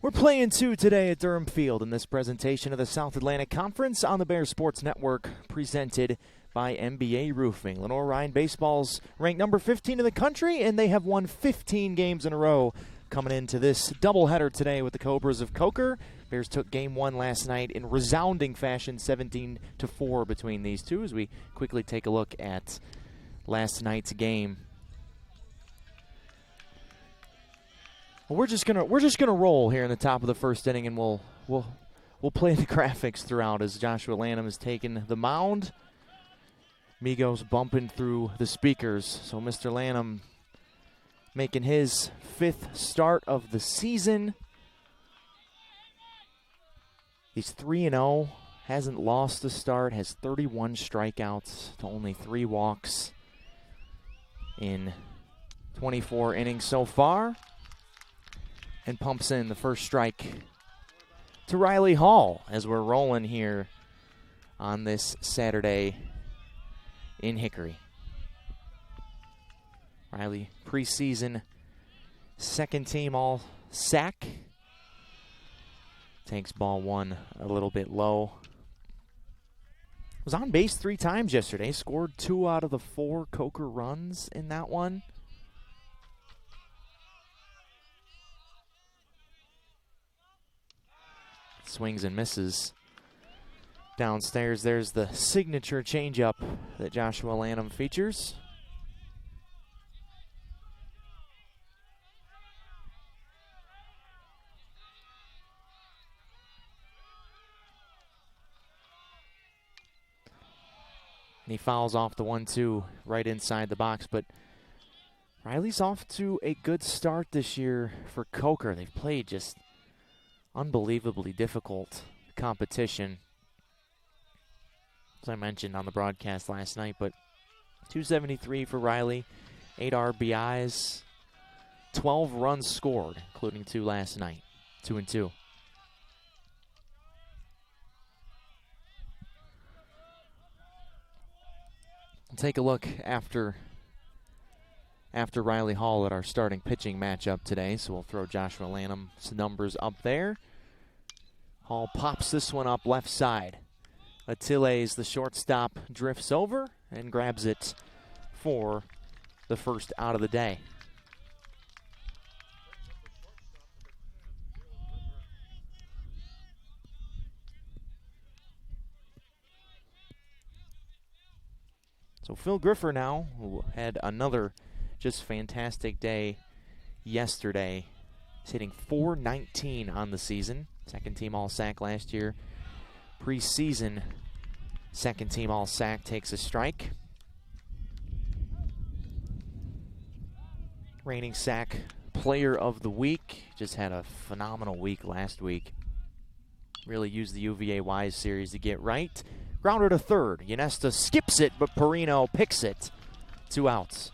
We're playing two today at Durham Field in this presentation of the South Atlantic Conference on the Bears Sports Network, presented by MBA Roofing. Lenoir-Rhyne baseball's ranked number 15 in the country, and they have won 15 games in a row coming into this doubleheader today with the Cobras of Coker. Bears took game one last night in resounding fashion, 17-4 between these two, as we quickly take a look at last night's game. Well, we're just gonna roll here in the top of the first inning, and we'll play the graphics throughout as Joshua Lanham has taken the mound. Migos bumping through the speakers, so Mr. Lanham making his fifth start of the season. He's 3-0, hasn't lost a start, has 31 strikeouts to only 3 walks in 24 innings so far. And pumps in the first strike to Riley Hall as we're rolling here on this Saturday in Hickory. Riley, preseason second team all sack. Takes ball one a little bit low. Was on base 3 times yesterday. Scored 2 out of the 4 Coker runs in that one. Swings and misses. Downstairs, there's the signature changeup that Joshua Lanham features. And he fouls off the 1-2 right inside the box, but Riley's off to a good start this year for Coker. They've played just unbelievably difficult competition, as I mentioned on the broadcast last night, but 273 for Riley, 8 RBIs, 12 runs scored, including 2 last night, 2-2. We'll take a look after Riley Hall at our starting pitching matchup today, so we'll throw Joshua Lanham's numbers up there. Hall pops this one up left side. Atiles, the shortstop, drifts over and grabs it for the first out of the day. So Phil Griffer now, who had another just fantastic day yesterday. He's hitting .419 on the season. Second team All-SAC last year. Preseason second team All-SAC takes a strike. Reigning SAC player of the week. Just had a phenomenal week last week. Really used the UVA Wise series to get right. Grounder to third. Yanesta skips it, but Perino picks it. 2 outs.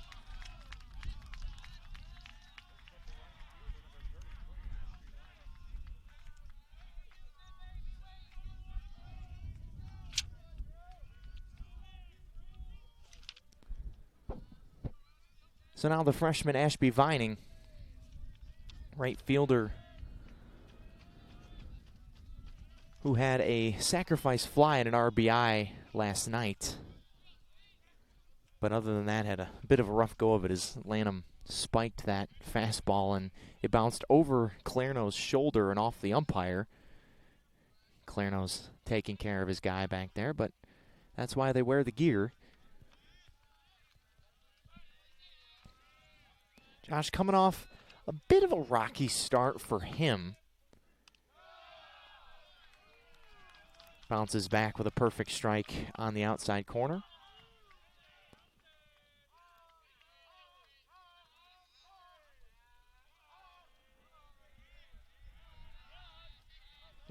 So now the freshman Ashby Vining, right fielder, who had a sacrifice fly and an RBI last night. But other than that, had a bit of a rough go of it as Lanham spiked that fastball and it bounced over Clarno's shoulder and off the umpire. Clarno's taking care of his guy back there, but that's why they wear the gear. Josh coming off a bit of a rocky start for him. Bounces back with a perfect strike on the outside corner.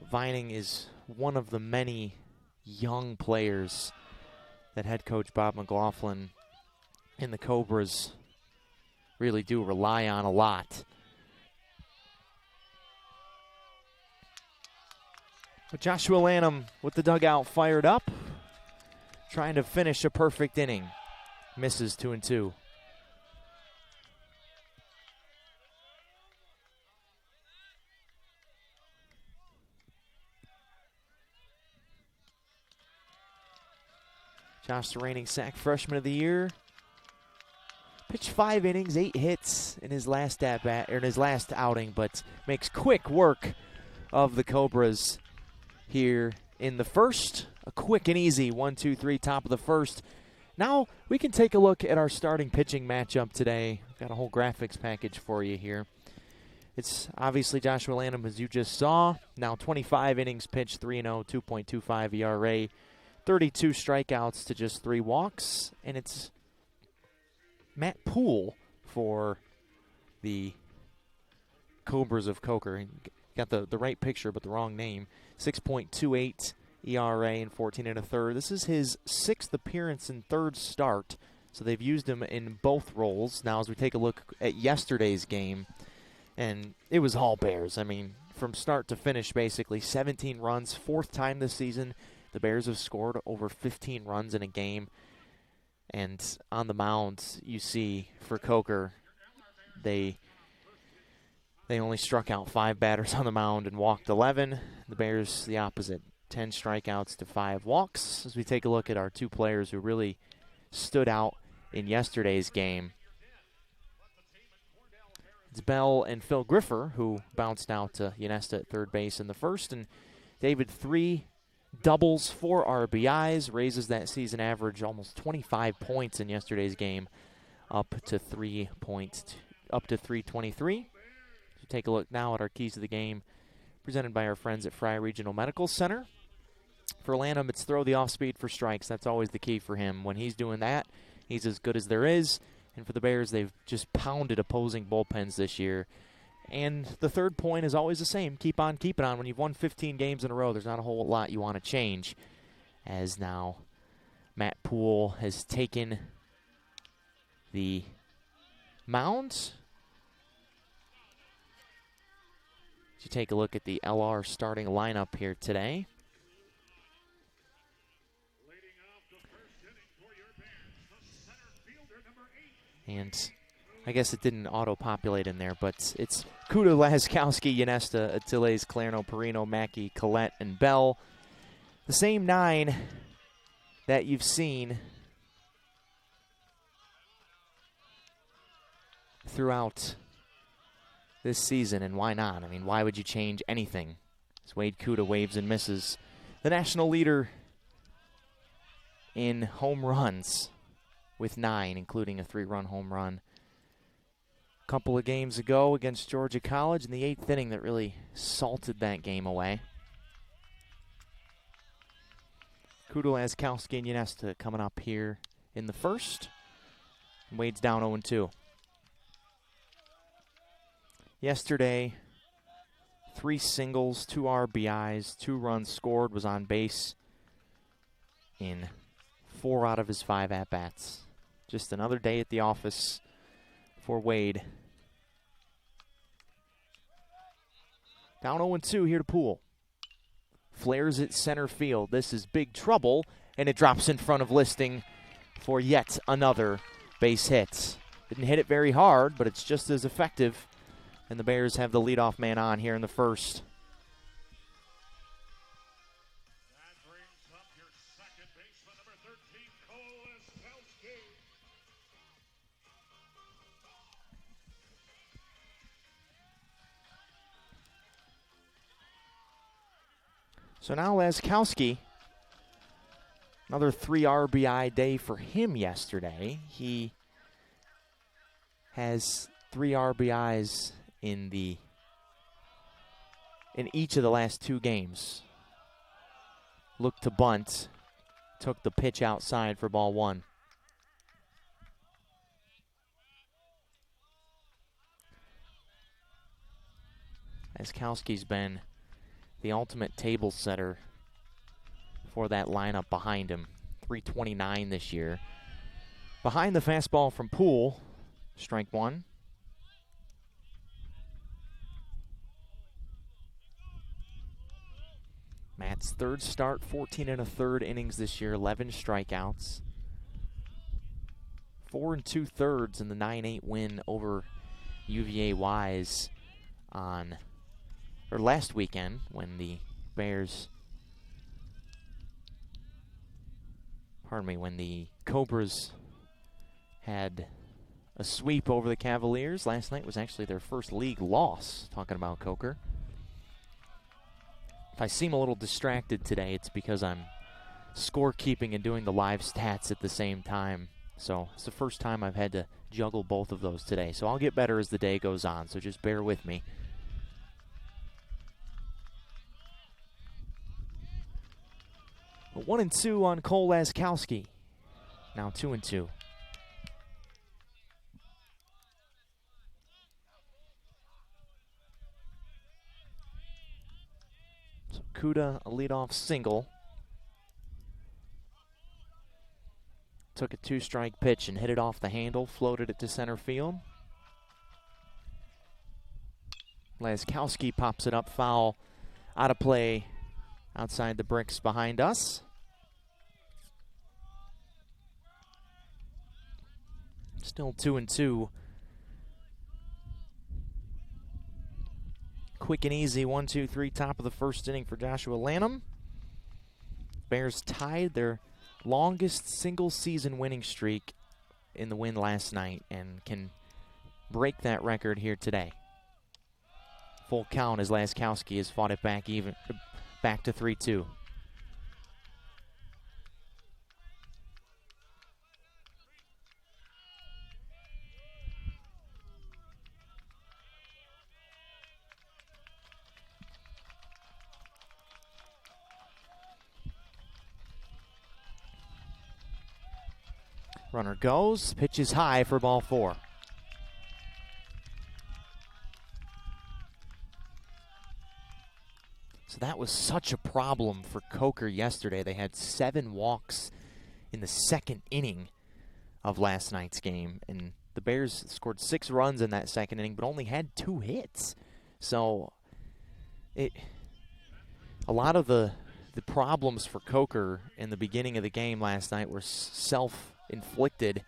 Vining is one of the many young players that head coach Bob McLaughlin in the Cobras really do rely on a lot. But Joshua Lanham with the dugout fired up, trying to finish a perfect inning. Misses 2-2. Josh, the reigning sack freshman of the year. Pitched 5 innings, 8 hits in his last at-bat, or in his last outing, but makes quick work of the Cobras here in the first. A quick and easy 1-2-3 top of the first. Now we can take a look at our starting pitching matchup today. Got a whole graphics package for you here. It's obviously Joshua Lanham, as you just saw. Now 25 innings pitched, 3-0, 2.25 ERA, 32 strikeouts to just 3 walks. And it's Matt Poole for the Cobras of Coker. Got the right picture, but the wrong name. 6.28 ERA and 14 1/3. This is his 6th appearance and 3rd start, so they've used him in both roles. Now as we take a look at yesterday's game, and it was all Bears. I mean, from start to finish, basically 17 runs, 4th time this season. The Bears have scored over 15 runs in a game. And on the mound, you see for Coker, they only struck out 5 batters on the mound and walked 11. The Bears, the opposite, 10 strikeouts to 5 walks. As we take a look at our 2 players who really stood out in yesterday's game, it's Bell and Phil Griffer, who bounced out to Yanesta at third base in the first. And David, 3 doubles, 4 RBIs, raises that season average almost 25 points in yesterday's game, up to 323. So take a look now at our keys to the game, presented by our friends at Fry Regional Medical Center. For Lanham, it's throw the off speed for strikes. That's always the key for him. When he's doing that, he's as good as there is. And for the Bears, they've just pounded opposing bullpens this year. And the third point is always the same. Keep on keeping on. When you've won 15 games in a row, there's not a whole lot you want to change. As now Matt Poole has taken the mound. You take a look at the LR starting lineup here today. And I guess it didn't auto-populate in there, but it's Kuda, Laskowski, Yanesta, Atiles, Clairno, Perino, Mackey, Collette, and Bell. The same 9 that you've seen throughout this season, and why not? I mean, why would you change anything? As Wade Kuda waves and misses. The national leader in home runs with 9, including a 3-run home run a couple of games ago against Georgia College in the 8th inning that really salted that game away. Kuda, Laskowski, and Yanesta coming up here in the first. Wade's down 0-2. Yesterday, 3 singles, 2 RBIs, 2 runs scored, was on base in 4 out of his 5 at-bats. Just another day at the office for Wade. Down 0-2 here to Poole. Flares it center field. This is big trouble, and it drops in front of Listing for yet another base hit. Didn't hit it very hard, but it's just as effective. And the Bears have the leadoff man on here in the first. That brings up your second baseman, number 13, Cole Laskowski. So now Laskowski, another 3 RBI day for him yesterday. He has 3 RBIs in each of the last 2 games. Looked to bunt, took the pitch outside for ball 1. Laskowski's been the ultimate table setter for that lineup behind him. 329 this year. Behind the fastball from Poole, strike 1. Matt's 3rd start, 14 1/3 innings this year, 11 strikeouts. 4 2/3 in the 9-8 win over UVA Wise last weekend when the Bears when the Cobras had a sweep over the Cavaliers. Last night was actually their first league loss, talking about Coker. If I seem a little distracted today, it's because I'm scorekeeping and doing the live stats at the same time. So it's the first time I've had to juggle both of those today. So I'll get better as the day goes on, so just bear with me. But 1-2 on Cole Laskowski. Now 2-2. So Kuda, a leadoff single. Took a 2-strike pitch and hit it off the handle, floated it to center field. Laskowski pops it up, foul, out of play, outside the bricks behind us. Still 2-2. Quick and easy 1-2-3 top of the first inning for Joshua Lanham. Bears tied their longest single season winning streak in the win last night and can break that record here today. Full count as Laskowski has fought it back to 3-2. Runner goes, pitch is high for ball 4. So that was such a problem for Coker yesterday. They had 7 walks in the second inning of last night's game, and the Bears scored 6 runs in that second inning, but only had 2 hits. So a lot of the problems for Coker in the beginning of the game last night were self-inflicted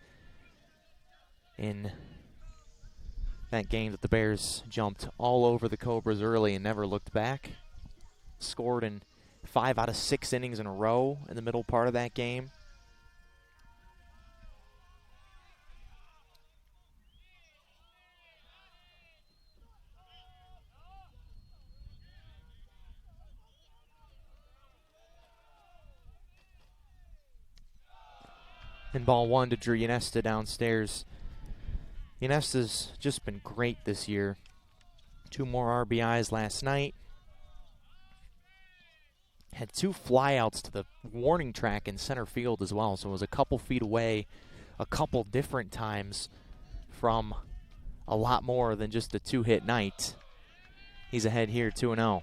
in that game that the Bears jumped all over the Cobras early and never looked back. Scored in 5 out of 6 innings in a row in the middle part of that game. And ball 1 to Drew Yanesta downstairs. Yanesta's just been great this year. 2 more RBIs last night. Had 2 flyouts to the warning track in center field as well, so it was a couple feet away a couple different times from a lot more than just a 2-hit night. He's ahead here 2-0.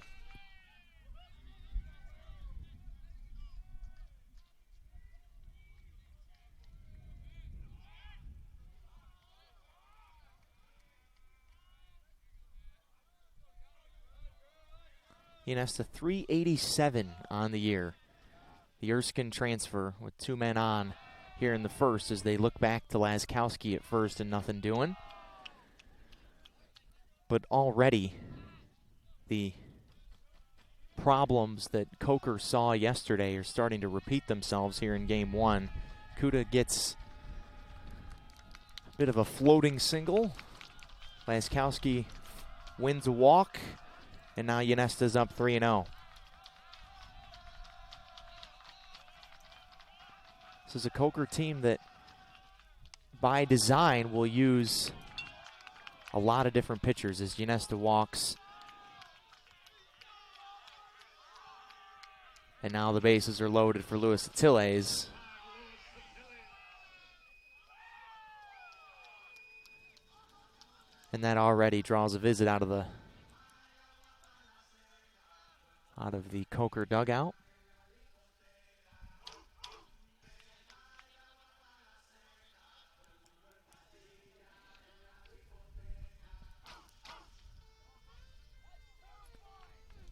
Yanesta 387 on the year. The Erskine transfer with 2 men on here in the first as they look back to Laskowski at first and nothing doing. But already the problems that Coker saw yesterday are starting to repeat themselves here in game 1. Kuda gets a bit of a floating single. Laskowski wins a walk. And now Yanesta's up 3-0. This is a Coker team that, by design, will use a lot of different pitchers as Yanesta walks. And now the bases are loaded for Luis Atiles. And that already draws a visit out of the Coker dugout.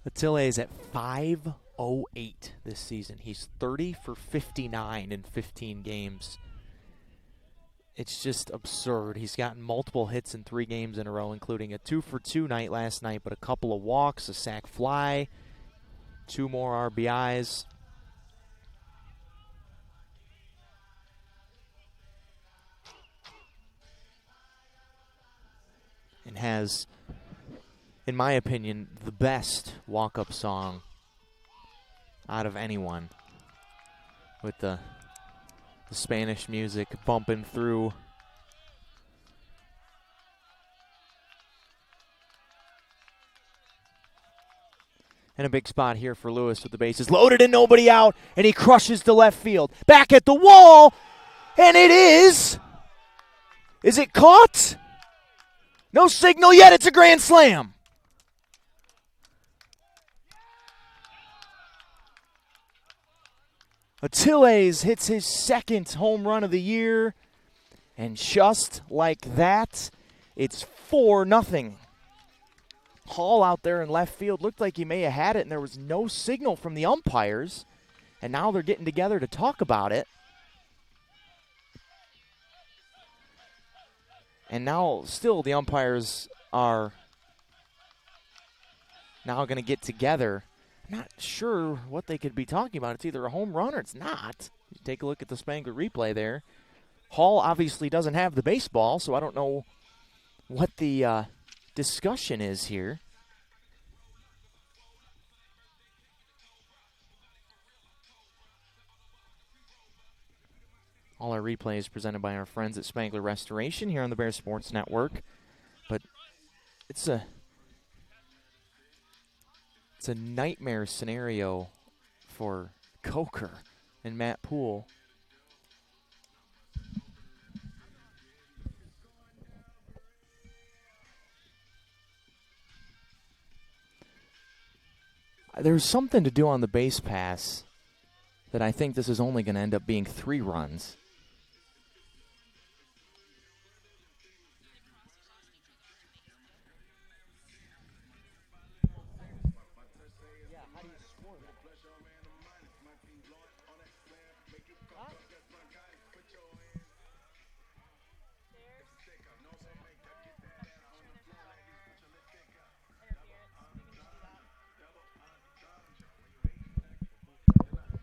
Attila is at .508 this season. He's 30 for 59 in 15 games. It's just absurd. He's gotten multiple hits in 3 games in a row, including a 2-for-2 night last night, but a couple of walks, a sac fly, 2 more RBIs. has, in my opinion, the best walk-up song out of anyone, with the Spanish music bumping through. And a big spot here for Lewis with the bases loaded and nobody out, and he crushes to left field. Back at the wall, and it is. Is it caught? No signal yet. It's a grand slam. Atilles hits his second home run of the year, and just like that, it's 4-0. Hall out there in left field looked like he may have had it, and there was no signal from the umpires, and now they're getting together to talk about it. And now still the umpires are now going to get together. I'm not sure what they could be talking about. It's either a home run or it's not. You take a look at the Spangler replay there. Hall obviously doesn't have the baseball, so I don't know what the discussion is here. All our replays presented by our friends at Spangler Restoration here on the Bear Sports Network. But it's a nightmare scenario for Coker and Matt Poole. There's something to do on the base pass that I think this is only going to end up being 3 runs.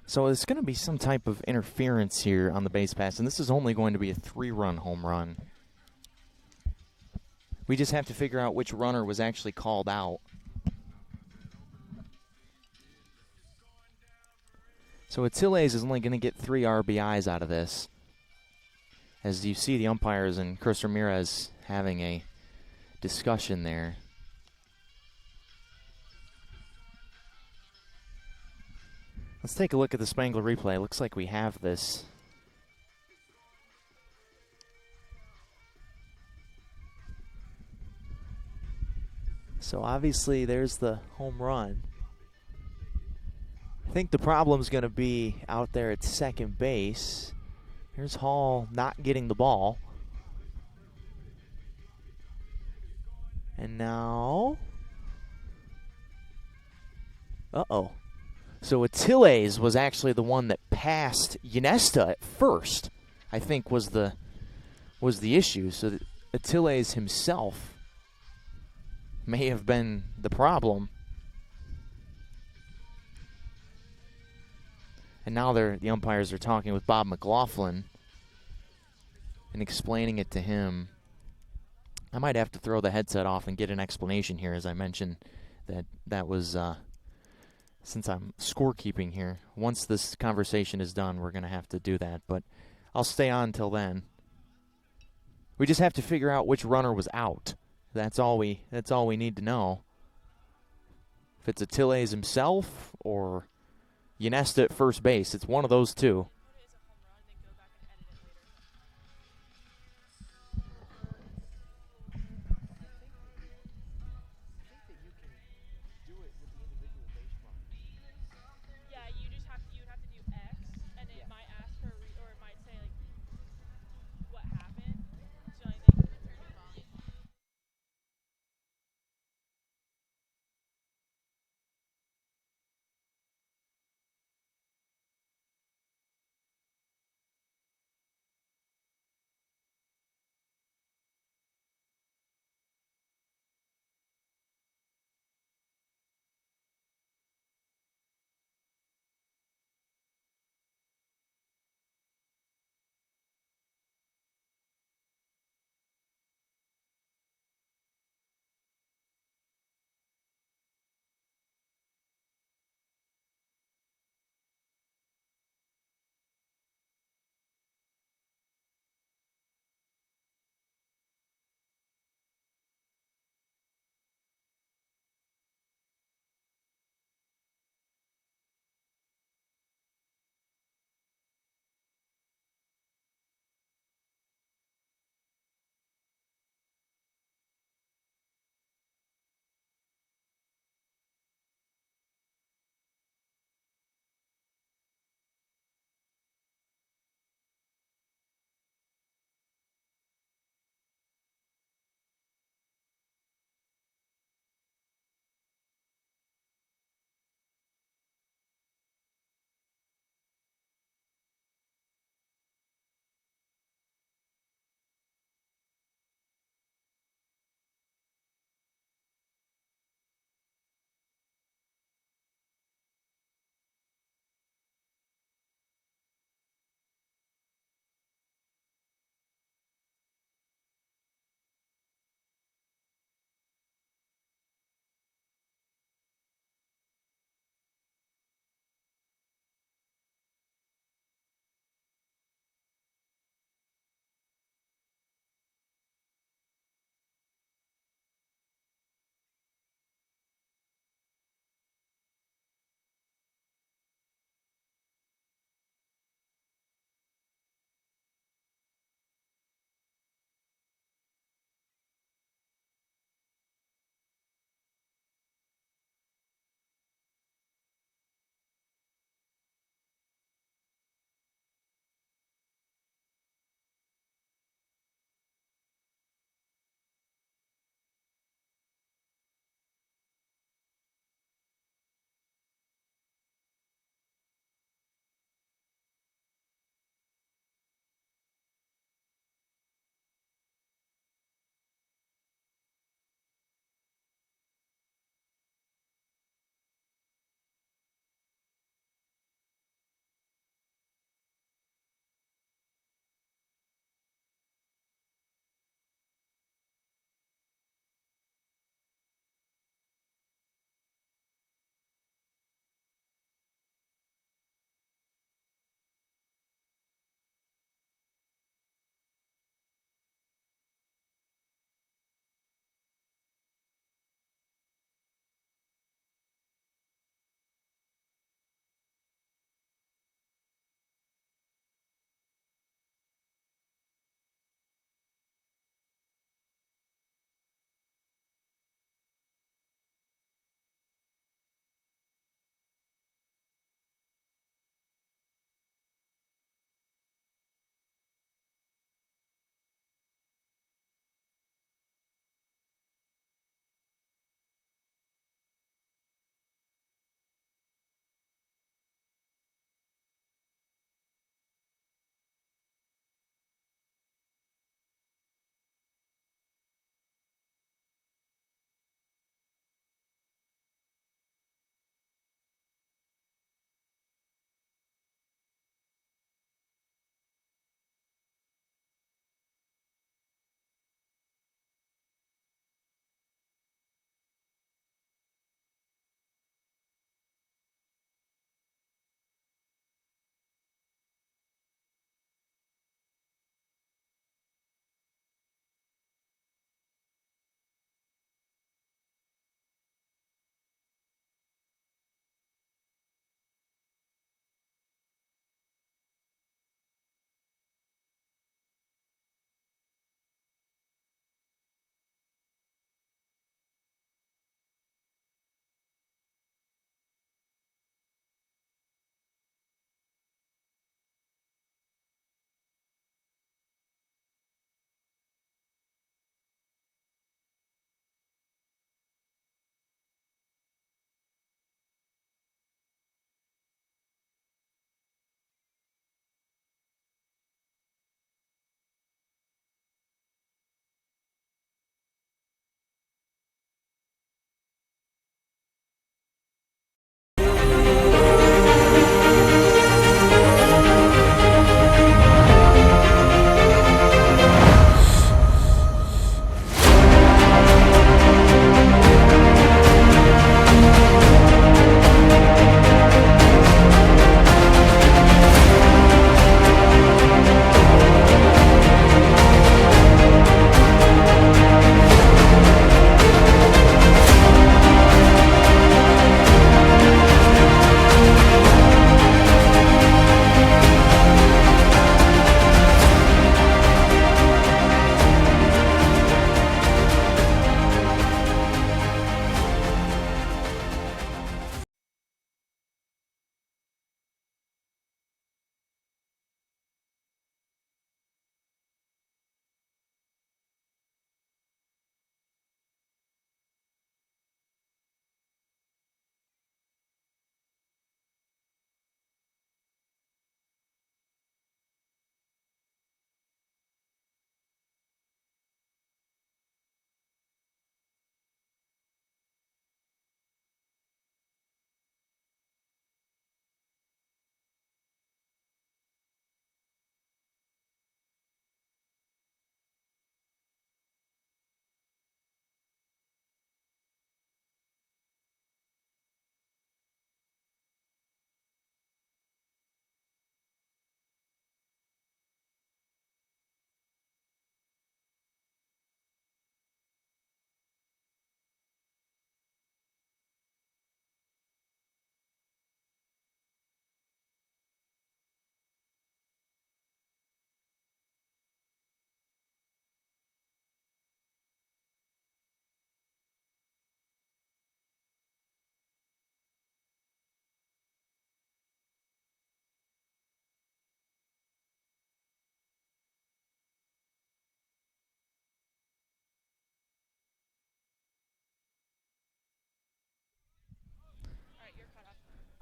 So it's going to be some type of interference here on the base pass, and this is only going to be a 3-run home run. We just have to figure out which runner was actually called out. So Atilles is only going to get 3 RBIs out of this. As you see the umpires and Chris Ramirez having a discussion there. Let's take a look at the Spangler replay. Looks like we have this. So obviously there's the home run. I think the problem's going to be out there at second base. Here's Hall not getting the ball. And now... uh-oh. So Atilles was actually the one that passed Ynesta at first, I think was the issue. So Atilles himself may have been the problem. And now the umpires are talking with Bob McLaughlin and explaining it to him. I might have to throw the headset off and get an explanation here, as I mentioned that was... since I'm scorekeeping here, once this conversation is done, we're going to have to do that. But I'll stay on till then. We just have to figure out which runner was out. That's all we need to know. If it's Atilles himself or Ynesta at first base, it's one of those two.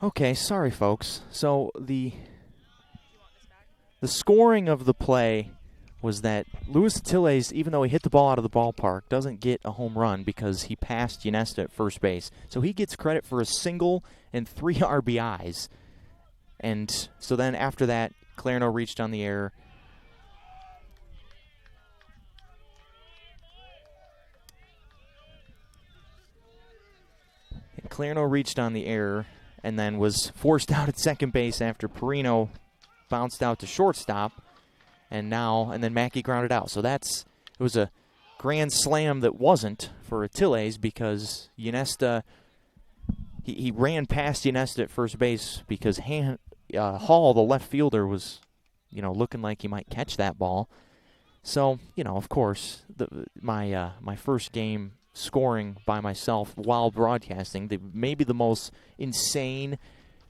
Okay, sorry, folks. So the scoring of the play was that Luis Tilles, even though he hit the ball out of the ballpark, doesn't get a home run because he passed Ynesta at first base. So he gets credit for a single and 3 RBIs. And so then after that, Clarno reached on the error. Clarno reached on the error and then was forced out at second base after Perino bounced out to shortstop. And then Mackey grounded out. So it was a grand slam that wasn't for Tilles because Ynesta, he ran past Ynesta at first base because Hall, the left fielder, was, looking like he might catch that ball. So, of course, my first game scoring by myself while broadcasting, maybe the most insane,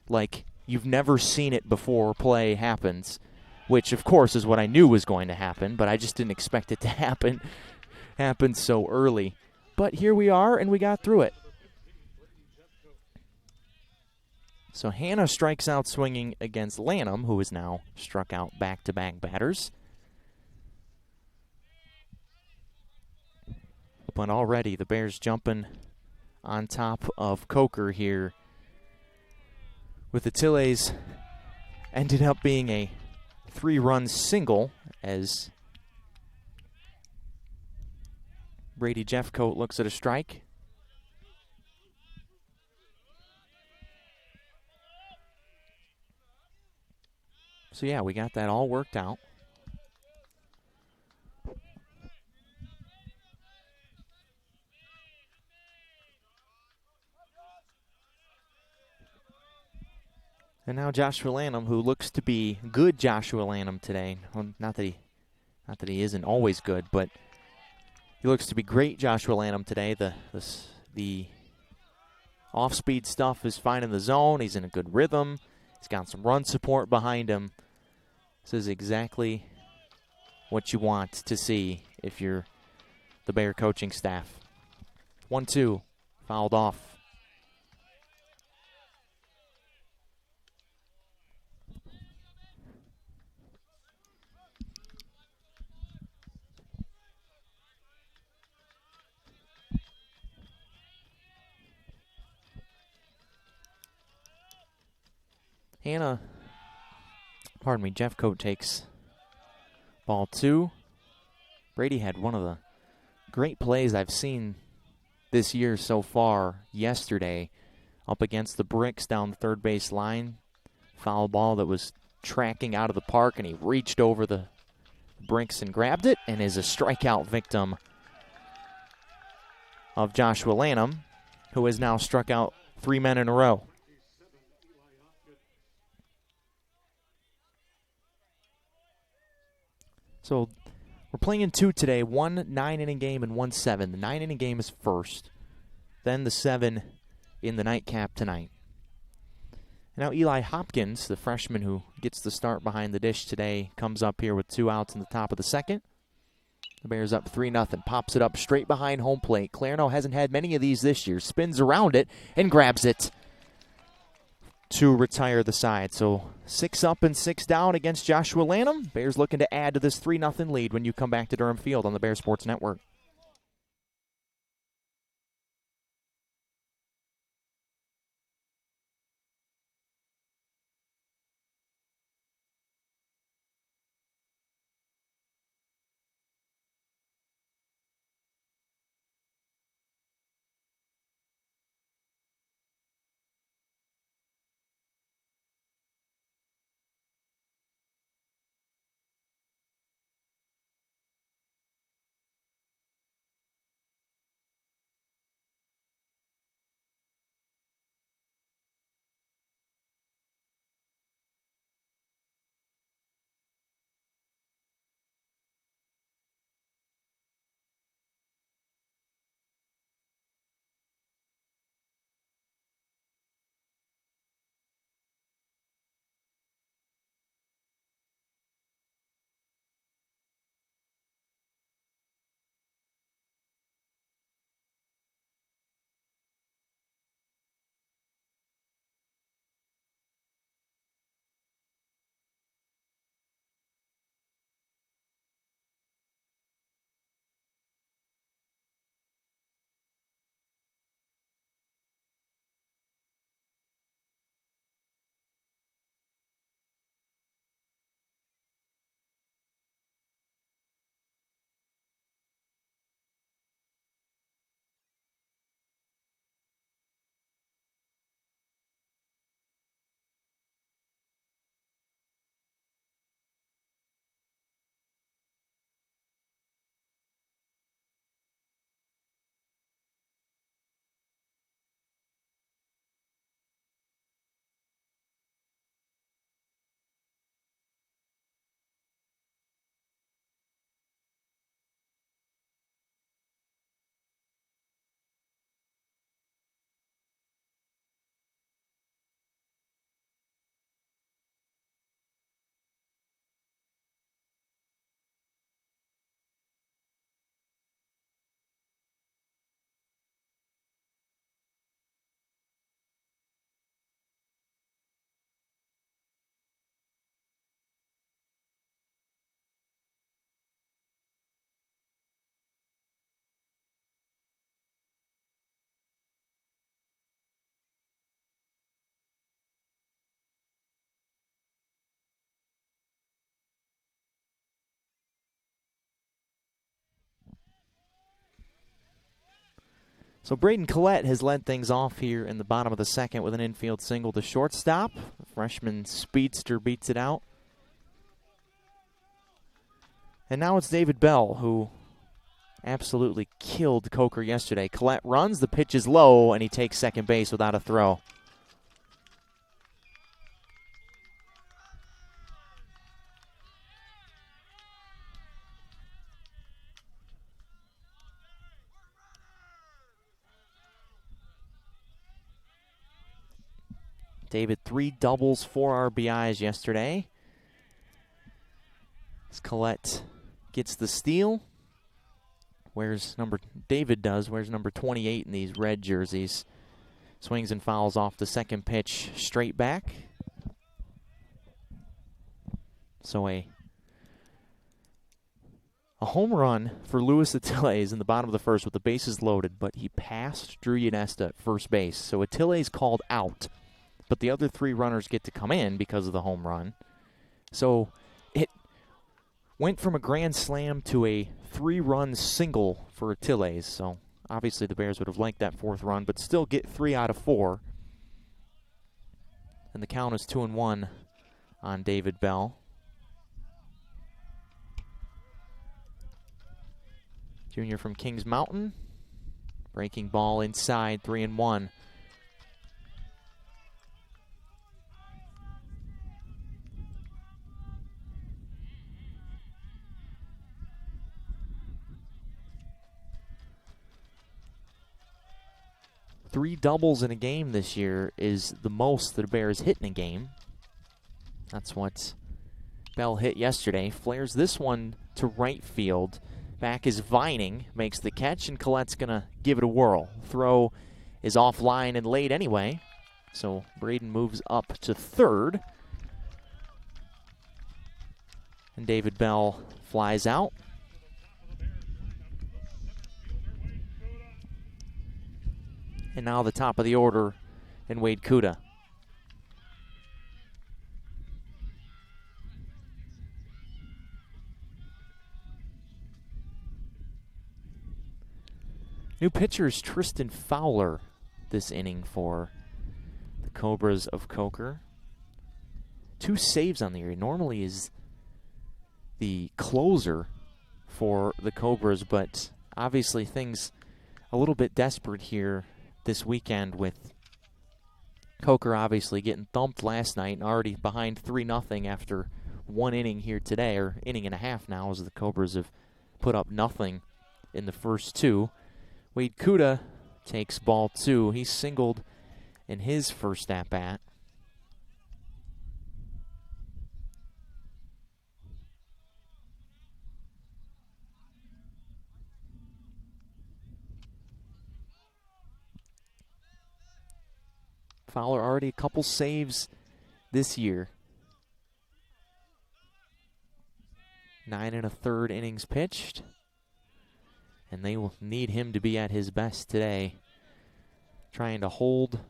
like you've never seen it before play happens, which of course is what I knew was going to happen, but I just didn't expect it to happen so early. But here we are, and we got through it. So Hannah strikes out swinging against Lanham, who has now struck out back-to-back batters. But already the Bears jumping on top of Coker here, with the Tilles ended up being a 3-run single as Brady Jeffcoat looks at a strike. So yeah, we got that all worked out. And now Joshua Lanham, who looks to be good Joshua Lanham today. Well, not that he isn't always good, but he looks to be great Joshua Lanham today. The off-speed stuff is fine in the zone. He's in a good rhythm. He's got some run support behind him. This is exactly what you want to see if you're the Bear coaching staff. 1-2, fouled off. Jeffcoat takes ball 2. Brady had one of the great plays I've seen this year so far yesterday up against the bricks down the third base line. Foul ball that was tracking out of the park, and he reached over the bricks and grabbed it, and is a strikeout victim of Joshua Lanham, who has now struck out 3 men in a row. So we're playing in 2 today, 1 9-inning game and 1 7. The 9-inning game is first, then the 7 in the nightcap tonight. Now Eli Hopkins, the freshman who gets the start behind the dish today, comes up here with 2 outs in the top of the second. The Bears up 3-0, pops it up straight behind home plate. Clarno hasn't had many of these this year. Spins around it and grabs it to retire the side. So 6 up and 6 down against Joshua Lanham. Bears looking to add to this 3-0 lead when you come back to Durham Field on the Bear Sports Network. So Braden Collette has led things off here in the bottom of the second with an infield single to shortstop. The freshman speedster beats it out. And now it's David Bell, who absolutely killed Coker yesterday. Collette runs, the pitch is low, and he takes second base without a throw. David, 3 doubles, 4 RBIs yesterday. As Collette gets the steal. David wears number 28 in these red jerseys. Swings and fouls off the second pitch, straight back. So a home run for Luis Atiles in the bottom of the first with the bases loaded, but he passed Drew Yanesta at first base. So Atiles called out, but the other 3 runners get to come in because of the home run. So it went from a grand slam to a 3-run single for Atiles. So obviously the Bears would have liked that 4th run, but still get 3 out of 4. And the count is 2-1 on David Bell. Junior from Kings Mountain. Breaking ball inside, 3-1. Three doubles in a game this year is the most that a Bears hit in a game. That's what Bell hit yesterday. Flares this one to right field. Back is Vining, makes the catch, and Collette's going to give it a whirl. Throw is offline and late anyway, so Braden moves up to third. And David Bell flies out. And now the top of the order in Wade Kuda. New pitcher is Tristan Fowler this inning for the Cobras of Coker. 2 saves on the year. He normally is the closer for the Cobras, but obviously things a little bit desperate here this weekend with Coker obviously getting thumped last night and already behind 3-0 after 1 inning here today, or inning and a half now, as the Cobras have put up nothing in the first 2. Wade Kuda takes ball 2. He singled in his first at-bat. Fowler already a couple saves this year. 9 1/3 innings pitched. And they will need him to be at his best today. Trying to hold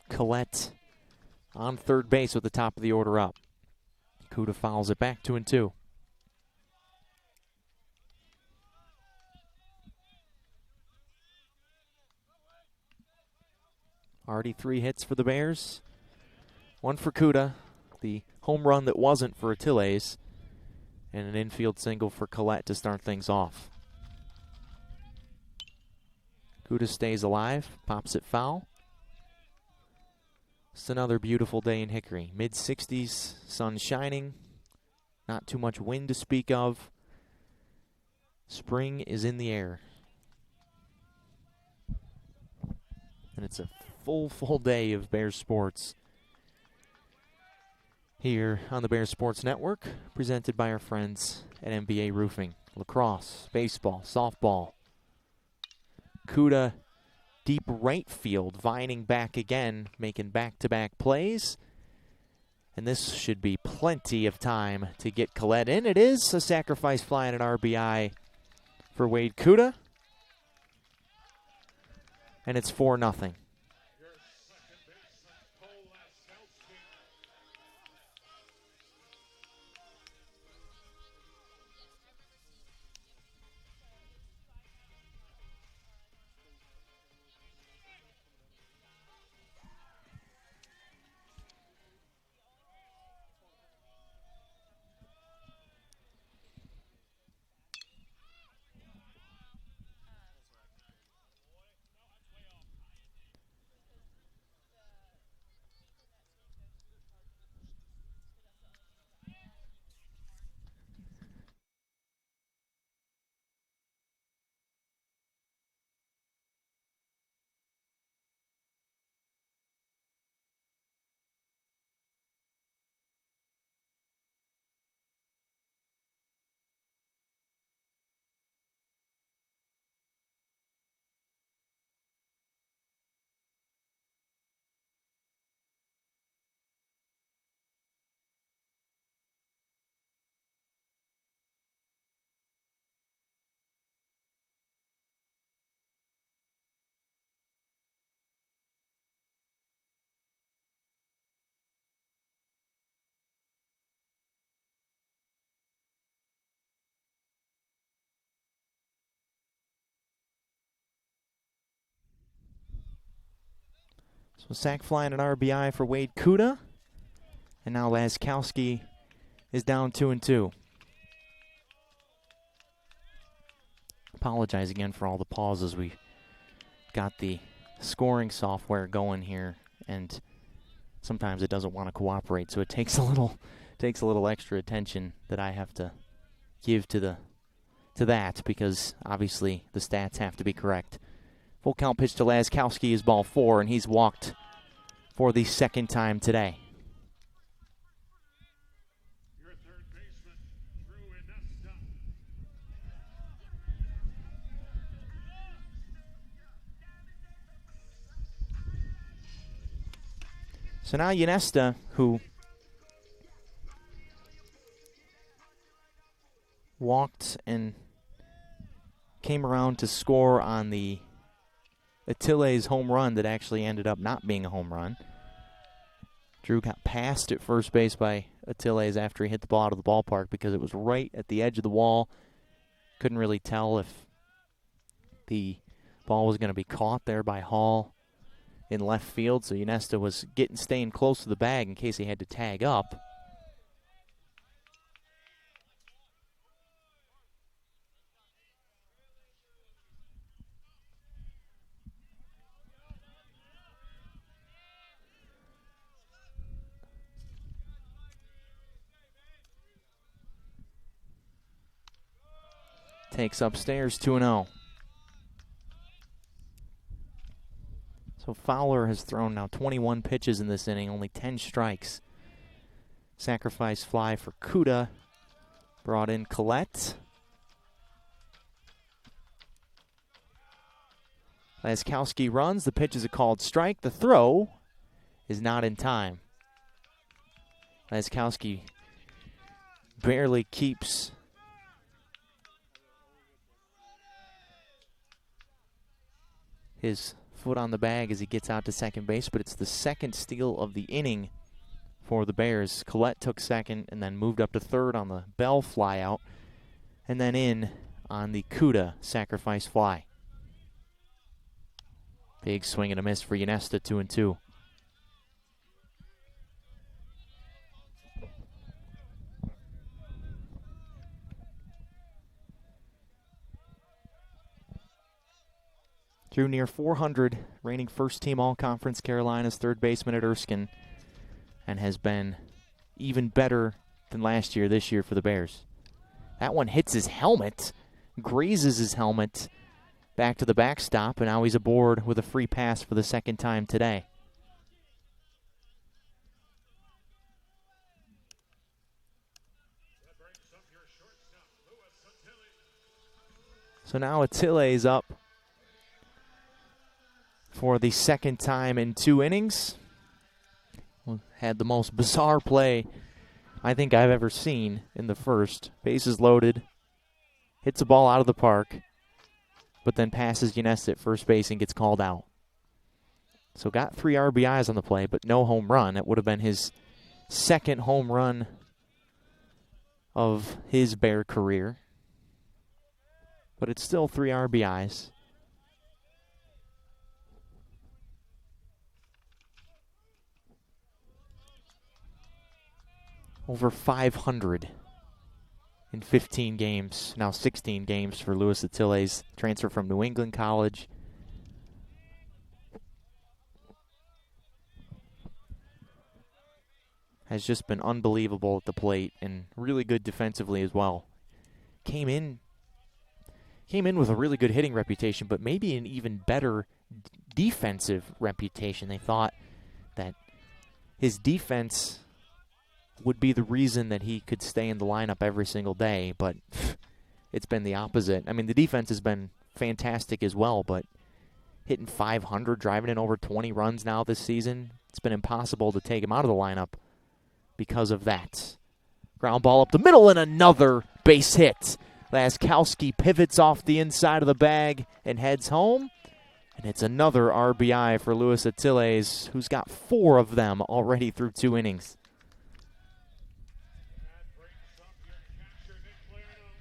Collette on third base with the top of the order up. Kuda fouls it back, 2-2. Already 3 hits for the Bears. 1 for Kuda, the home run that wasn't for Atiles, and an infield single for Collette to start things off. Kuda stays alive, pops it foul. It's another beautiful day in Hickory. Mid-60s, sun shining, not too much wind to speak of. Spring is in the air. And it's a full day of Bears sports here on the Bears Sports Network, presented by our friends at MBA Roofing. Lacrosse, baseball, softball. Kuda deep right field, Vining back again, making back-to-back plays. And this should be plenty of time to get Collette in. It is a sacrifice fly and an RBI for Wade Kuda. And it's 4-0. So sack fly and an RBI for Wade Kuda. And now Laskowski is down 2-2. Apologize again for all the pauses. We got the scoring software going here, and sometimes it doesn't want to cooperate, so it takes a little extra attention that I have to give to that, because obviously the stats have to be correct. Full count pitch to Laskowski is ball 4, and he's walked for the second time today. Your third baseman, Drew Inesta. So now Inesta, who walked and came around to score on the Atile's home run that actually ended up not being a home run. Drew got passed at first base by Atile's after he hit the ball out of the ballpark because it was right at the edge of the wall. Couldn't really tell if the ball was going to be caught there by Hall in left field, so Inesta was staying close to the bag in case he had to tag up. Takes upstairs 2-0. So Fowler has thrown now 21 pitches in this inning, only 10 strikes. Sacrifice fly for Kuda. Brought in Collette. Laskowski runs. The pitch is a called strike. The throw is not in time. Laskowski barely keeps his foot on the bag as he gets out to second base, but it's the second steal of the inning for the Bears. Collette took second and then moved up to third on the Bell flyout, and then in on the Kuda sacrifice fly. Big swing and a miss for Inesta, 2-2. Drew near 400, reigning first-team All-Conference Carolina's third baseman at Erskine, and has been even better than last year this year for the Bears. That one hits his helmet, grazes his helmet back to the backstop, and now he's aboard with a free pass for the second time today. That brings up your shortstop, Louis Attili. So now Atile's up for the second time in 2 innings. Had the most bizarre play I think I've ever seen in the first. Bases loaded, hits a ball out of the park, but then passes Inesta at first base and gets called out. So got 3 RBIs on the play, but no home run. It would have been his second home run of his Bear career. But it's still 3 RBIs. Over 500 in 15 games, now 16 games for Louis Attile's transfer from New England College. Has just been unbelievable at the plate and really good defensively as well. Came in with a really good hitting reputation, but maybe an even better defensive reputation. They thought that his defense would be the reason that he could stay in the lineup every single day, but it's been the opposite. I mean, the defense has been fantastic as well, but hitting 500, driving in over 20 runs now this season, it's been impossible to take him out of the lineup because of that. Ground ball up the middle and another base hit. Laskowski pivots off the inside of the bag and heads home. And it's another RBI for Louis Attiles, who's got 4 of them already through 2 innings. That brings up your catcher, Nick Lerno.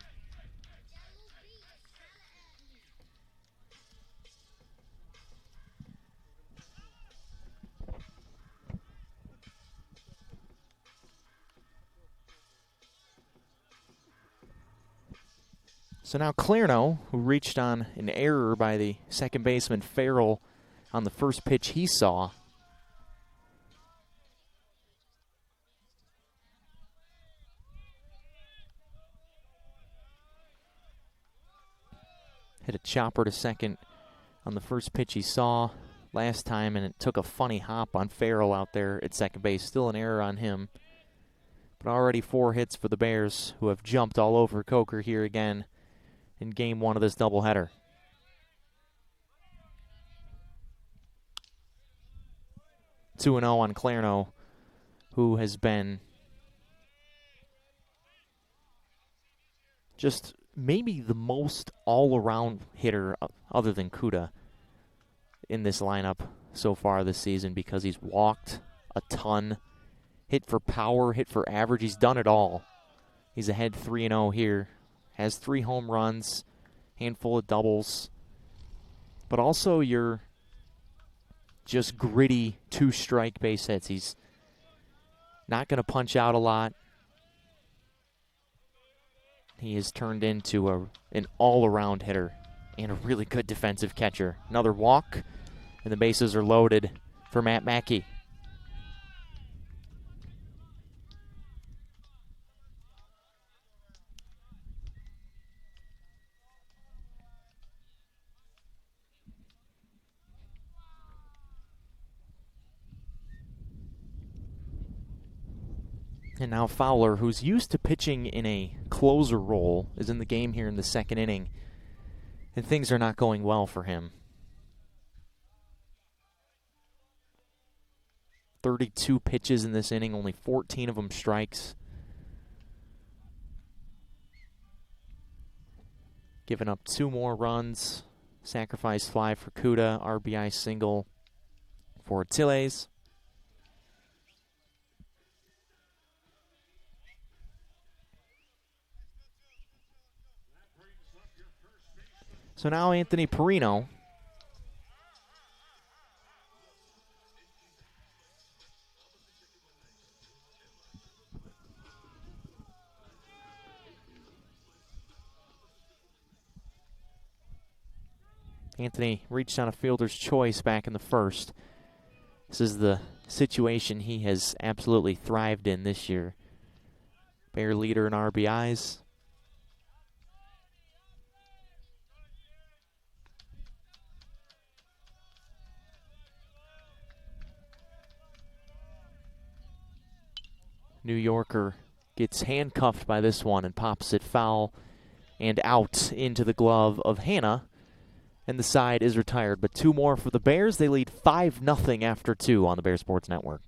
So now Clarno, who reached on an error by the second baseman Farrell on the first pitch he saw. Hit a chopper to second on the first pitch he saw last time, and it took a funny hop on Farrell out there at second base. Still an error on him. But already 4 hits for the Bears, who have jumped all over Coker here again in game 1 of this doubleheader. Two 2-0 on Clarno, who has been just maybe the most all-around hitter other than Kuda in this lineup so far this season, because he's walked a ton, hit for power, hit for average. He's done it all. He's ahead 3-0 here. Has 3 home runs, handful of doubles. But also your just gritty 2-strike base hits. He's not going to punch out a lot. He has turned into an all-around hitter and a really good defensive catcher. Another walk, and the bases are loaded for Matt Mackey. And now Fowler, who's used to pitching in a closer role, is in the game here in the second inning, and things are not going well for him. 32 pitches in this inning, only 14 of them strikes. Giving up 2 more runs. Sacrifice fly for Kuda, RBI single for Tilles. So now Anthony Perino. Anthony reached on a fielder's choice back in the first. This is the situation he has absolutely thrived in this year. Bear leader in RBIs. New Yorker gets handcuffed by this one and pops it foul and out into the glove of Hannah. And the side is retired. But 2 more for the Bears. They lead 5-0 after 2 on the Bear Sports Network.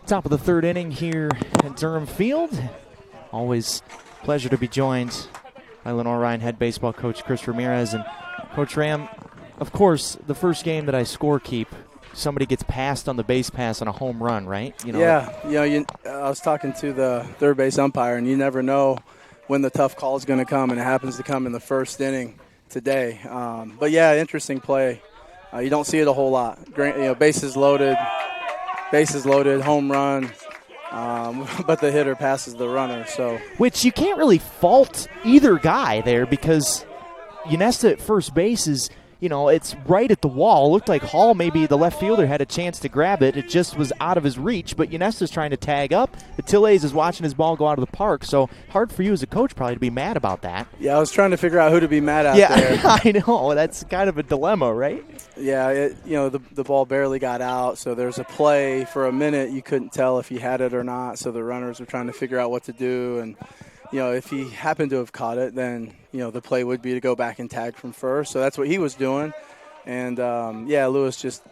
Top of the third inning here at Durham Field. Always pleasure to be joined by Lenoir-Rhyne head baseball coach Chris Ramirez. And Coach Ram, of course, the first game that I score keep, somebody gets passed on the base pass on a home run, right? Yeah, I was talking to the third base umpire, and you never know when the tough call is going to come, and it happens to come in the first inning today. But yeah, interesting play. You don't see it a whole lot. Bases loaded, home run, but the hitter passes the runner. So, which you can't really fault either guy there, because Ynesta at first base is, it's right at the wall. It looked like Hall, maybe the left fielder, had a chance to grab it. It just was out of his reach, but Ynesta's trying to tag up. Tilles is watching his ball go out of the park, so hard for you as a coach probably to be mad about that. Yeah, I was trying to figure out who to be mad at there. Yeah, I know. That's kind of a dilemma, right? Yeah, the ball barely got out, so there's a play for a minute. You couldn't tell if he had it or not, so the runners were trying to figure out what to do. And, if he happened to have caught it, then, the play would be to go back and tag from first. So that's what he was doing. And, Lewis just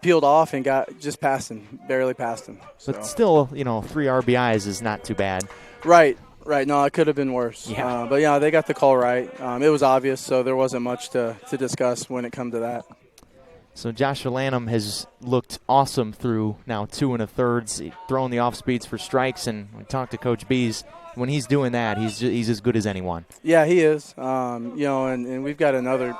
peeled off and just past him, barely past him. So. But still, 3 RBIs is not too bad. Right. No, it could have been worse. Yeah. But they got the call right. It was obvious, so there wasn't much to discuss when it come to that. So Joshua Lanham has looked awesome through now 2 1/3, throwing the off speeds for strikes. And we talked to Coach Bees. When he's doing that, he's as good as anyone. Yeah, he is. And we've got another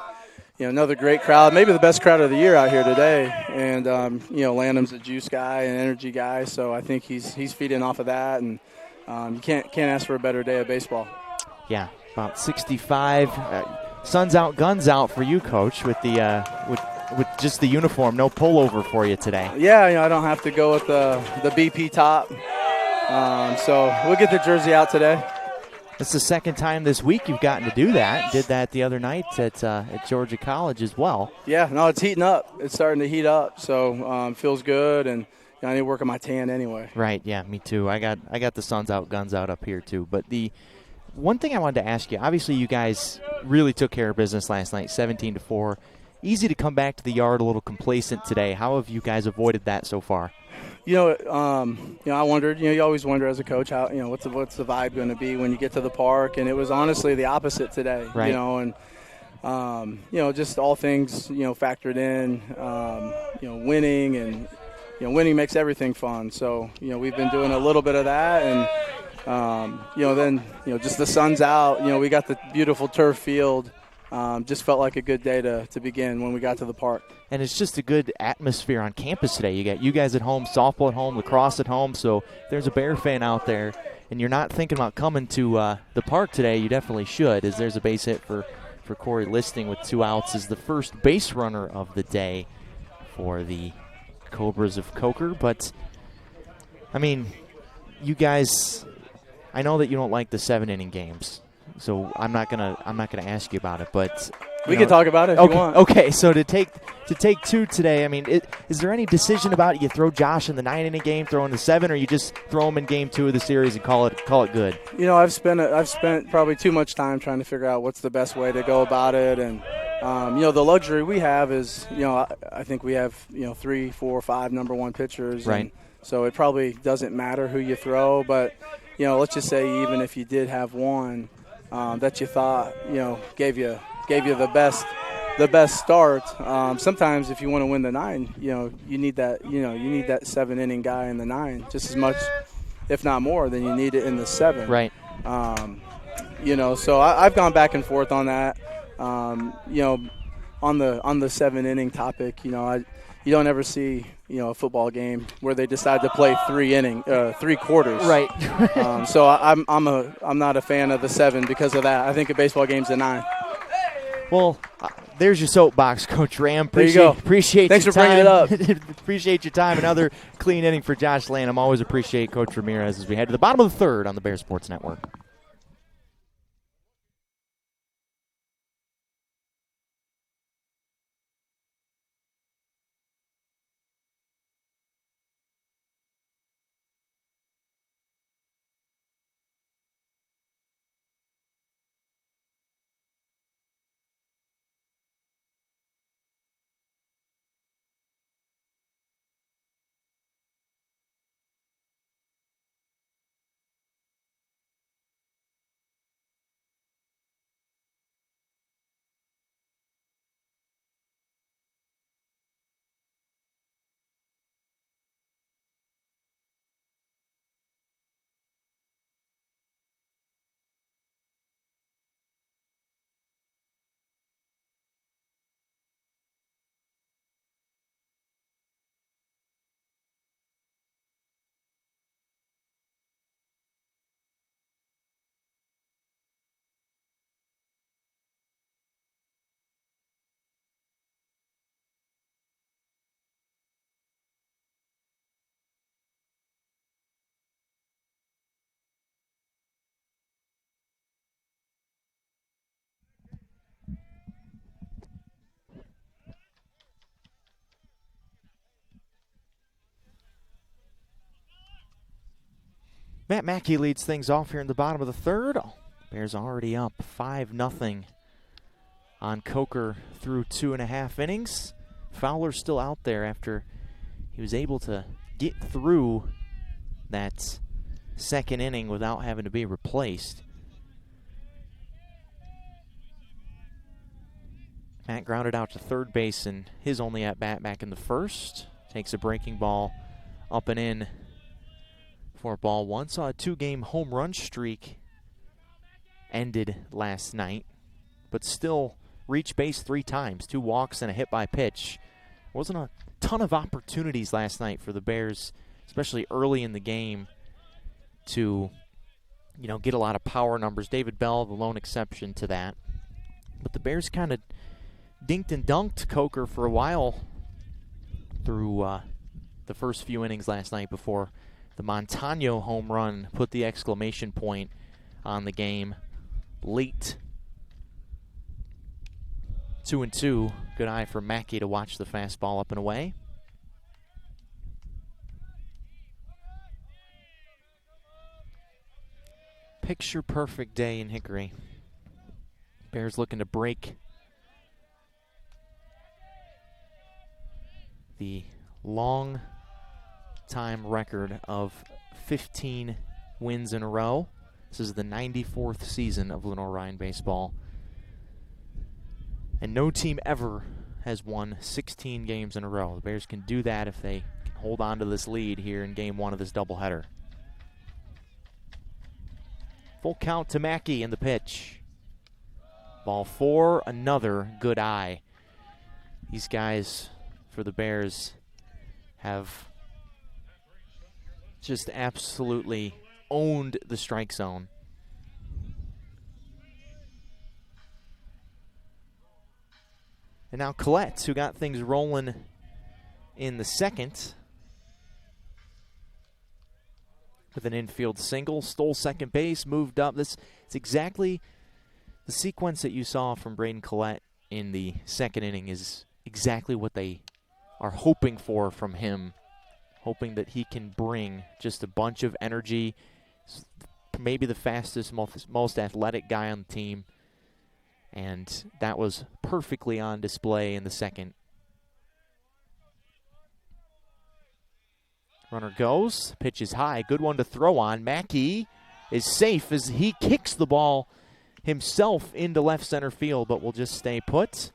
great crowd, maybe the best crowd of the year out here today. And Lanham's a juice guy, an energy guy, so I think he's feeding off of that. And you can't ask for a better day of baseball. Yeah, about 65. Sun's out, guns out for you, Coach, with the with just the uniform. No pullover for you today. Yeah, I don't have to go with the BP top. So we'll get the jersey out today. It's the second time this week you've gotten to do that. Did that the other night at Georgia College as well. Yeah, no, it's heating up. It's starting to heat up, so feels good, and I need to work on my tan anyway. Right, yeah, me too. I got the Suns out, guns out up here too. But the one thing I wanted to ask you, obviously you guys really took care of business last night, 17-4. Easy to come back to the yard a little complacent today. How have you guys avoided that so far? I wondered. You always wonder as a coach how what's the vibe going to be when you get to the park, and it was honestly the opposite today. Right. Just all things factored in. Winning and winning makes everything fun. So we've been doing a little bit of that, and then just the sun's out. We got the beautiful turf field. Just felt like a good day to begin when we got to the park. And it's just a good atmosphere on campus today. You got you guys at home, softball at home, lacrosse at home. So if there's a Bear fan out there and you're not thinking about coming to the park today, you definitely should, as there's a base hit for Corey Listing with 2 outs as the first base runner of the day for the Cobras of Coker. But, I mean, you guys, I know that you don't like the 7-inning games. So I'm not gonna ask you about it, but we can talk about it if you want. Okay, so to take 2 today, I mean, is there any decision about it? You throw Josh in the 9-inning game, throw in the 7, or you just throw him in game 2 of the series and call it good? I've spent probably too much time trying to figure out what's the best way to go about it, and the luxury we have is I think we have 3, 4, 5 number 1 pitchers, right? So it probably doesn't matter who you throw, but let's just say even if you did have one. That you thought gave you the best start. Sometimes if you want to win the 9, you need that 7-inning guy in the 9 just as much, if not more, than you need it in the 7. Right. So I've gone back and forth on that. On the 7-inning topic, you don't ever see a football game where they decide to play 3 quarters. Right. So I'm not a fan of the 7 because of that. I think a baseball game's a 9. Well, there's your soapbox, Coach Ram. There you go. Appreciate Thanks your for bringing time. it up. Appreciate your time. Another clean inning for Josh Lanham. Always appreciate Coach Ramirez as we head to the bottom of the 3rd on the Bear Sports Network. Matt Mackey leads things off here in the bottom of the third. Bears already up 5-0 on Coker through 2.5 innings. Fowler's still out there after he was able to get through that second inning without having to be replaced. Matt grounded out to third base in his only at-bat back in the first. Takes a breaking ball up and in for ball one. Saw a 2-game home run streak ended last night, but still reached base 3 times, 2 walks and a hit by pitch. Wasn't a ton of opportunities last night for the Bears, especially early in the game, to get a lot of power numbers. David Bell, the lone exception to that. But the Bears kind of dinked and dunked Coker for a while through the first few innings last night before the Montano home run put the exclamation point on the game late. 2-2. Good eye for Mackey to watch the fastball up and away. Picture perfect day in Hickory. Bears looking to break the long time record of 15 wins in a row. This is the 94th season of Lenoir-Rhyne baseball. And no team ever has won 16 games in a row. The Bears can do that if they can hold on to this lead here in game 1 of this doubleheader. Full count to Mackey in the pitch. Ball 4, another good eye. These guys for the Bears have just absolutely owned the strike zone. And now Collette, who got things rolling in the second with an infield single, stole second base, moved up. It's exactly the sequence that you saw from Braden Collette in the second inning is exactly what they are hoping for from him, hoping that he can bring just a bunch of energy, maybe the fastest, most athletic guy on the team. And that was perfectly on display in the second. Runner goes, pitch is high, good one to throw on. Mackey is safe as he kicks the ball himself into left center field, but will just stay put.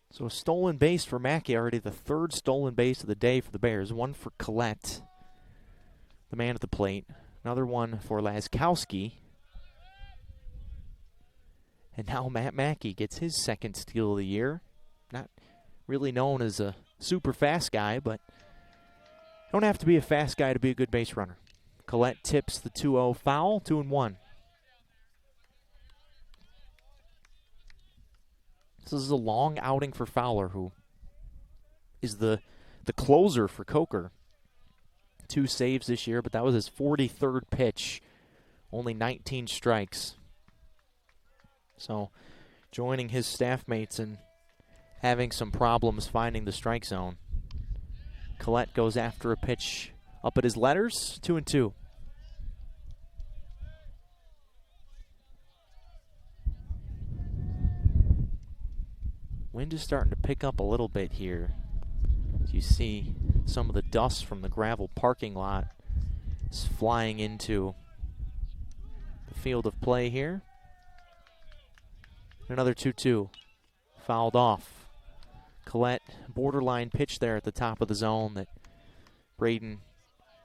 So a stolen base for Mackey, already the 3rd stolen base of the day for the Bears. 1 for Collette, the man at the plate. Another one for Laskowski. And now Matt Mackey gets his 2nd steal of the year. Not really known as a super fast guy, but don't have to be a fast guy to be a good base runner. Collette tips the 2-0 foul, 2-1. This is a long outing for Fowler, who is the closer for Coker. 2 saves this year, but that was his 43rd pitch. Only 19 strikes. So joining his staff mates and having some problems finding the strike zone. Collette goes after a pitch up at his letters, 2-2. Wind is starting to pick up a little bit here. As you see some of the dust from the gravel parking lot is flying into the field of play here. Another 2-2. Fouled off. Collette, borderline pitch there at the top of the zone that Braden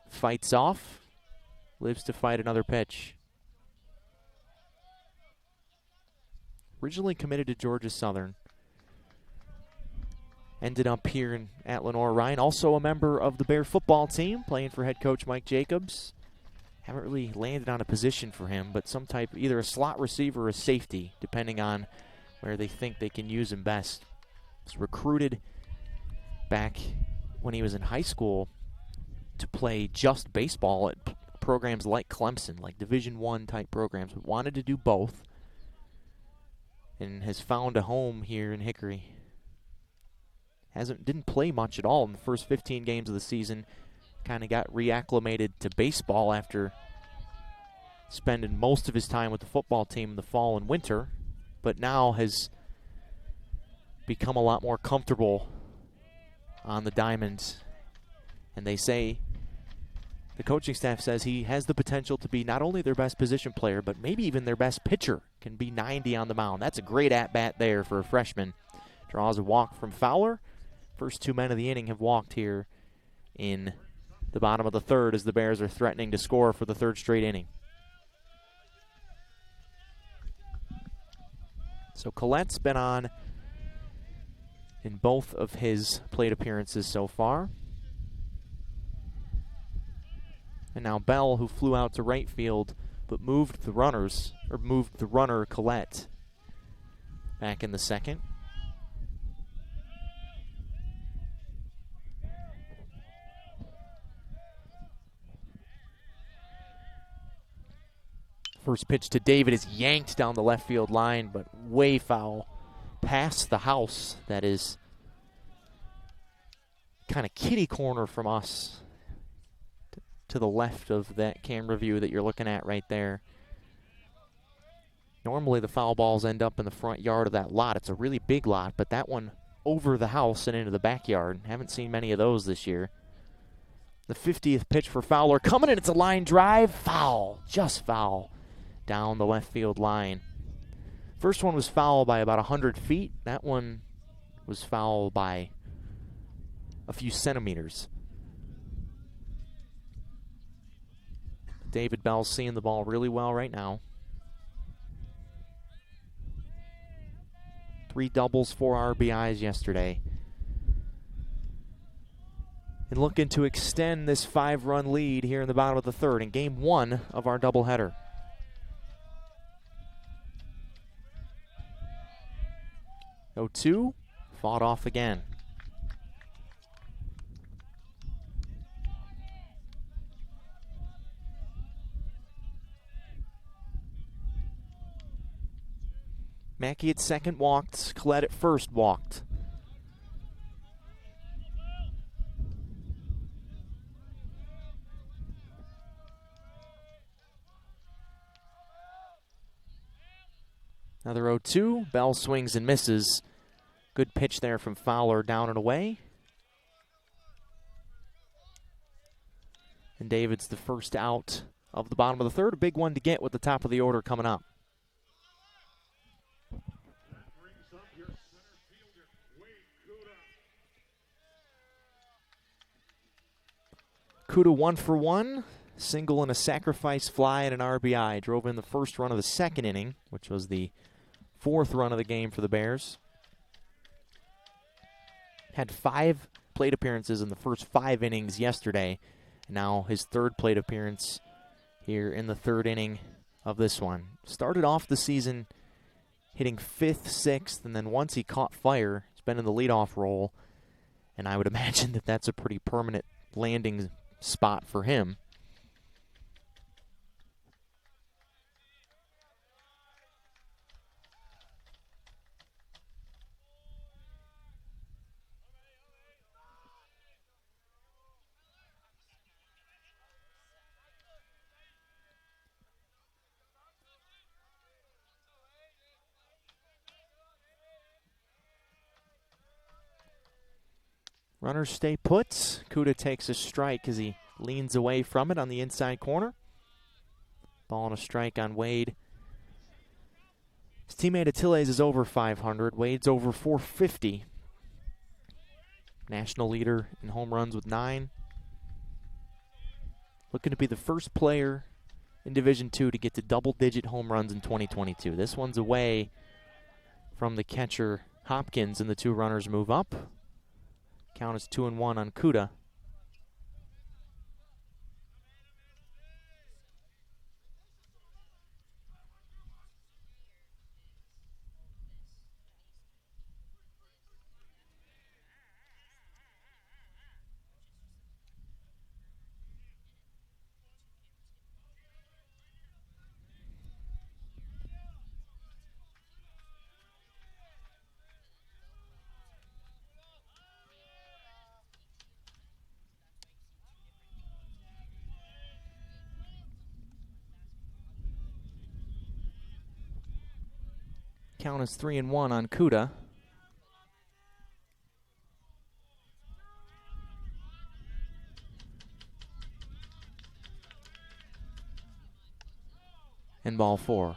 fights off. Lives to fight another pitch. Originally committed to Georgia Southern. Ended up here at Lenoir-Rhyne. Also a member of the Bear football team, playing for head coach Mike Jacobs. Haven't really landed on a position for him, but some type, either a slot receiver or a safety, depending on where they think they can use him best. Was recruited back when he was in high school to play just baseball at programs like Clemson, like Division I type programs, but wanted to do both. and has found a home here in Hickory. Didn't play much at all in the first 15 games of the season. Kind of got reacclimated to baseball after spending most of his time with the football team in the fall and winter, but now has become a lot more comfortable on the diamond. And they say, the coaching staff says he has the potential to be not only their best position player, but maybe even their best pitcher. Can be 90 on the mound. That's a great at-bat there for a freshman. Draws a walk from Fowler. First two men of the inning have walked here in the bottom of the third as the Bears are threatening to score for the third straight inning. So Collette's been on in both of his plate appearances so far. And now Bell, who flew out to right field, but moved the runner Collette back in the second. First pitch to David is yanked down the left field line, but way foul past the house. That is kind of kitty corner from us to the left of that camera view that you're looking at right there. Normally the foul balls end up in the front yard of that lot. It's a really big lot, but that one over the house and into the backyard. Haven't seen many of those this year. The 50th pitch for Fowler coming in. It's a line drive. Foul. Just foul. Down the left field line. First one was foul by about 100 feet. That one was foul by a few centimeters. David Bell's seeing the ball really well right now. 3 doubles, 4 RBIs yesterday. And looking to extend this 5-run lead here in the bottom of the third in game 1 of our doubleheader. Oh, 2, fought off again. Mackey at second walked. Collette at first walked. Another 0-2. Bell swings and misses. Good pitch there from Fowler, down and away. And David's the first out of the bottom of the third. A big one to get with the top of the order coming up. Kuda 1 for 1. Single and a sacrifice fly and an RBI. Drove in the first run of the second inning, which was the 4th run of the game for the Bears. Had 5 plate appearances in the first 5 innings yesterday. Now his 3rd plate appearance here in the 3rd inning of this one. Started off the season hitting 5th, 6th, and then once he caught fire, he's been in the leadoff role. And I would imagine that that's a pretty permanent landing spot for him. Runners stay put. Kuda takes a strike as he leans away from it on the inside corner. Ball and a strike on Wade. His teammate Attiles is over 500. Wade's over 450. National leader in home runs with 9. Looking to be the first player in Division II to get to double-digit home runs in 2022. This one's away from the catcher Hopkins, and the 2 runners move up. Count is 2-1 on Kuda. Count is 3-1 on Kuda. And ball 4.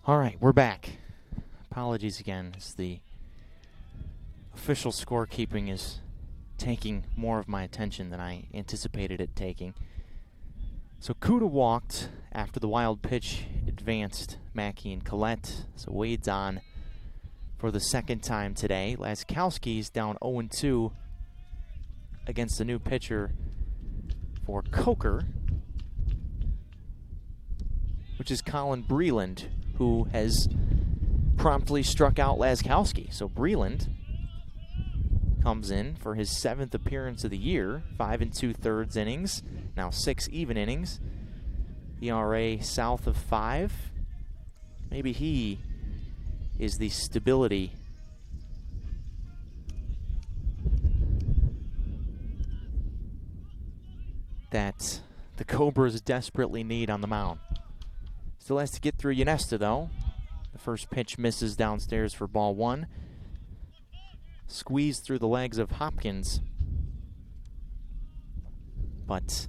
All right, we're back. Apologies again, as the official scorekeeping is taking more of my attention than I anticipated it taking. So Kuda walked after the wild pitch advanced Mackey and Collette. So Wade's on for the second time today. Laskowski's down 0-2 against the new pitcher for Coker, which is Colin Breland, who has promptly struck out Laskowski. So Breland comes in for his 7th appearance of the year, 5 2/3 innings, now 6 even innings. ERA south of 5. Maybe he is the stability that the Cobras desperately need on the mound. Still has to get through Yanesta, though. The first pitch misses downstairs for ball 1. Squeezed through the legs of Hopkins, but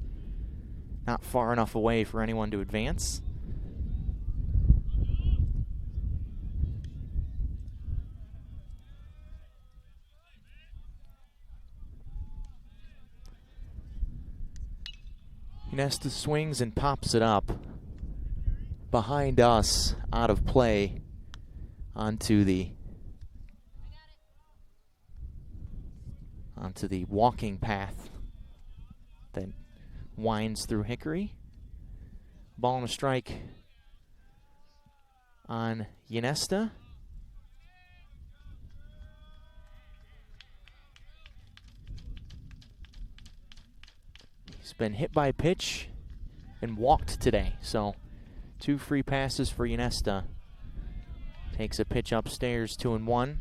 not far enough away for anyone to advance. Yanesta swings and pops it up behind us, out of play, onto the walking path winds through Hickory. Ball and a strike on Ynesta. He's been hit by a pitch and walked today, so 2 free passes for Ynesta. Takes a pitch upstairs, 2-1.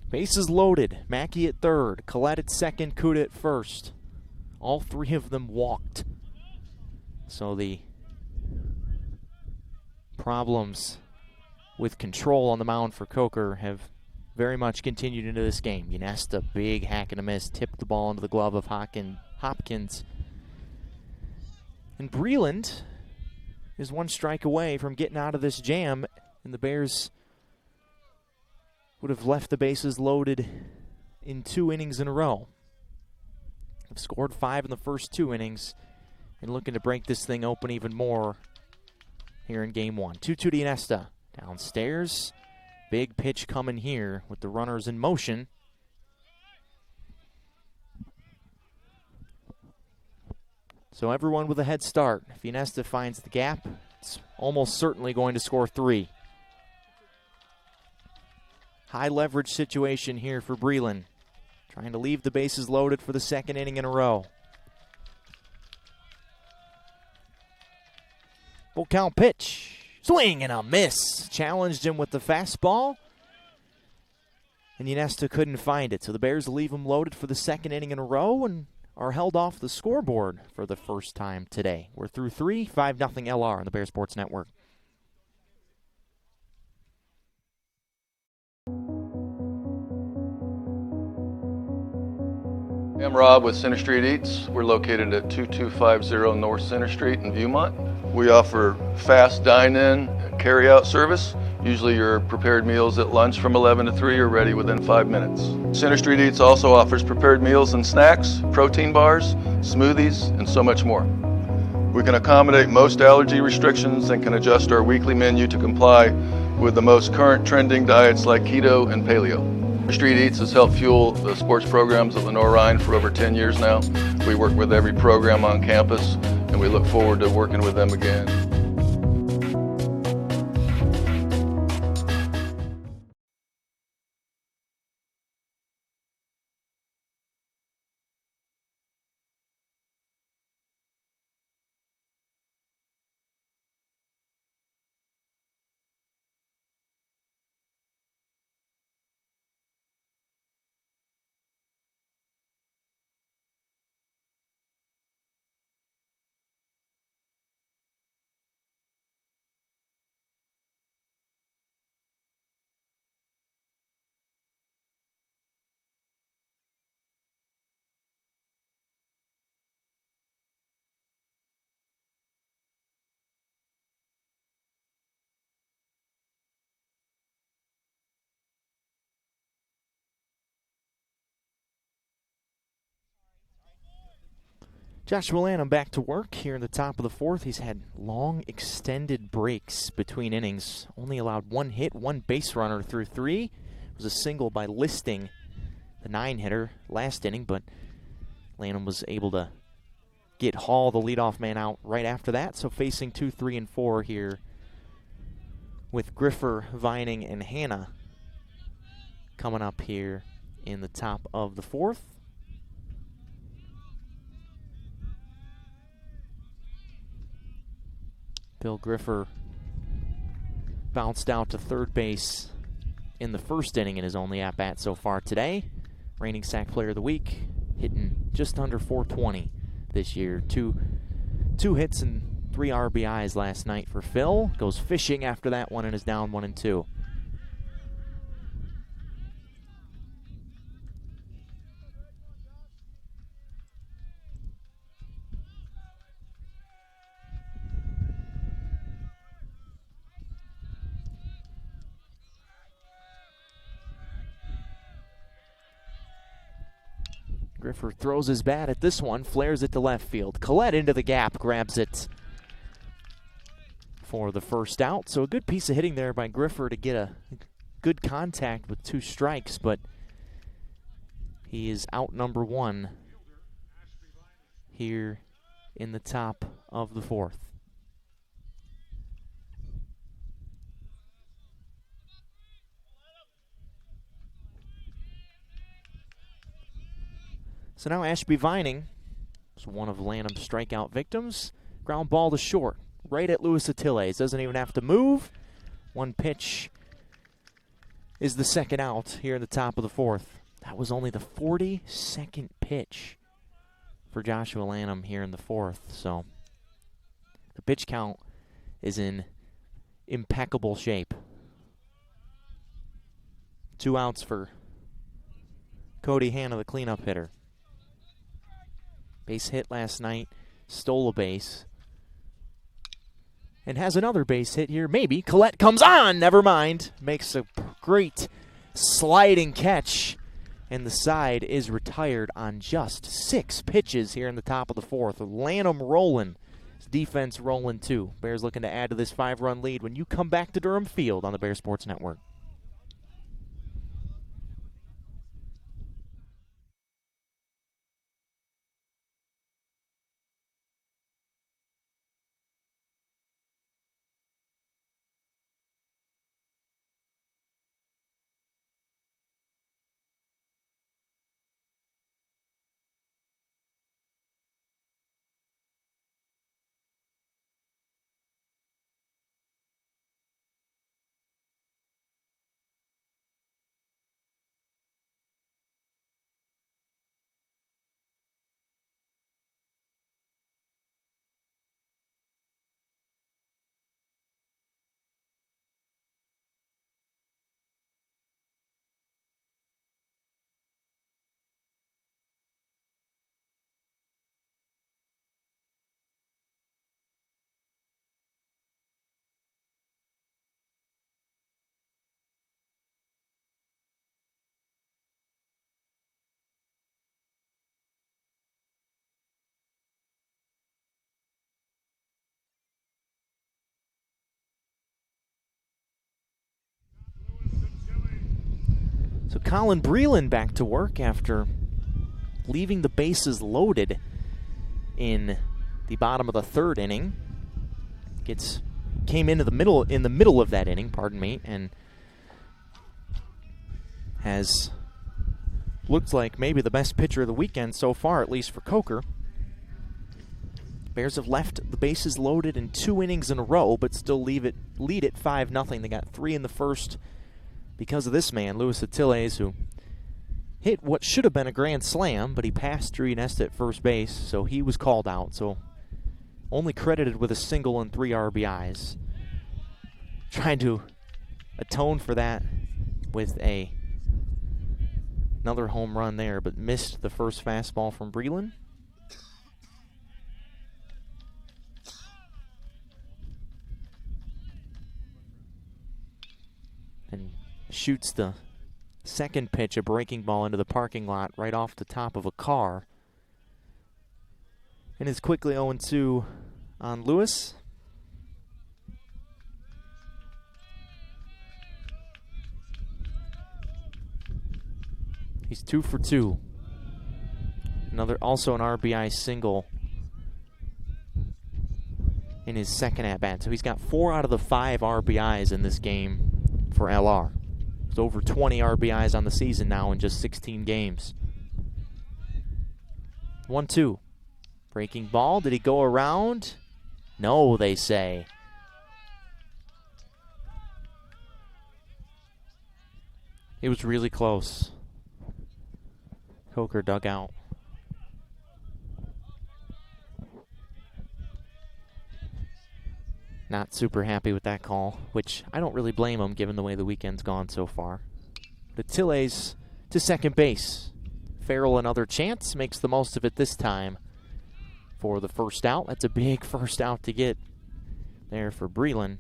Bases loaded. Mackey at third, Collette at second, Kuda at first. All 3 of them walked. So the problems with control on the mound for Coker have very much continued into this game. Ynesta, big hack and a miss, tipped the ball into the glove of Hopkins. And Breland is 1 strike away from getting out of this jam, and the Bears would have left the bases loaded in 2 innings in a row. They've scored 5 in the first 2 innings and looking to break this thing open even more here in game 1. 2-2 to Ynesta. Downstairs, big pitch coming here with the runners in motion. So everyone with a head start. If Ynesta finds the gap, it's almost certainly going to score 3. High leverage situation here for Breland. Trying to leave the bases loaded for the 2nd inning in a row. Full count pitch. Swing and a miss. Challenged him with the fastball. And Ynesta couldn't find it. So the Bears leave him loaded for the 2nd inning in a row and are held off the scoreboard for the first time today. We're through 3, 5-0 LR on the Bears Sports Network. I'm Rob with Center Street Eats. We're located at 2250 North Center Street in Viewmont. We offer fast dine-in, carry-out service. Usually your prepared meals at lunch from 11 to 3 are ready within 5 minutes. Center Street Eats also offers prepared meals and snacks, protein bars, smoothies, and so much more. We can accommodate most allergy restrictions and can adjust our weekly menu to comply with the most current trending diets like keto and paleo. Street Eats has helped fuel the sports programs at Lenoir-Rhyne for over 10 years now. We work with every program on campus, and we look forward to working with them again. Joshua Lanham back to work here in the top of the 4th. He's had long, extended breaks between innings. Only allowed 1 hit, 1 base runner through 3. It was a single by Listing, the 9-hitter, last inning, but Lanham was able to get Hall, the leadoff man, out right after that. So facing 2, 3, and 4 here with Griffer, Vining, and Hanna coming up here in the top of the 4th. Bill Griffer bounced out to third base in the 1st inning in his only at-bat so far today. Reigning sack player of the week, hitting just under 420 this year. Two hits and 3 RBIs last night for Phil. Goes fishing after that one and is down 1-2. Griffer throws his bat at this one, flares it to left field. Collette into the gap, grabs it for the first out. So a good piece of hitting there by Griffer to get a good contact with 2 strikes, but he is out number 1 here in the top of the fourth. So now Ashby Vining is one of Lanham's strikeout victims. Ground ball to short, right at Luis Atiles. Doesn't even have to move. One pitch is the second out here in the top of the fourth. That was only the 42nd pitch for Joshua Lanham here in the fourth. So the pitch count is in impeccable shape. 2 outs for Cody Hanna, the cleanup hitter. Base hit last night, stole a base, and has another base hit here. Maybe. Collette comes on. Never mind. Makes a great sliding catch, and the side is retired on just 6 pitches here in the top of the fourth. Lanham rolling. Defense rolling too. Bears looking to add to this 5-run lead when you come back to Durham Field on the Bear Sports Network. So Colin Breland back to work after leaving the bases loaded in the bottom of the third inning. Came into the middle of that inning, pardon me, and has looked like maybe the best pitcher of the weekend so far, at least for Coker. Bears have left the bases loaded in 2 innings in a row, but still lead it 5-0. They got 3 in the first because of this man, Luis Atiles, who hit what should have been a grand slam, but he passed Drew Nesta at first base, so he was called out. So only credited with a single and 3 RBIs. Trying to atone for that with another home run there, but missed the first fastball from Breland. And shoots the second pitch, a breaking ball into the parking lot right off the top of a car. And is quickly 0-2 on Lewis. He's 2 for 2. Also an RBI single in his second at-bat. So he's got 4 out of the 5 RBIs in this game for LR. It's over 20 RBIs on the season now in just 16 games. 1-2. Breaking ball. Did he go around? No, they say. It was really close. Coker dug out. Not super happy with that call, which I don't really blame him given the way the weekend's gone so far. But Tilles to second base. Farrell another chance, makes the most of it this time for the first out. That's a big first out to get there for Breland.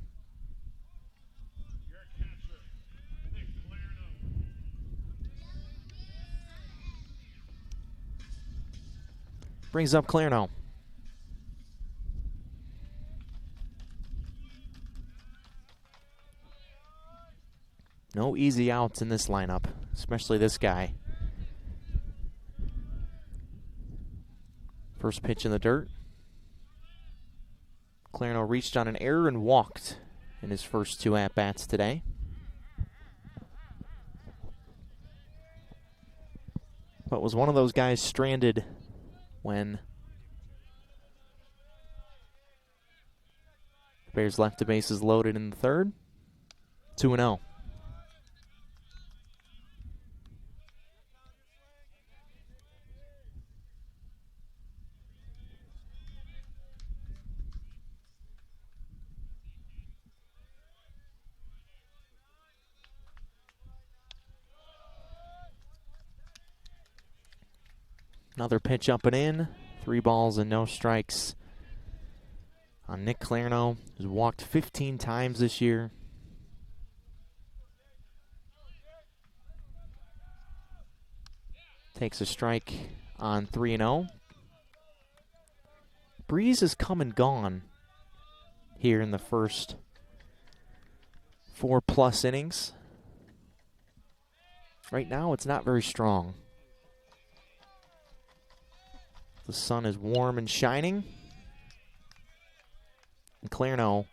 Brings up Clarno. No easy outs in this lineup, especially this guy. First pitch in the dirt. Clarno reached on an error and walked in his first 2 at-bats today. But was one of those guys stranded when the Bears left the bases loaded in the third. 2-0. Another pitch up and in. 3 balls and no strikes on Nick Clarno, who's walked 15 times this year. Takes a strike on 3-0. Breeze has come and gone here in the first 4+ innings. Right now, it's not very strong. The sun is warm and shining. And Clarno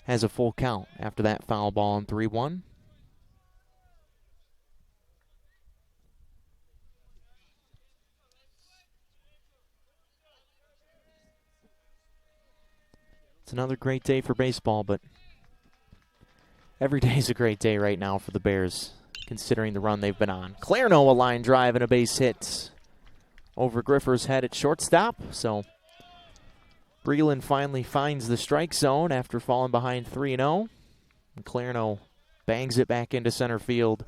has a full count after that foul ball in 3-1. It's another great day for baseball, but every day is a great day right now for the Bears, considering the run they've been on. Clarno, a line drive and a base hit over Griffer's head at shortstop. So Breland finally finds the strike zone after falling behind 3-0. And Clarno bangs it back into center field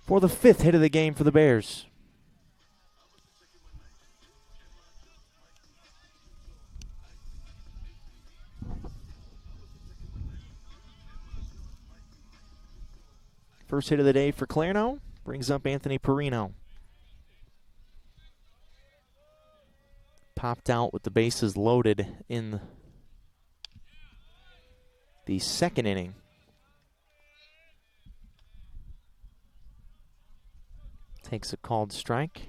for the 5th hit of the game for the Bears. First hit of the day for Clarno brings up Anthony Perino. Popped out with the bases loaded in the 2nd inning. Takes a called strike.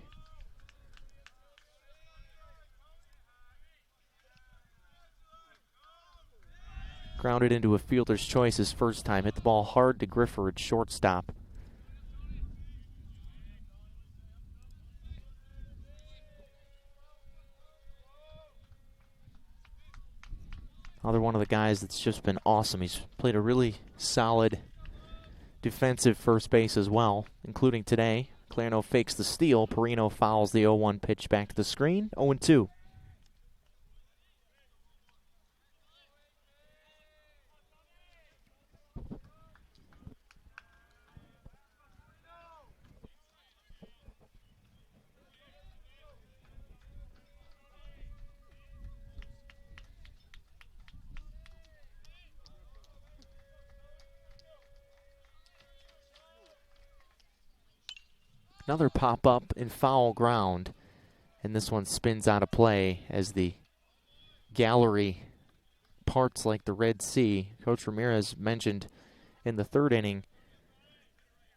Grounded into a fielder's choice his first time. Hit the ball hard to Griffer at shortstop. Another one of the guys that's just been awesome. He's played a really solid defensive first base as well, including today. Clarno fakes the steal. Perino fouls the 0-1 pitch back to the screen. 0-2. Another pop-up and foul ground. And this one spins out of play as the gallery parts like the Red Sea. Coach Ramirez mentioned in the 3rd inning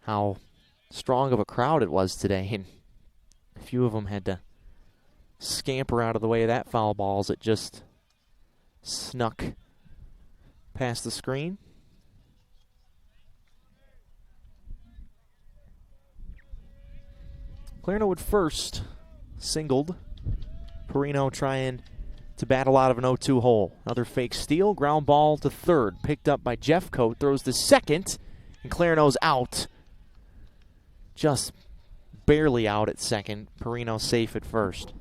how strong of a crowd it was today. And a few of them had to scamper out of the way of that foul ball as it just snuck past the screen. Clarno at first, singled. Perino trying to battle out of an 0-2 hole. Another fake steal, ground ball to 3rd. Picked up by Jeffcoat, throws to 2nd, and Clarno's out. Just barely out at 2nd. Perino safe at 1st.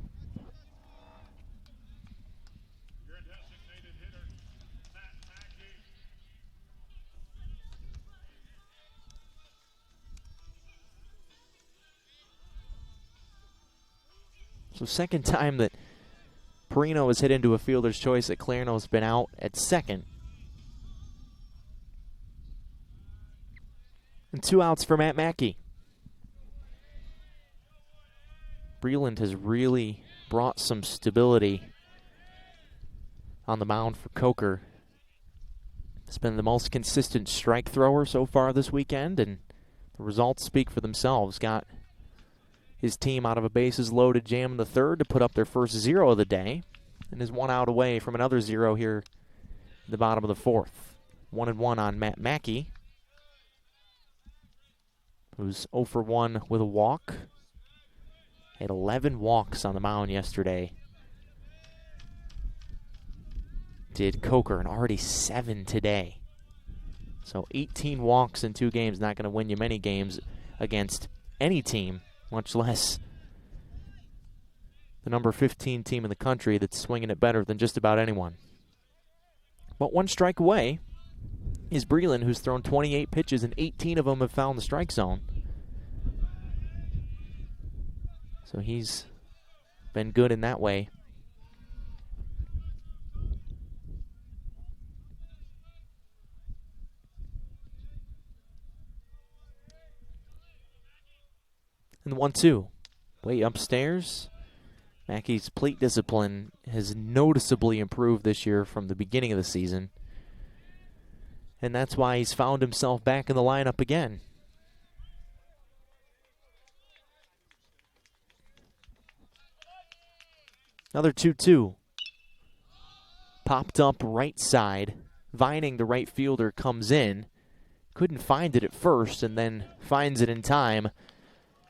So 2nd time that Perino has hit into a fielder's choice that Clarno's been out at 2nd. And 2 outs for Matt Mackey. Breland has really brought some stability on the mound for Coker. He's been the most consistent strike thrower so far this weekend, and the results speak for themselves. Got his team out of a bases-loaded jam in the third to put up their first 0 of the day, and is 1 out away from another 0 here in the bottom of the fourth. 1-1 on Matt Mackey, who's 0 for 1 with a walk. Had 11 walks on the mound yesterday. Did Coker, and already 7 today. So 18 walks in 2 games, not going to win you many games against any team, much less the number 15 team in the country that's swinging it better than just about anyone. But 1 strike away is Breland, who's thrown 28 pitches, and 18 of them have found the strike zone. So he's been good in that way. And the 1-2. Way upstairs. Mackey's plate discipline has noticeably improved this year from the beginning of the season. And that's why he's found himself back in the lineup again. Another 2-2. Popped up right side. Vining, the right fielder, comes in. Couldn't find it at first, and then finds it in time.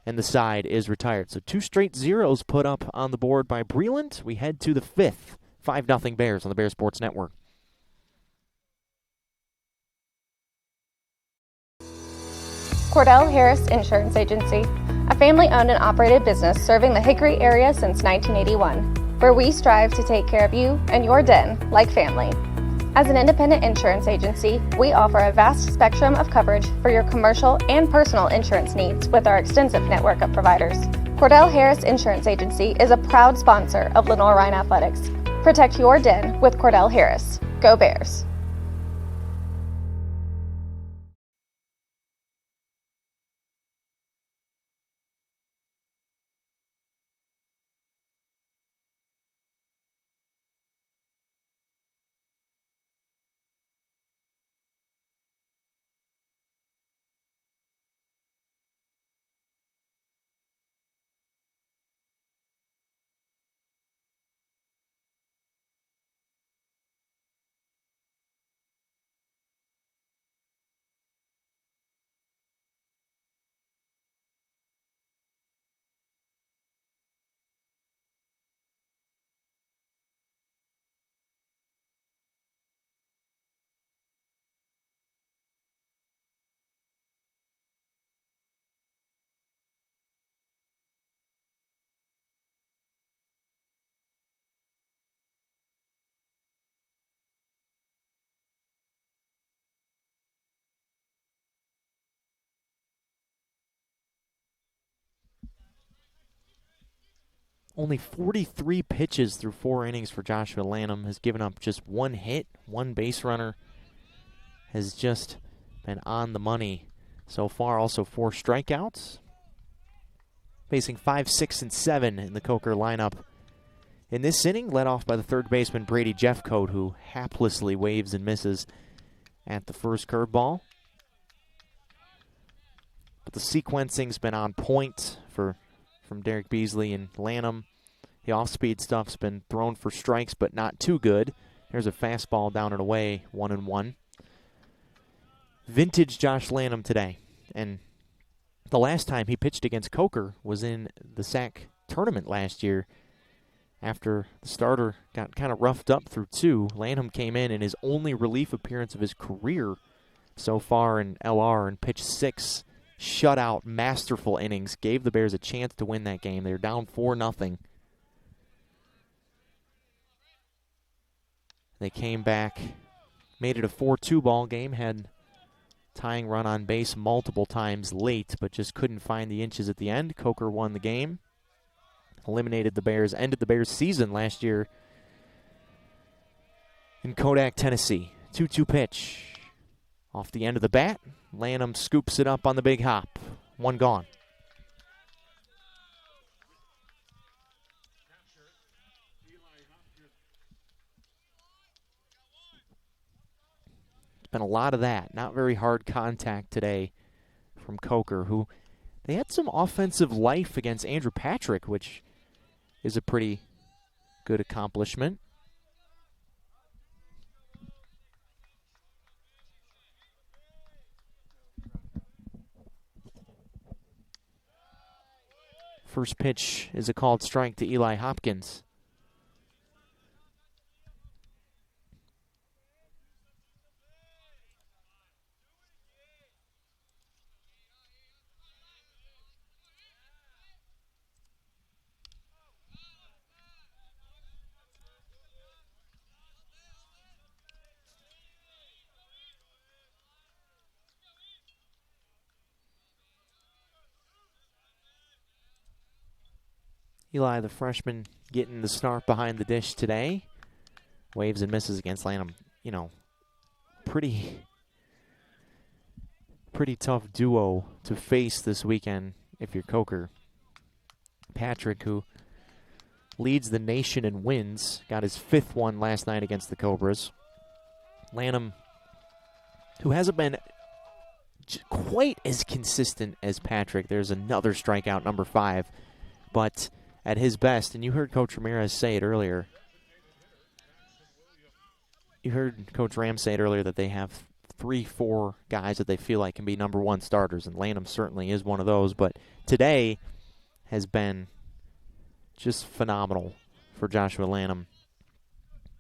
And the side is retired. So 2 straight zeros put up on the board by Breland. We head to the 5th. 5-0 Bears on the Bears Sports Network. Cordell Harris Insurance Agency, a family-owned and operated business serving the Hickory area since 1981, where we strive to take care of you and your den like family. As an independent insurance agency, we offer a vast spectrum of coverage for your commercial and personal insurance needs with our extensive network of providers. Cordell Harris Insurance Agency is a proud sponsor of Lenoir-Rhyne Athletics. Protect your den with Cordell Harris. Go Bears! Only 43 pitches through 4 innings for Joshua Lanham. Has given up just 1 hit, 1 base runner. Has just been on the money so far. Also 4 strikeouts. Facing 5, 6, and 7 in the Coker lineup. In this inning, led off by the third baseman Brady Jeffcoat, who haplessly waves and misses at the first curveball. But the sequencing's been on point from Derek Beasley and Lanham. The off-speed stuff's been thrown for strikes, but not too good. There's a fastball down and away, 1-1. Vintage Josh Lanham today. And the last time he pitched against Coker was in the SAC tournament last year. After the starter got kind of roughed up through 2, Lanham came in his only relief appearance of his career so far in LR and pitched 6 shutout, masterful innings. Gave the Bears a chance to win that game. They were down 4-0. They came back, made it a 4-2 ball game, had tying run on base multiple times late, but just couldn't find the inches at the end. Coker won the game, eliminated the Bears, ended the Bears' season last year in Kodak, Tennessee. 2-2 pitch. Off the end of the bat, Lanham scoops it up on the big hop. 1 gone. It's been a lot of that. Not very hard contact today from Coker, who They had some offensive life against Andrew Patrick, which is a pretty good accomplishment. First pitch is a called strike to Eli Hopkins. Eli, the freshman, getting the start behind the dish today. Waves and misses against Lanham. You know, pretty tough duo to face this weekend if you're Coker. Patrick, who leads the nation in wins, got his 5th one last night against the Cobras. Lanham, who hasn't been quite as consistent as Patrick. There's another strikeout, number 5. But at his best, and you heard Coach Ramirez say it earlier. You heard Coach Ram say it earlier that they have 3-4 guys that they feel like can be number 1 starters, and Lanham certainly is one of those. But today has been just phenomenal for Joshua Lanham.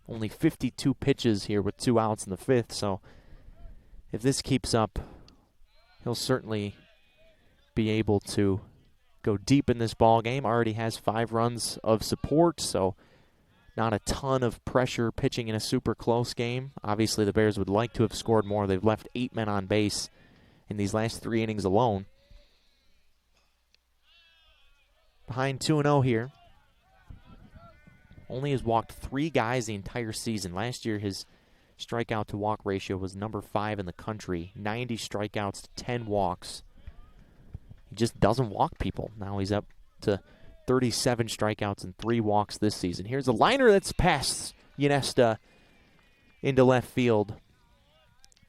Only 52 pitches here with 2 outs in the 5th, so if this keeps up, he'll certainly be able to go deep in this ball game. Already has 5 runs of support, so not a ton of pressure pitching in a super close game. Obviously, the Bears would like to have scored more. They've left 8 men on base in these last 3 innings alone. Behind 2-0 here. Only has walked 3 guys the entire season. Last year, his strikeout to walk ratio was number 5 in the country. 90 strikeouts to 10 walks. He just doesn't walk people. Now he's up to 37 strikeouts and 3 walks this season. Here's a liner that's past Ynesta into left field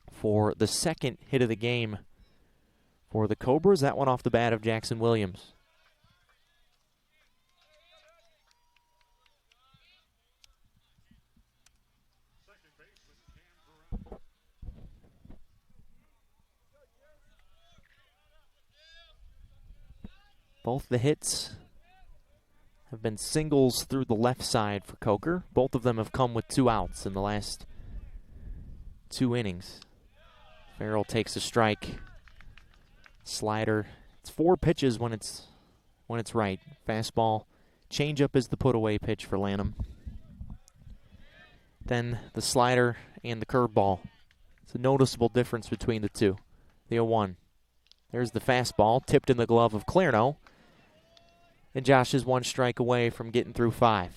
for the 2nd hit of the game for the Cobras. That one off the bat of Jackson Williams. Both the hits have been singles through the left side for Coker. Both of them have come with 2 outs in the last 2 innings. Farrell takes a strike. Slider. It's 4 pitches when it's right. Fastball. Changeup is the put-away pitch for Lanham. Then the slider and the curveball. It's a noticeable difference between the two. The 0-1. There's the fastball, tipped in the glove of Clarno. And Josh is 1 strike away from getting through 5.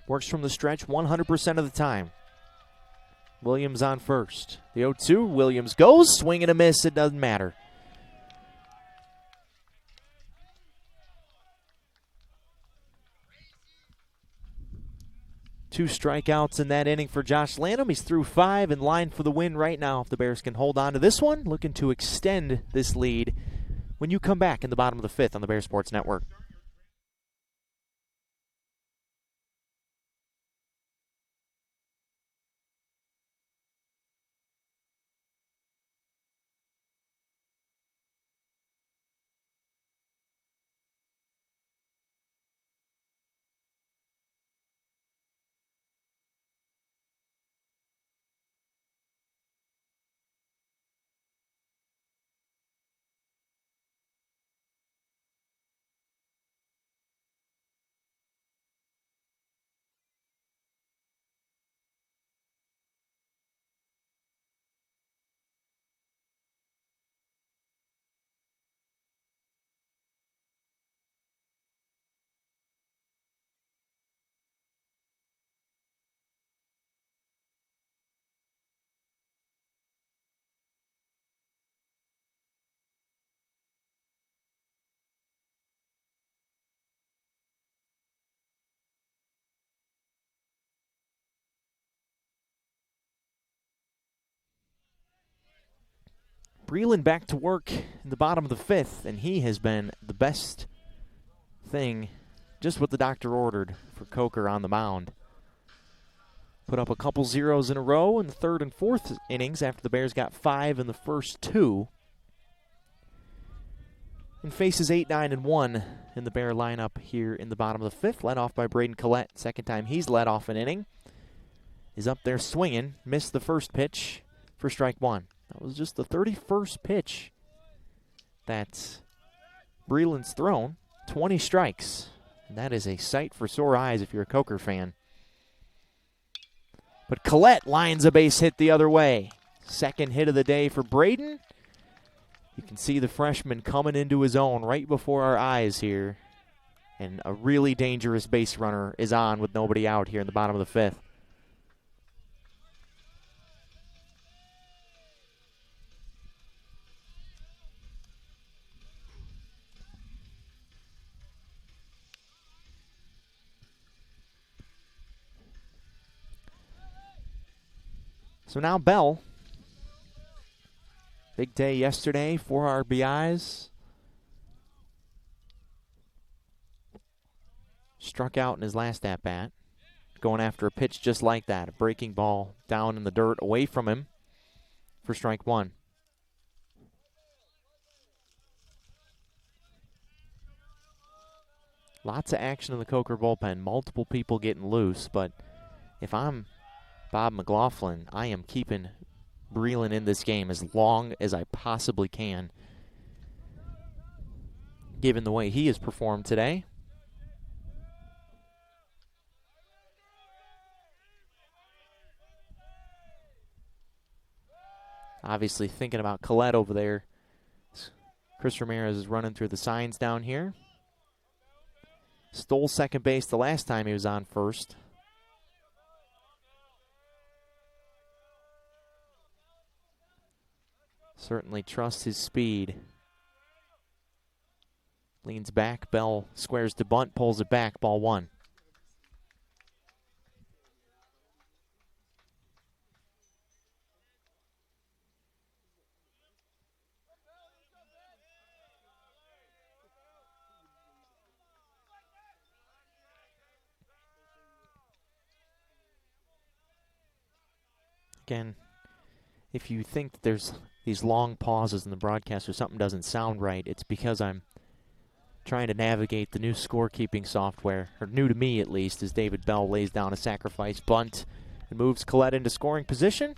Works from the stretch 100% of the time. Williams on first. The 0-2, Williams goes, swing and a miss, it doesn't matter. Two strikeouts in that inning for Josh Lanham. He's through 5 in line for the win right now. If the Bears can hold on to this one, looking to extend this lead when you come back in the bottom of the 5th on the Bears Sports Network. Breland back to work in the bottom of the fifth, and he has been the best thing, just what the doctor ordered for Coker on the mound. Put up a couple zeros in a row in the third and fourth innings after the Bears got 5 in the first 2. And faces 8, 9, and 1 in the Bear lineup here in the bottom of the fifth, led off by Braden Collette. Second time he's led off an inning. Is up there swinging, missed the first pitch for strike 1. That was just the 31st pitch that Breland's thrown. 20 strikes. And that is a sight for sore eyes if you're a Coker fan. But Collette lines a base hit the other way. Second hit of the day for Braden. You can see the freshman coming into his own right before our eyes here. And a really dangerous base runner is on with nobody out here in the bottom of the fifth. So now Bell. Big day yesterday, 4 RBIs. Struck out in his last at-bat. Going after a pitch just like that. A breaking ball down in the dirt away from him for strike 1. Lots of action in the Coker bullpen. Multiple people getting loose, but if I'm Bob McLaughlin, I am keeping Breland in this game as long as I possibly can, given the way he has performed today. Obviously thinking about Collette over there. Chris Ramirez is running through the signs down here. Stole second base the last time he was on first. Certainly trusts his speed. Leans back. Bell squares to bunt, pulls it back. Ball 1. Again, if you think that there's these long pauses in the broadcast or something doesn't sound right, it's because I'm trying to navigate the new scorekeeping software, or new to me at least, as David Bell lays down a sacrifice bunt and moves Collette into scoring position.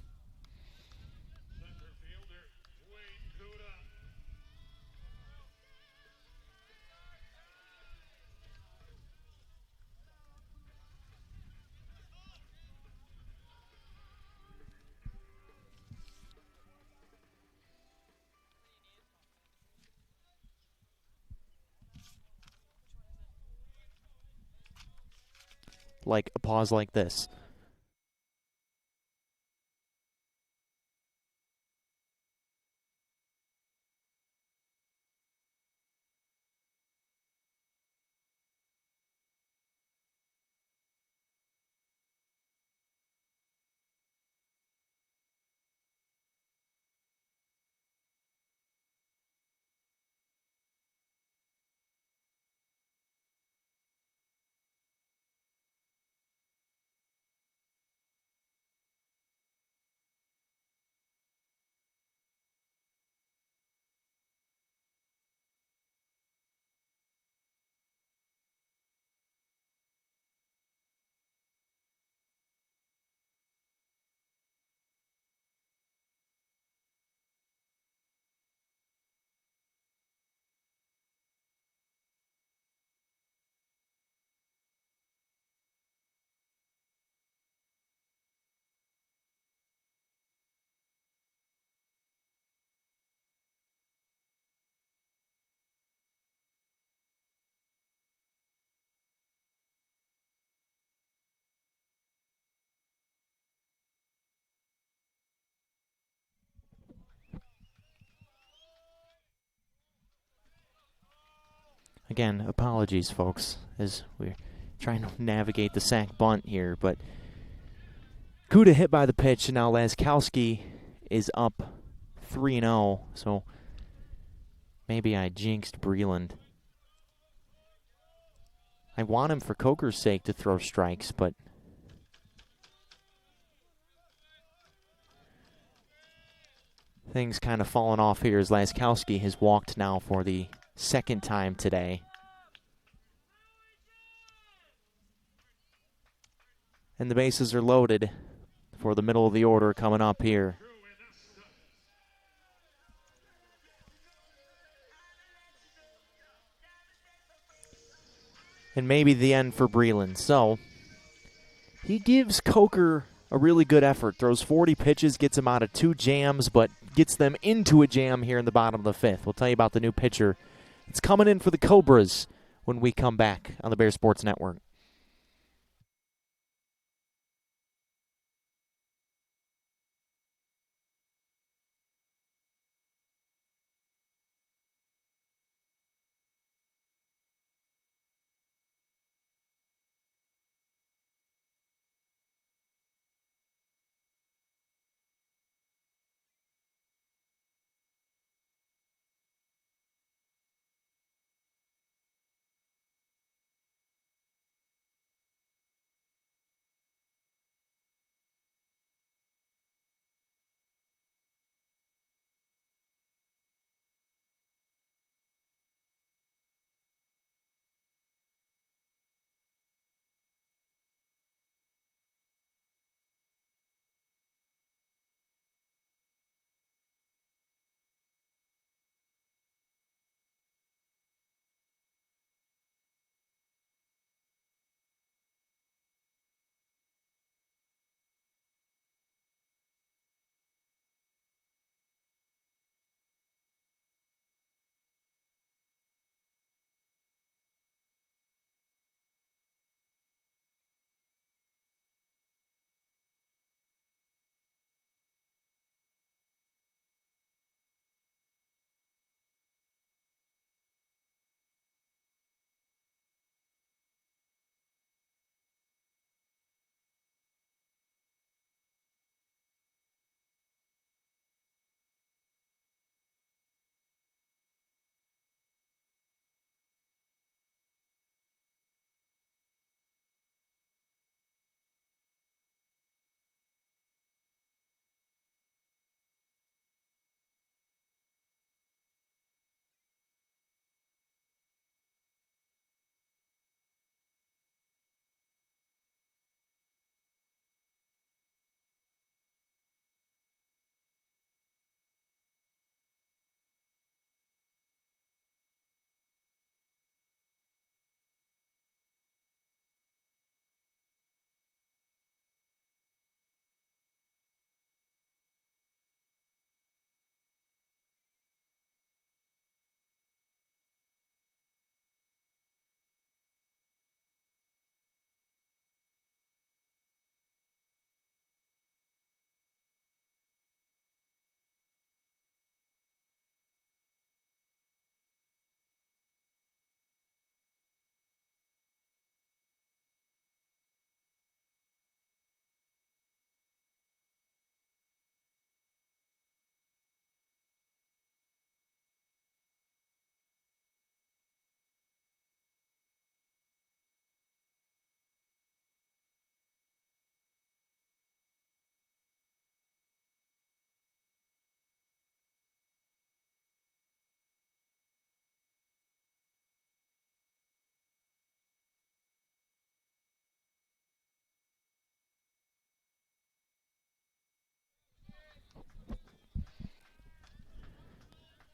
Like a pause like this. Again, apologies, folks, as we're trying to navigate the sack bunt here, but Kuda hit by the pitch, and now Laskowski is up 3-0, so maybe I jinxed Breland. I want him for Coker's sake to throw strikes, but things kind of falling off here as Laskowski has walked now for the second time today. And the bases are loaded for the middle of the order coming up here. And maybe the end for Breland. So he gives Coker a really good effort. Throws 40 pitches, gets him out of 2 jams, but gets them into a jam here in the bottom of the 5th. We'll tell you about the new pitcher. It's coming in for the Cobras when we come back on the Bear Sports Network.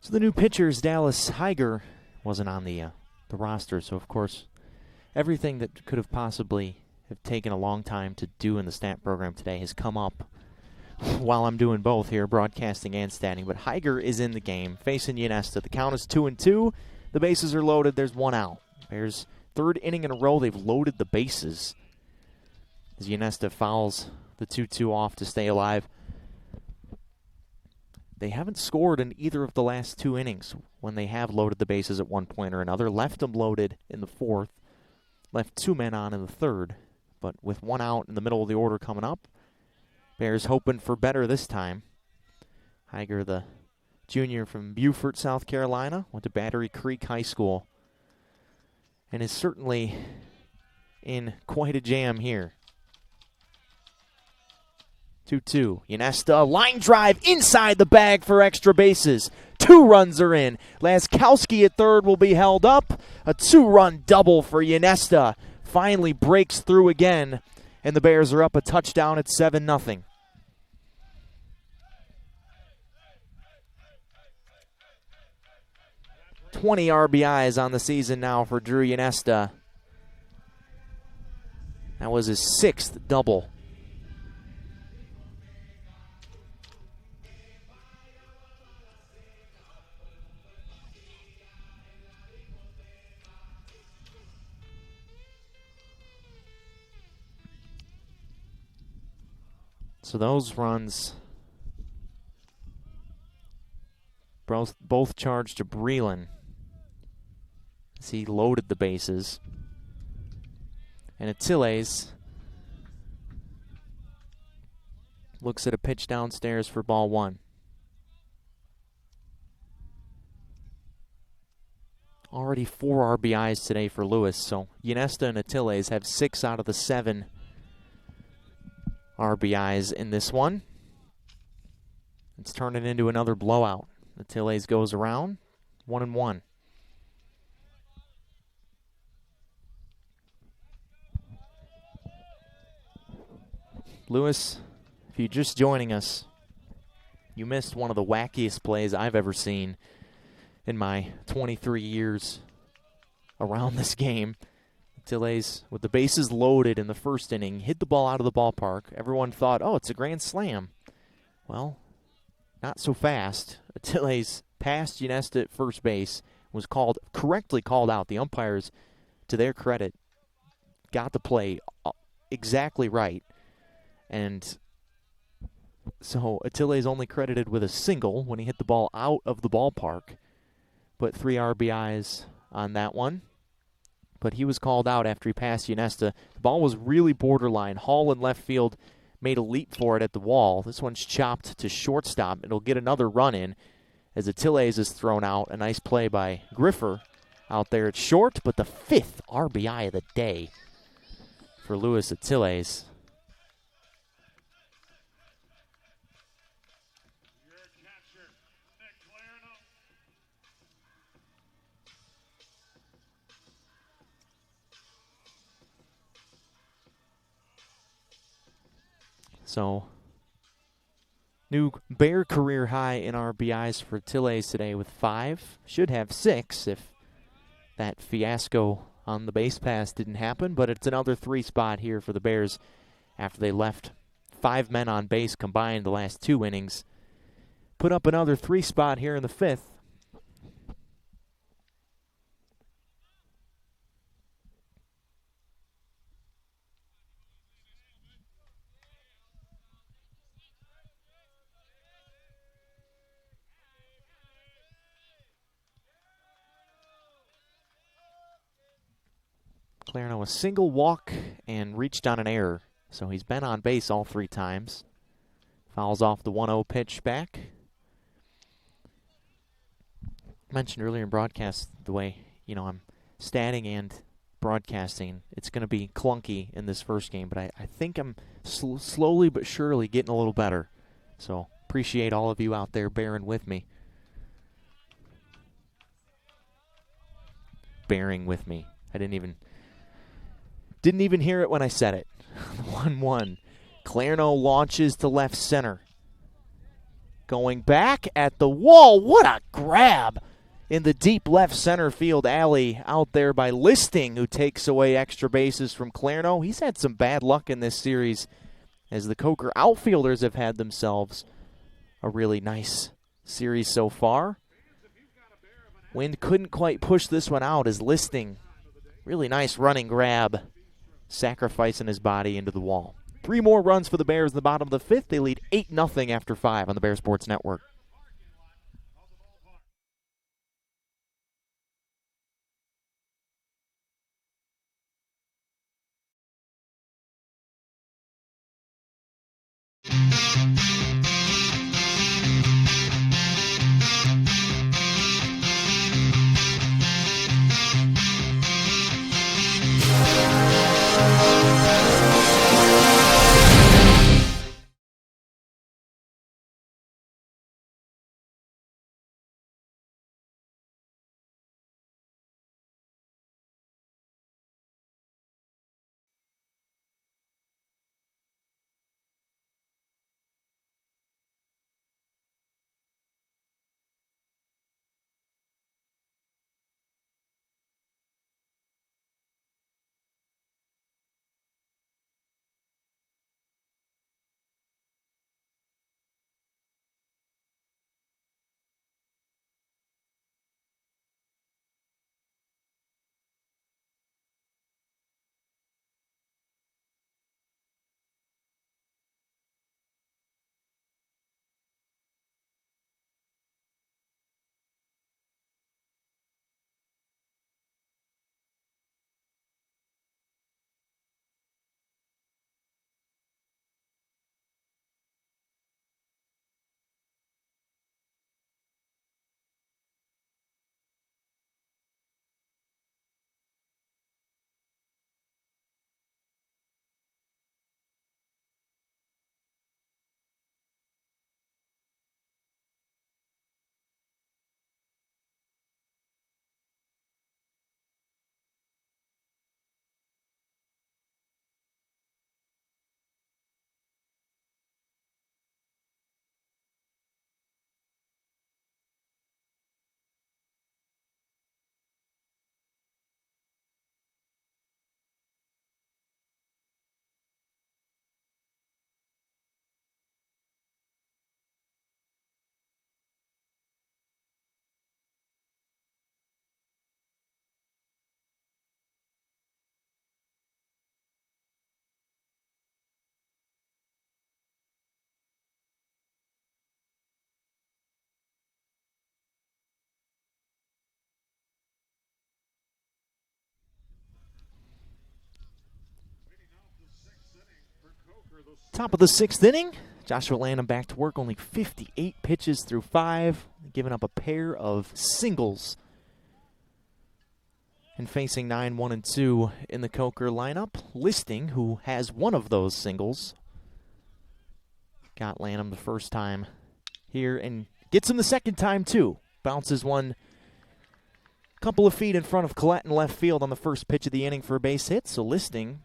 So the new pitchers, Dallas Heiger, wasn't on the roster. So, of course, everything that could have possibly have taken a long time to do in the stat program today has come up while I'm doing both here, broadcasting and statting. But Heiger is in the game, facing Yanesta. The count is 2-2. The bases are loaded. There's one out. Bears, third inning in a row, they've loaded the bases as Yanesta fouls the 2-2 off to stay alive. They haven't scored in either of the last 2 innings when they have loaded the bases at one point or another. Left them loaded in the 4th, left 2 men on in the 3rd. But with one out in the middle of the order coming up, Bears hoping for better this time. Heiger, the junior from Beaufort, South Carolina, went to Battery Creek High School, and is certainly in quite a jam here. 2-2. Ynesta, line drive inside the bag for extra bases. 2 runs are in. Laskowski at third will be held up. A 2-run double for Ynesta. Finally breaks through again, and the Bears are up a touchdown at 7-0. "20 RBIs on the season now for Drew Ynesta. That was his 6th double. So those runs both charged to Breland as he loaded the bases. And Attiles looks at a pitch downstairs for ball 1. Already 4 RBIs today for Lewis, so Ynesta and Attiles have 6 out of the 7 RBIs in this one. It's turning into another blowout. Attiles goes around, 1-1. Lewis, if you're just joining us, you missed one of the wackiest plays I've ever seen in my 23 years around this game. Attiles, with the bases loaded in the first inning, hit the ball out of the ballpark. Everyone thought, oh, it's a grand slam. Well, not so fast. Attiles passed Ynesta at first base, was correctly called out. The umpires, to their credit, got the play exactly right. And so Attiles only credited with a single when he hit the ball out of the ballpark, but 3 RBIs on that one. But he was called out after he passed Ynesta. The ball was really borderline. Hall in left field made a leap for it at the wall. This one's chopped to shortstop. It'll get another run in as Attiles is thrown out. A nice play by Griffer out there at short, but the 5th RBI of the day for Luis Attiles. So, new Bear career high in RBIs for Attiles today with 5. Should have 6 if that fiasco on the base pass didn't happen, but it's another 3 spot here for the Bears after they left 5 men on base combined the last 2 innings. Put up another 3 spot here in the 5th. Clarno a single walk and reached on an error. So he's been on base all 3 times. Fouls off the 1-0 pitch back. I mentioned earlier in broadcast the way, I'm statting and broadcasting. It's going to be clunky in this first game, but I think I'm slowly but surely getting a little better. So appreciate all of you out there bearing with me. Bearing with me. I didn't even hear it when I said it. 1-1. Clarno launches to left center. Going back at the wall. What a grab in the deep left center field alley out there by Listing, who takes away extra bases from Clarno. He's had some bad luck in this series as the Coker outfielders have had themselves a really nice series so far. Wind couldn't quite push this one out as Listing, really nice running grab, sacrificing his body into the wall. 3 more runs for the Bears in the bottom of the 5th. They lead 8-0 after 5 on the Bear Sports Network. Top of the 6th inning. Joshua Lanham back to work, only 58 pitches through 5, giving up a pair of singles. And facing 9-1-2 in the Coker lineup, Listing, who has one of those singles, got Lanham the first time here and gets him the second time too. Bounces one a couple of feet in front of Collette in left field on the first pitch of the inning for a base hit. So Listing,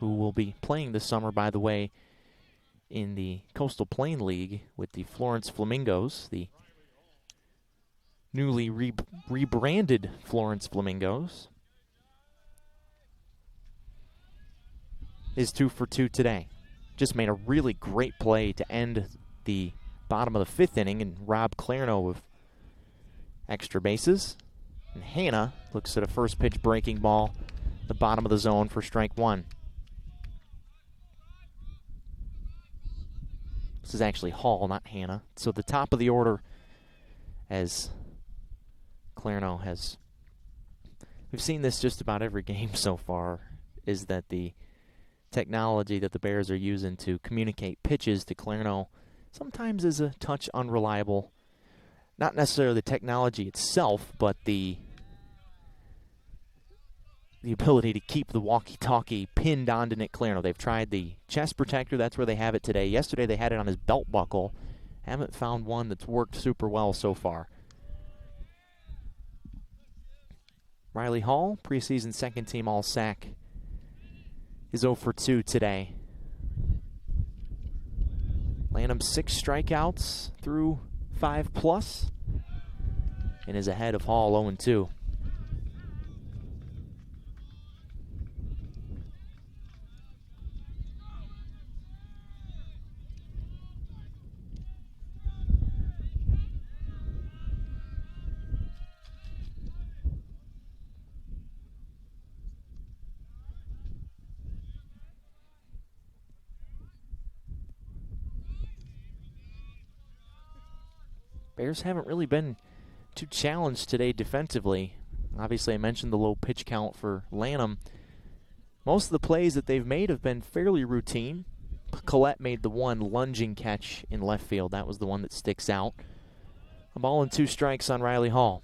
who will be playing this summer, by the way, in the Coastal Plain League with the Florence Flamingos, the newly rebranded Florence Flamingos, is 2 for 2 today. Just made a really great play to end the bottom of the 5th inning and rob Clarno of extra bases. And Hannah looks at a first pitch breaking ball, the bottom of the zone for strike 1. This is actually Hall, not Hannah. So the top of the order, as Clarno has, we've seen this just about every game so far, is that the technology that the Bears are using to communicate pitches to Clarno sometimes is a touch unreliable. Not necessarily the technology itself, but the ability to keep the walkie-talkie pinned onto Nick Clarno. They've tried the chest protector. That's where they have it today. Yesterday they had it on his belt buckle. Haven't found one that's worked super well so far. Riley Hall, preseason second-team All-SAC, is 0 for 2 today. Lanham 6 strikeouts through 5+, and is ahead of Hall 0-2. Bears haven't really been too challenged today defensively. Obviously, I mentioned the low pitch count for Lanham. Most of the plays that they've made have been fairly routine. Collette made the one lunging catch in left field. That was the one that sticks out. A ball and 2 strikes on Riley Hall.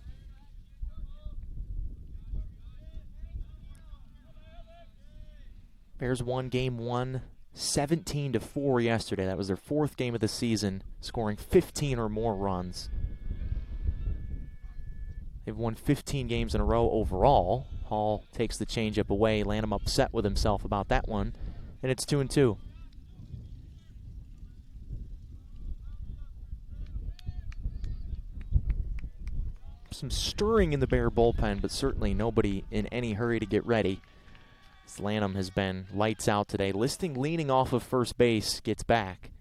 Bears won game 1 17-4 yesterday. That was their 4th game of the season, scoring 15 or more runs. They've won 15 games in a row overall. Hall takes the changeup away. Lanham upset with himself about that one, and it's 2-2. Some stirring in the Bear bullpen, but certainly nobody in any hurry to get ready. Lanham has been lights out today. Listing leaning off of first base, gets back.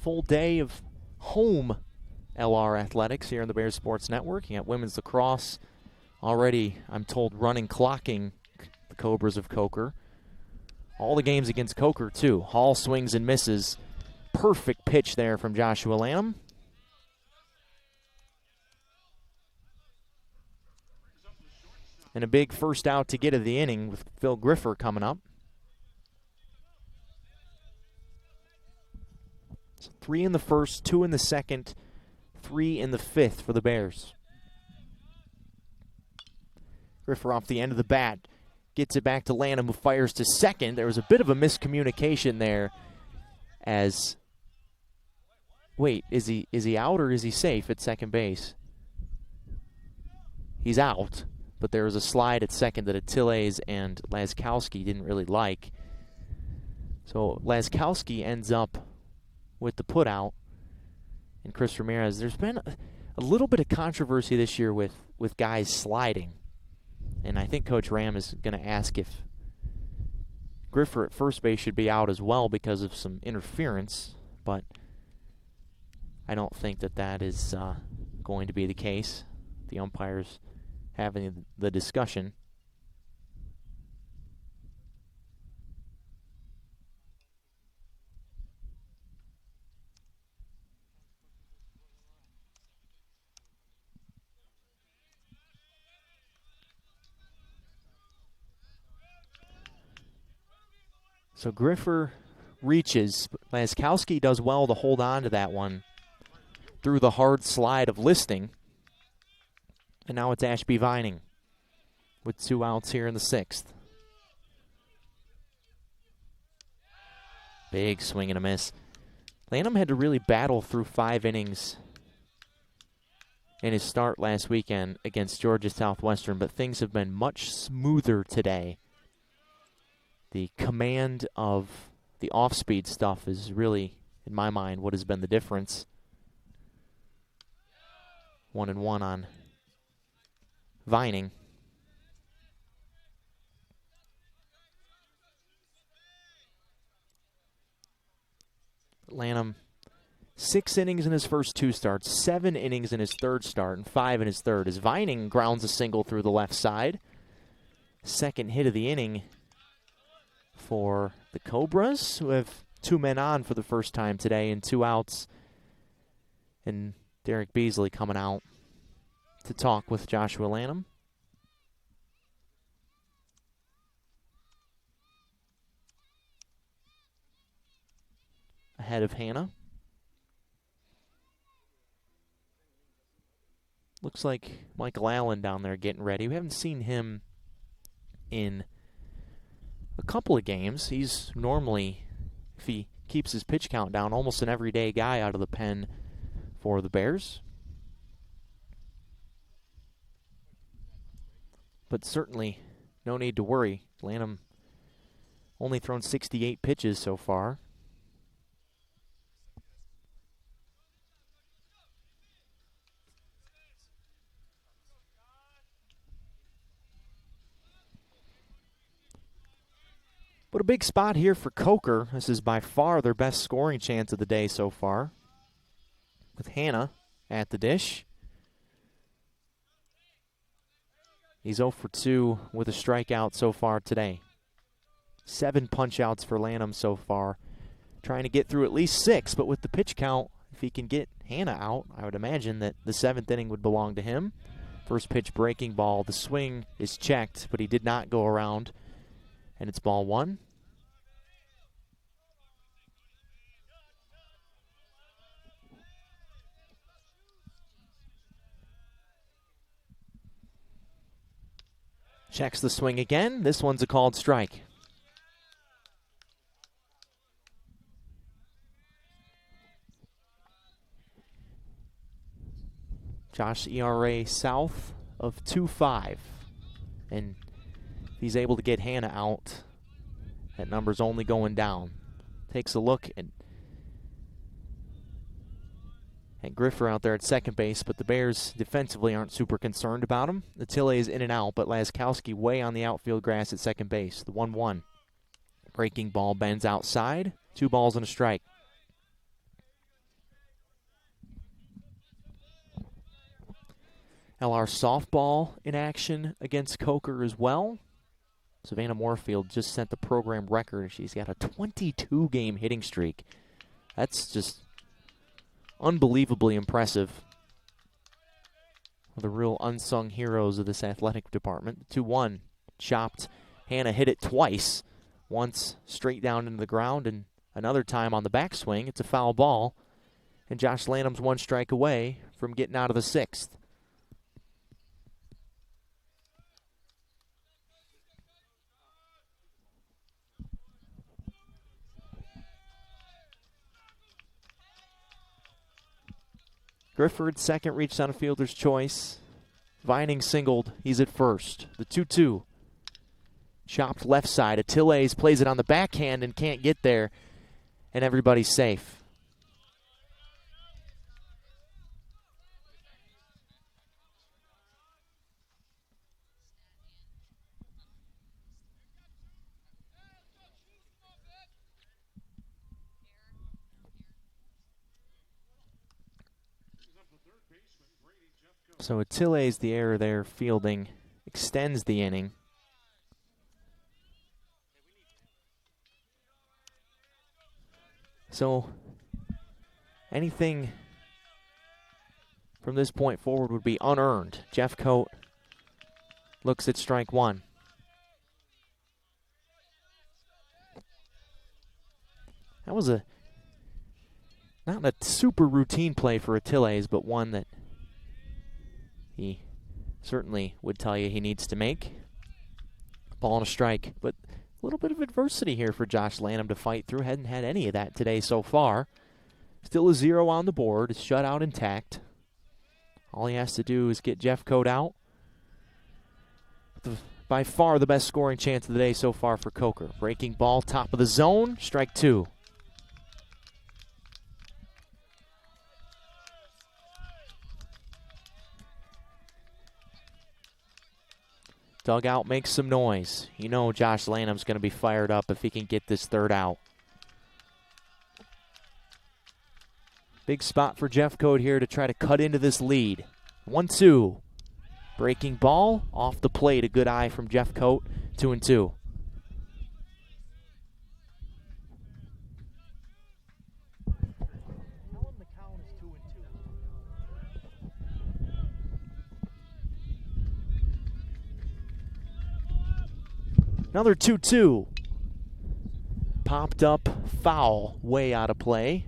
Full day of home LR athletics here on the Bears Sports Network. You got women's lacrosse already, I'm told, running, clocking the Cobras of Coker. All the games against Coker, too. Hall swings and misses. Perfect pitch there from Joshua Lanham. And a big first out to get of the inning with Phil Griffer coming up. So 3 in the first, 2 in the second, 3 in the 5th for the Bears. Griffer off the end of the bat. Gets it back to Lanham, who fires to second. There was a bit of a miscommunication there as... Wait, is he out or is he safe at second base? He's out. But there was a slide at second that Attiles and Laskowski didn't really like. So Laskowski ends up with the putout. And Chris Ramirez, there's been a little bit of controversy this year with guys sliding. And I think Coach Ram is going to ask if Griffer at first base should be out as well because of some interference. But I don't think that is going to be the case. The umpires having the discussion. So Griffer reaches, but Laskowski does well to hold on to that one through the hard slide of Listing. And now it's Ashby Vining with 2 outs here in the 6th. Big swing and a miss. Lanham had to really battle through 5 innings in his start last weekend against Georgia Southwestern, but things have been much smoother today. The command of the off-speed stuff is really, in my mind, what has been the difference. 1-1 on Vining. Lanham, 6 innings in his first 2 starts, 7 innings in his 3rd start, and 5 in his 3rd. As Vining grounds a single through the left side. Second hit of the inning for the Cobras, who have 2 men on for the first time today and 2 outs. And Derek Beasley coming out to talk with Joshua Lanham. Ahead of Hannah. Looks like Michael Allen down there getting ready. We haven't seen him in a couple of games. He's normally, if he keeps his pitch count down, almost an everyday guy out of the pen for the Bears. But certainly no need to worry. Lanham only thrown 68 pitches so far. But a big spot here for Coker. This is by far their best scoring chance of the day so far, with Hannah at the dish. He's 0 for 2 with a strikeout so far today. 7 punch-outs for Lanham so far. Trying to get through at least 6, but with the pitch count, if he can get Hannah out, I would imagine that the 7th inning would belong to him. First pitch breaking ball. The swing is checked, but he did not go around. And it's ball 1. Checks the swing again. This one's a called strike. Josh ERA south of 2.5. And he's able to get Hannah out. That number's only going down. Takes a look at Griffer out there at second base, but the Bears defensively aren't super concerned about him. Attila is in and out, but Laskowski way on the outfield grass at second base. The 1-1. Breaking ball bends outside. 2 balls and a strike. LR softball in action against Coker as well. Savannah Moorfield just set the program record. She's got a 22-game hitting streak. That's just unbelievably impressive. One of the real unsung heroes of this athletic department. 2-1. Chopped. Hannah hit it twice. Once straight down into the ground and another time on the backswing. It's a foul ball. And Josh Lanham's 1 strike away from getting out of the 6th. Grifford, second, reached on a fielder's choice. Vining singled. He's at first. The 2-2. Chopped left side. Attiles plays it on the backhand and can't get there. And everybody's safe. So Attiles, the error there, fielding, extends the inning. So anything from this point forward would be unearned. Jeff Coate looks at strike 1. That was not a super routine play for Attiles, but one that he certainly would tell you he needs to make. Ball and a strike, but a little bit of adversity here for Josh Lanham to fight through. Hadn't had any of that today so far. Still a 0 on the board. His shutout intact. All he has to do is get Jeff Cote out. By far the best scoring chance of the day so far for Coker. Breaking ball, top of the zone, strike 2. Dugout makes some noise. You know Josh Lanham's going to be fired up if he can get this third out. Big spot for Jeff Cote here to try to cut into this lead. 1-2. Breaking ball, off the plate. A good eye from Jeff Cote. 2-2. Another 2-2. Popped up foul, way out of play.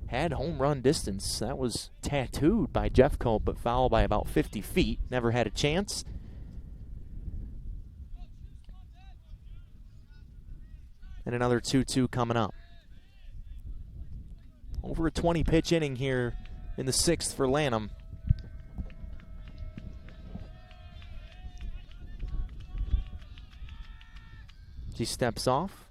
Had home run distance. That was tattooed by Jeff Cote, but foul by about 50 feet. Never had a chance. And another 2-2 coming up. Over a 20-pitch inning here in the 6th for Lanham. He steps off.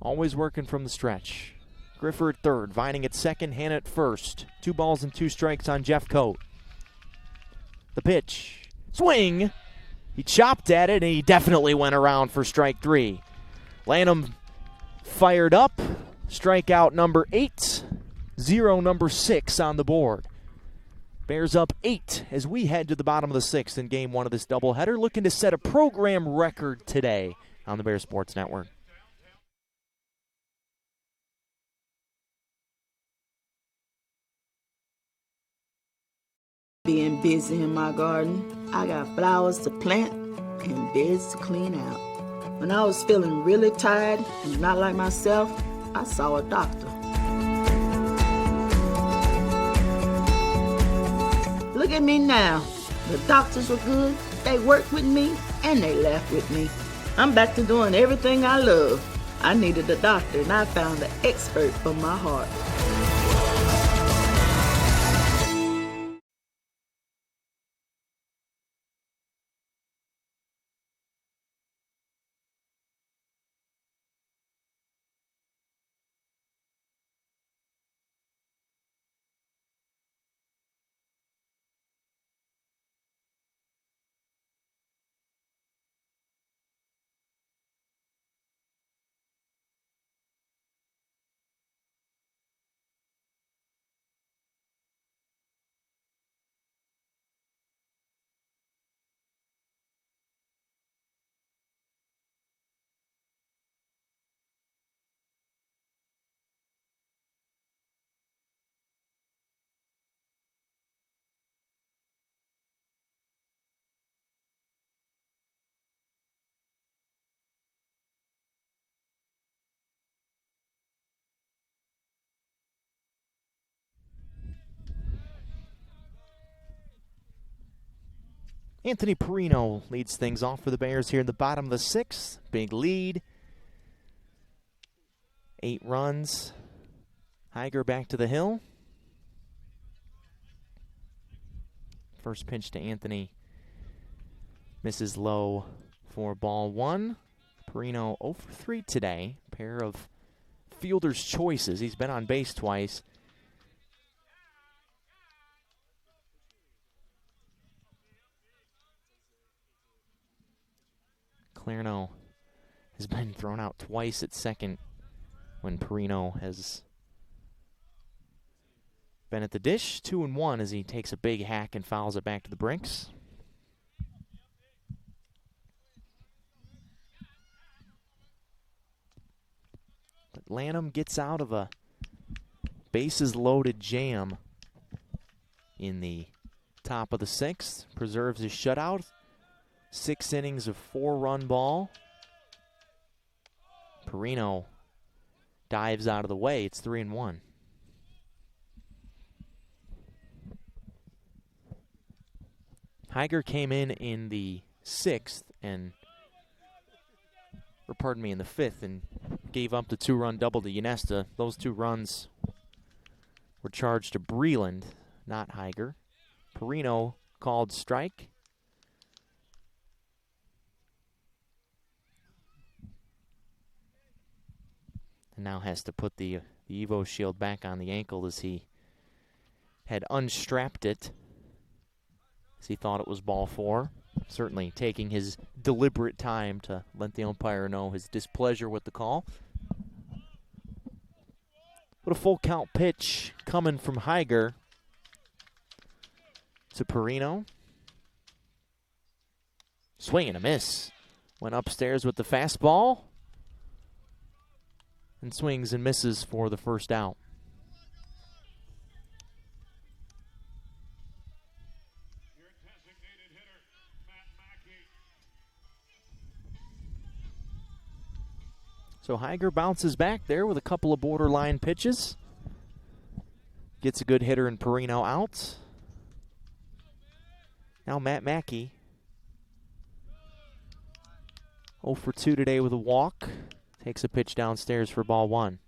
Always working from the stretch. Griffer at third, Vining at second, Hanna at first. 2 balls and 2 strikes on Jeff Cote. The pitch. Swing! He chopped at it, and he definitely went around for strike 3. Lanham fired up. Strikeout number 8. 0 number 6 on the board. Bears up 8 as we head to the bottom of the 6th in game 1 of this doubleheader, looking to set a program record today on the Bears Sports Network. Being busy in my garden, I got flowers to plant and beds to clean out. When I was feeling really tired and not like myself, I saw a doctor. Look at me now. The doctors were good, they worked with me, and they laughed with me. I'm back to doing everything I love. I needed a doctor, and I found the expert for my heart. Anthony Perino leads things off for the Bears here in the bottom of the 6th. Big lead. 8 runs. Higer back to the hill. First pitch to Anthony. Misses low for ball 1. Perino 0 for 3 today. Pair of fielder's choices. He's been on base twice. Clarno has been thrown out twice at second when Perino has been at the dish. 2-1 as he takes a big hack and fouls it back to the Brinks. But Lanham gets out of a bases-loaded jam in the top of the 6th, preserves his shutout. 6 innings of 4-run ball. Perino dives out of the way. It's 3-1. Higer came in the 6th in the 5th and gave up the 2-run double to Ynesta. Those 2 runs were charged to Breland, not Higer. Perino called strike. And now has to put the Evo shield back on the ankle as he had unstrapped it as he thought it was ball 4. Certainly taking his deliberate time to let the umpire know his displeasure with the call. But a full count pitch coming from Higer to Perino. Swing and a miss. Went upstairs with the fastball. And swings and misses for the first out. Your designated hitter, Matt Mackey. So Higer bounces back there with a couple of borderline pitches. Gets a good hitter in Perino out. Now Matt Mackey. 0 for 2 today with a walk. Takes a pitch downstairs for ball 1.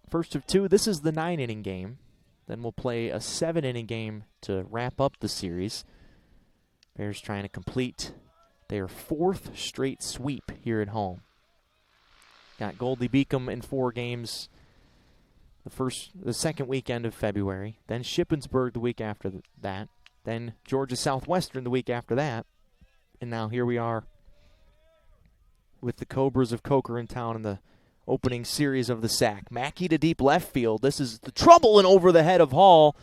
First of 2, this is the 9-inning game. Then we'll play a 7-inning game to wrap up the series. Bears trying to complete their 4th straight sweep here at home. Got Goldie Beacom in 4 games the second weekend of February. Then Shippensburg the week after that. Then Georgia Southwestern the week after that. And now here we are with the Cobras of Coker in town in the opening series of the SAC. Mackey to deep left field. This is the trouble and over the head of Hall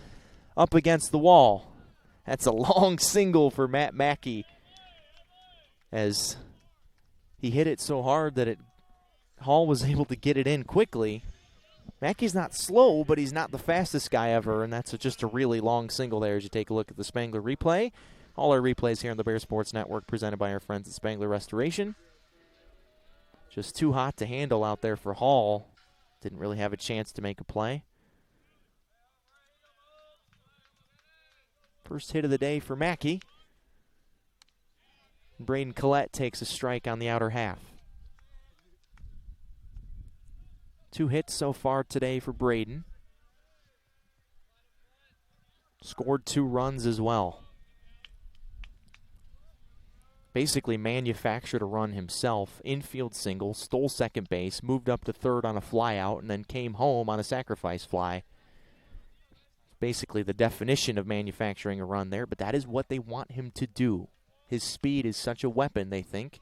up against the wall. That's a long single for Matt Mackey as he hit it so hard that Hall was able to get it in quickly. Mackey's not slow, but he's not the fastest guy ever, and that's just a really long single there as you take a look at the Spangler replay. All our replays here on the Bear Sports Network presented by our friends at Spangler Restoration. Just too hot to handle out there for Hall. Didn't really have a chance to make a play. First hit of the day for Mackey. Braden Collette takes a strike on the outer half. 2 hits so far today for Braden. Scored 2 runs as well. Basically manufactured a run himself. Infield single, stole second base, moved up to third on a flyout, and then came home on a sacrifice fly. Basically the definition of manufacturing a run there, but that is what they want him to do. His speed is such a weapon, they think.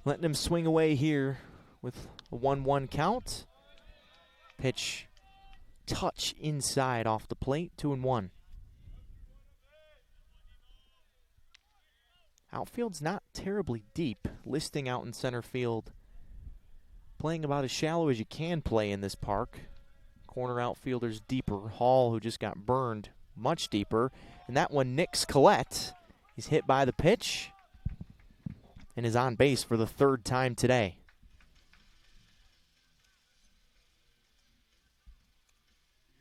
Letting him swing away here with a 1-1 count. Pitch touch inside off the plate, 2-1. Outfield's not terribly deep, listing out in center field. Playing about as shallow as you can play in this park. Corner outfielder's deeper. Hall, who just got burned, much deeper. And that one nicks Collette. He's hit by the pitch and is on base for the 3rd time today.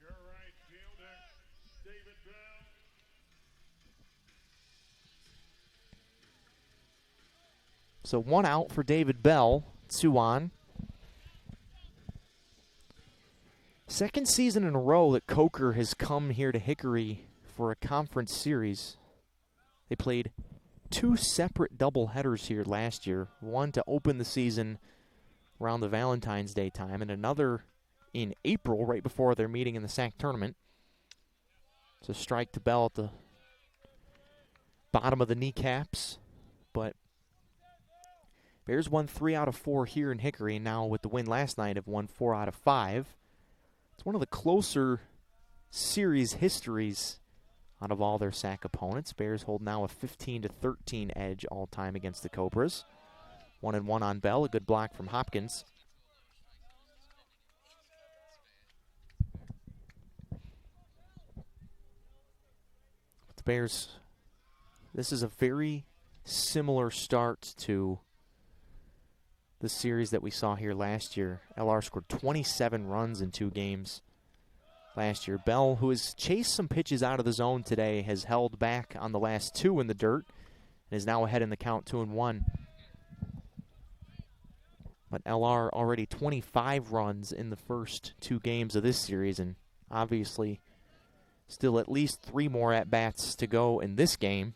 Your right fielder, David Bell. So 1 out for David Bell, 2 on. Second season in a row that Coker has come here to Hickory for a conference series. They played 2 separate doubleheaders here last year. One to open the season around the Valentine's Day time, and another in April, right before their meeting in the SAC tournament. It's a strike to Bell at the bottom of the kneecaps, but Bears won 3 out of 4 here in Hickory, and now with the win last night have won 4 out of 5. It's one of the closer series histories out of all their SAC opponents. Bears hold now a 15-13 edge all-time against the Cobras. 1-1 on Bell, a good block from Hopkins. The Bears, this is a very similar start to the series that we saw here last year. LR scored 27 runs in 2 games last year. Bell, who has chased some pitches out of the zone today, has held back on the last 2 in the dirt and is now ahead in the count 2-1. But LR already 25 runs in the first 2 games of this series, and obviously still at least 3 more at-bats to go in this game.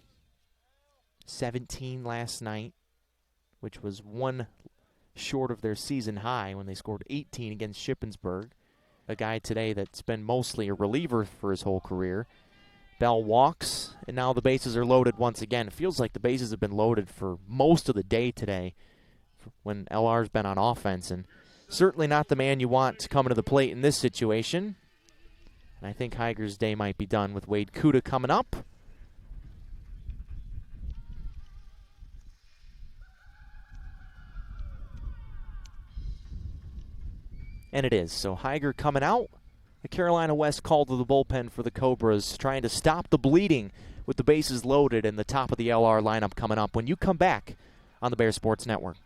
17 last night, which was 1 short of their season high when they scored 18 against Shippensburg. A guy today that's been mostly a reliever for his whole career. Bell walks, and now the bases are loaded once again. It feels like the bases have been loaded for most of the day today when LR's been on offense, and certainly not the man you want coming to the plate in this situation. And I think Higer's day might be done with Wade Kuda coming up. And it is. So Higer coming out. The Carolina West called to the bullpen for the Cobras, trying to stop the bleeding with the bases loaded and the top of the LR lineup coming up when you come back on the Bear Sports Network.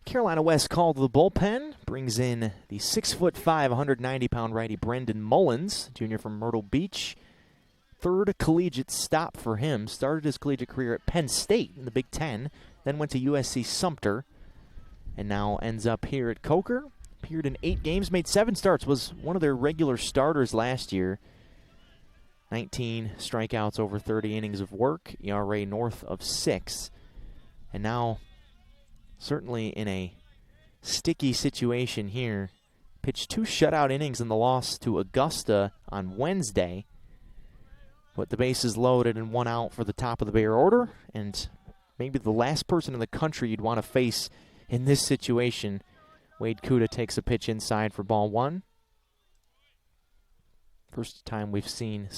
Carolina West called to the bullpen, brings in the 6'5", 190-pound righty Brendan Mullins, junior from Myrtle Beach. 3rd collegiate stop for him. Started his collegiate career at Penn State in the Big Ten, then went to USC Sumter, and now ends up here at Coker. Appeared in 8 games, made 7 starts, was one of their regular starters last year. 19 strikeouts over 30 innings of work, ERA north of 6, and now certainly in a sticky situation here. Pitched 2 shutout innings in the loss to Augusta on Wednesday. But the bases loaded and 1 out for the top of the Bear order. And maybe the last person in the country you'd want to face in this situation. Wade Kuda takes a pitch inside for ball 1. First time we've seen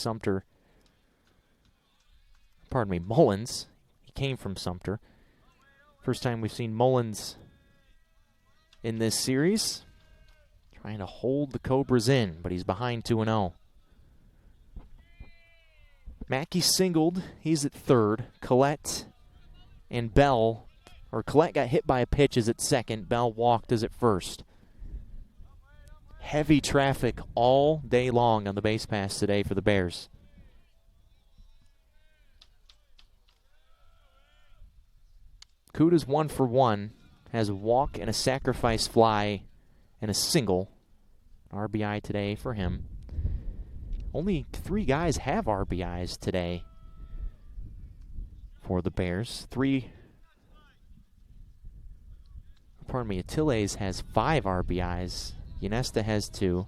Mullins. He came from Sumter. First time we've seen Mullins in this series. Trying to hold the Cobras in, but he's behind 2-0. Mackey singled. He's at 3rd. Collette and Bell, or Collette got hit by a pitch, is at 2nd. Bell walked, is at 1st. Heavy traffic all day long on the base pass today for the Bears. Kuda's 1 for 1, has a walk and a sacrifice fly and a single. RBI today for him. Only 3 guys have RBIs today for the Bears. Atiles has 5 RBIs. Ynesta has 2.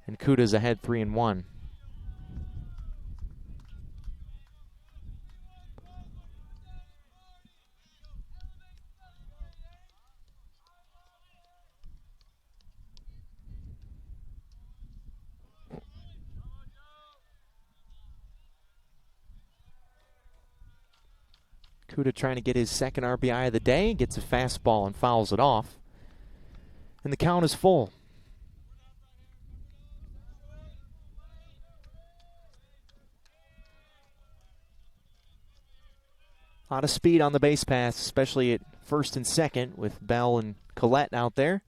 And Kuda's ahead 3-1. Kuda trying to get his second RBI of the day, gets a fastball and fouls it off. And the count is full. A lot of speed on the base pass, especially at first and second with Bell and Collette out there.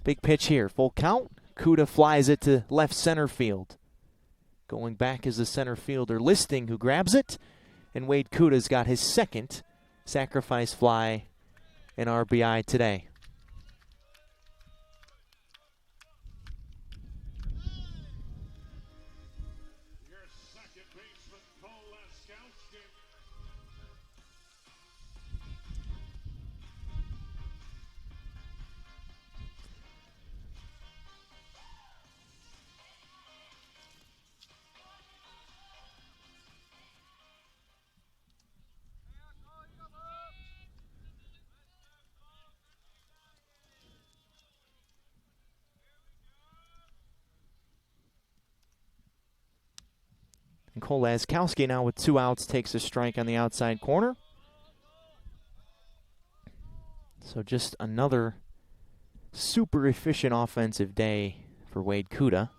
Big pitch here, full count. Kuda flies it to left center field. Going back is the center fielder Listing, who grabs it. And Wade Kuda's got his second sacrifice fly and RBI today. Your second baseman, Cole Laskowski. And Cole Laskowski now with 2 outs takes a strike on the outside corner. So just another super efficient offensive day for Wade Kuda.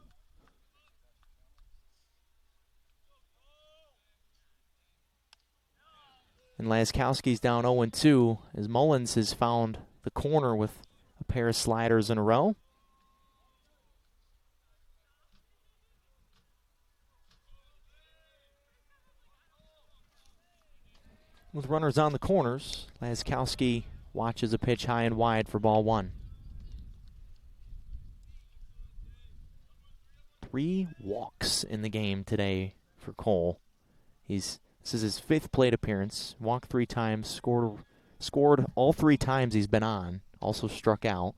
And Laskowski's down 0-2 as Mullins has found the corner with a pair of sliders in a row. With runners on the corners, Laskowski watches a pitch high and wide for ball 1. 3 walks in the game today for Cole. This is his 5th plate appearance. Walked 3 times, scored all 3 times he's been on. Also struck out.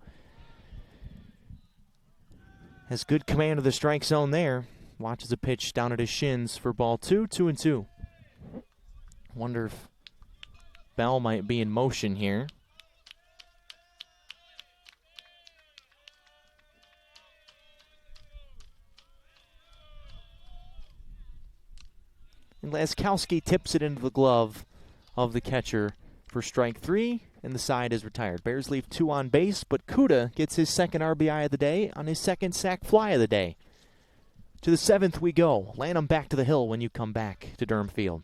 Has good command of the strike zone there. Watches a pitch down at his shins for ball 2, 2-2. Wonder if Bell might be in motion here. And Laskowski tips it into the glove of the catcher for strike 3, and the side is retired. Bears leave 2 on base, but Kuda gets his second RBI of the day on his second sac fly of the day. To the 7th we go. Lanham back to the hill when you come back to Durham Field.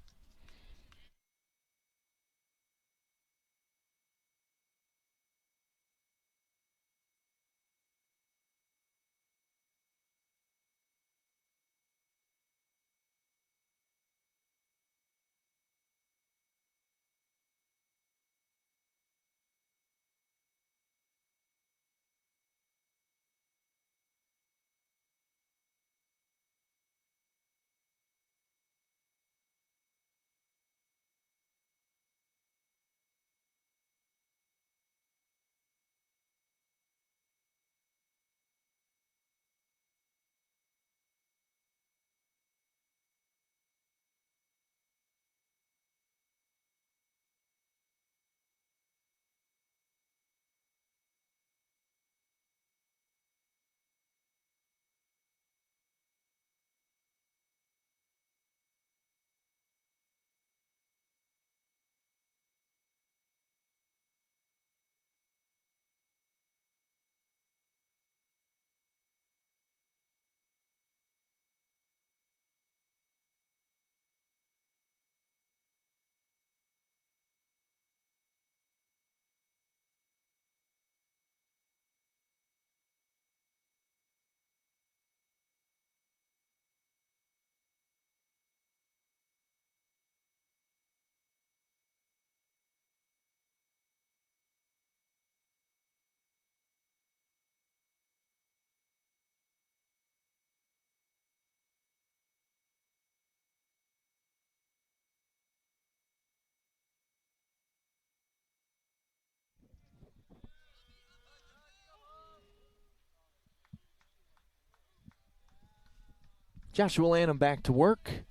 Joshua Lanham back to work.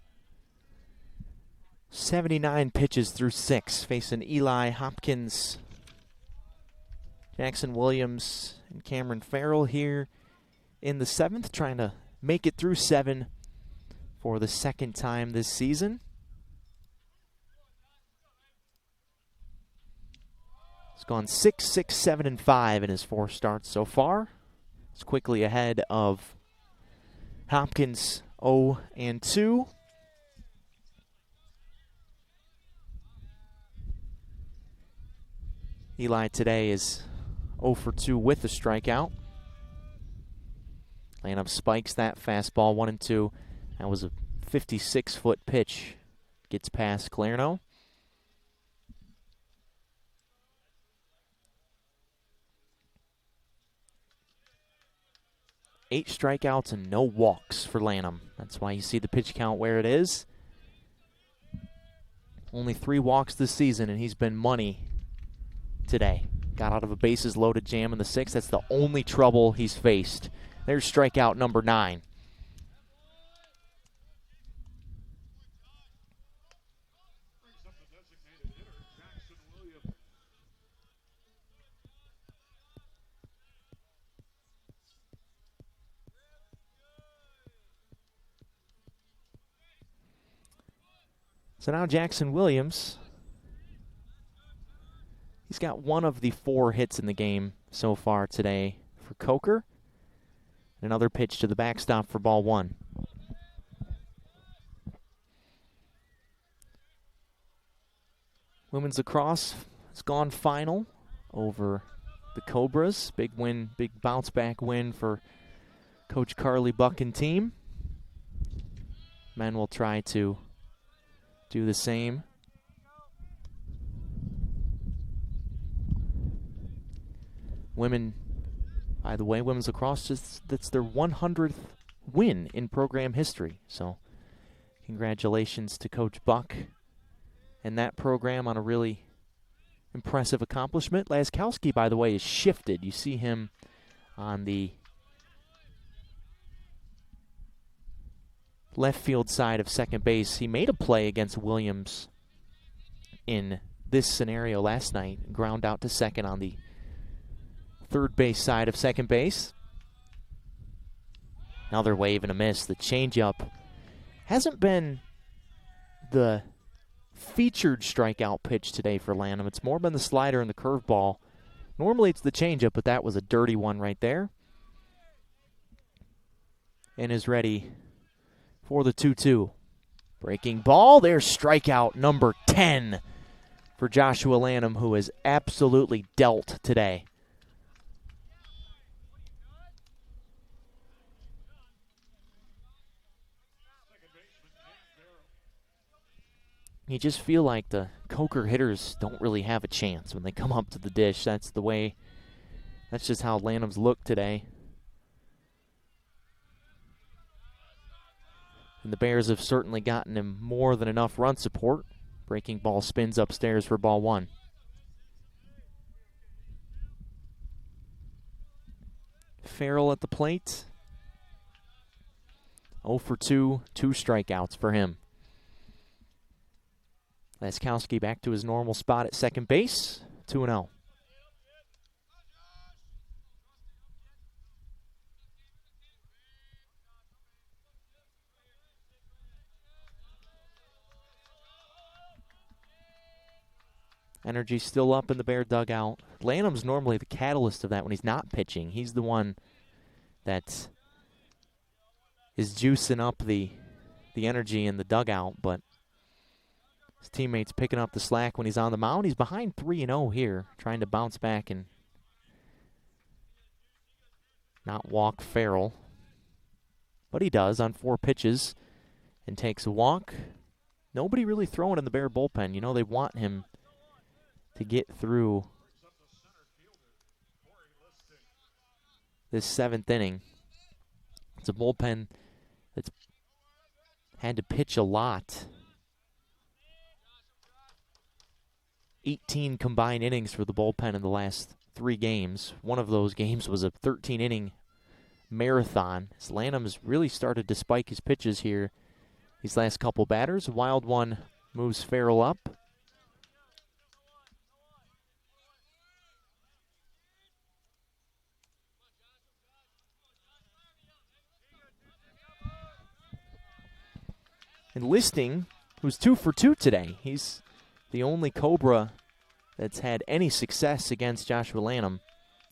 79 pitches through 6, facing Eli Hopkins, Jackson Williams, and Cameron Farrell here in the 7th, trying to make it through 7 for the second time this season. He's gone 6, 6, 7, and 5 in his 4 starts so far. He's quickly ahead of Hopkins, 0 and 2. Eli today is 0 for 2 with a strikeout. Lanham spikes that fastball, 1 and 2. That was a 56-foot pitch. Gets past Clerno. Eight strikeouts and no walks for Lanham. That's why you see the pitch count where it is. Only 3 walks this season, and he's been money today. Got out of a bases loaded jam in the 6th. That's the only trouble he's faced. There's strikeout number 9. Brings up the designated hitter, Jackson Williams. So now Jackson Williams, he's got 1 of the 4 hits in the game so far today for Coker. Another pitch to the backstop for ball 1. Women's lacrosse has gone final over the Cobras. Big win, big bounce back win for Coach Carly Buck and team. Men will try to do the same. Women, by the way, women's lacrosse, that's their 100th win in program history. So congratulations to Coach Buck and that program on a really impressive accomplishment. Laskowski, by the way, is shifted. You see him on the left field side of second base. He made a play against Williams in this scenario last night, ground out to second on the third base side of second base. Another wave and a miss. The changeup hasn't been the featured strikeout pitch today for Lanham. It's more been the slider and the curveball. Normally it's the changeup, but that was a dirty one right there. And is ready for the 2-2. Breaking ball. There's strikeout number 10 for Joshua Lanham, who is absolutely dealt today. You just feel like the Coker hitters don't really have a chance when they come up to the dish. That's the way, that's just how Lanham's looked today. And the Bears have certainly gotten him more than enough run support. Breaking ball spins upstairs for ball 1. Farrell at the plate. 0 for 2, 2 strikeouts for him. Laskowski back to his normal spot at second base, 2-0. Energy still up in the Bear dugout. Lanham's normally the catalyst of that when he's not pitching. He's the one that is juicing up the energy in the dugout, but his teammates picking up the slack when he's on the mound. He's behind 3-0 here, trying to bounce back and not walk Farrell. But he does on 4 pitches and takes a walk. Nobody really throwing in the Bear bullpen. You know, they want him to get through this 7th inning. It's a bullpen that's had to pitch a lot. 18 combined innings for the bullpen in the last 3 games. One of those games was a 13-inning marathon. As Lanham's really started to spike his pitches here these last couple batters. A wild one moves Farrell up. And Listing, who's 2 for 2 today. He's the only Cobra that's had any success against Joshua Lanham.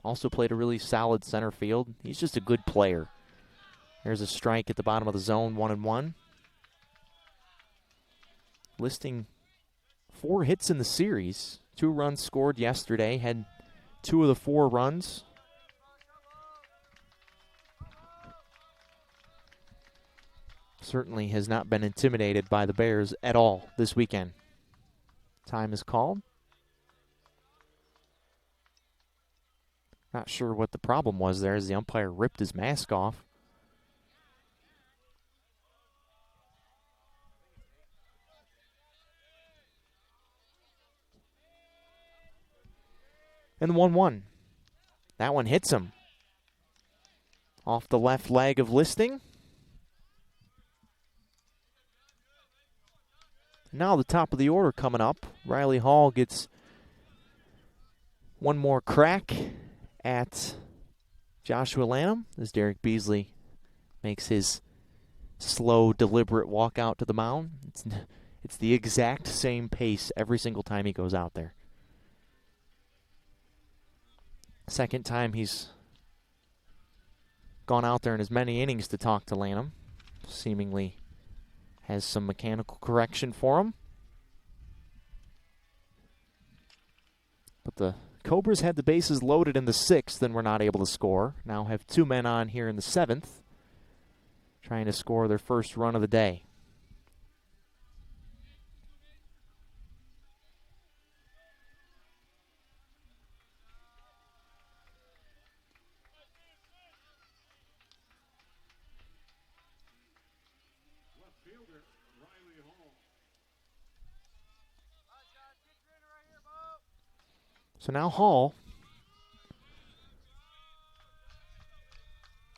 Also played a really solid center field. He's just a good player. There's a strike at the bottom of the zone, 1-1. Listing 4 hits in the series. 2 runs scored yesterday. Had 2 of the 4 runs. Certainly has not been intimidated by the Bears at all this weekend. Time is called. Not sure what the problem was there as the umpire ripped his mask off. And the 1-1. That one hits him. Off the left leg of Listing. Now the top of the order coming up. Riley Hall gets one more crack at Joshua Lanham as Derek Beasley makes his slow, deliberate walk out to the mound. It's the exact same pace every single time he goes out there. Second time he's gone out there in as many innings to talk to Lanham. Seemingly has some mechanical correction for him. But the Cobras had the bases loaded in the 6th and were not able to score. Now have 2 men on here in the 7th, trying to score their first run of the day. So now Hall,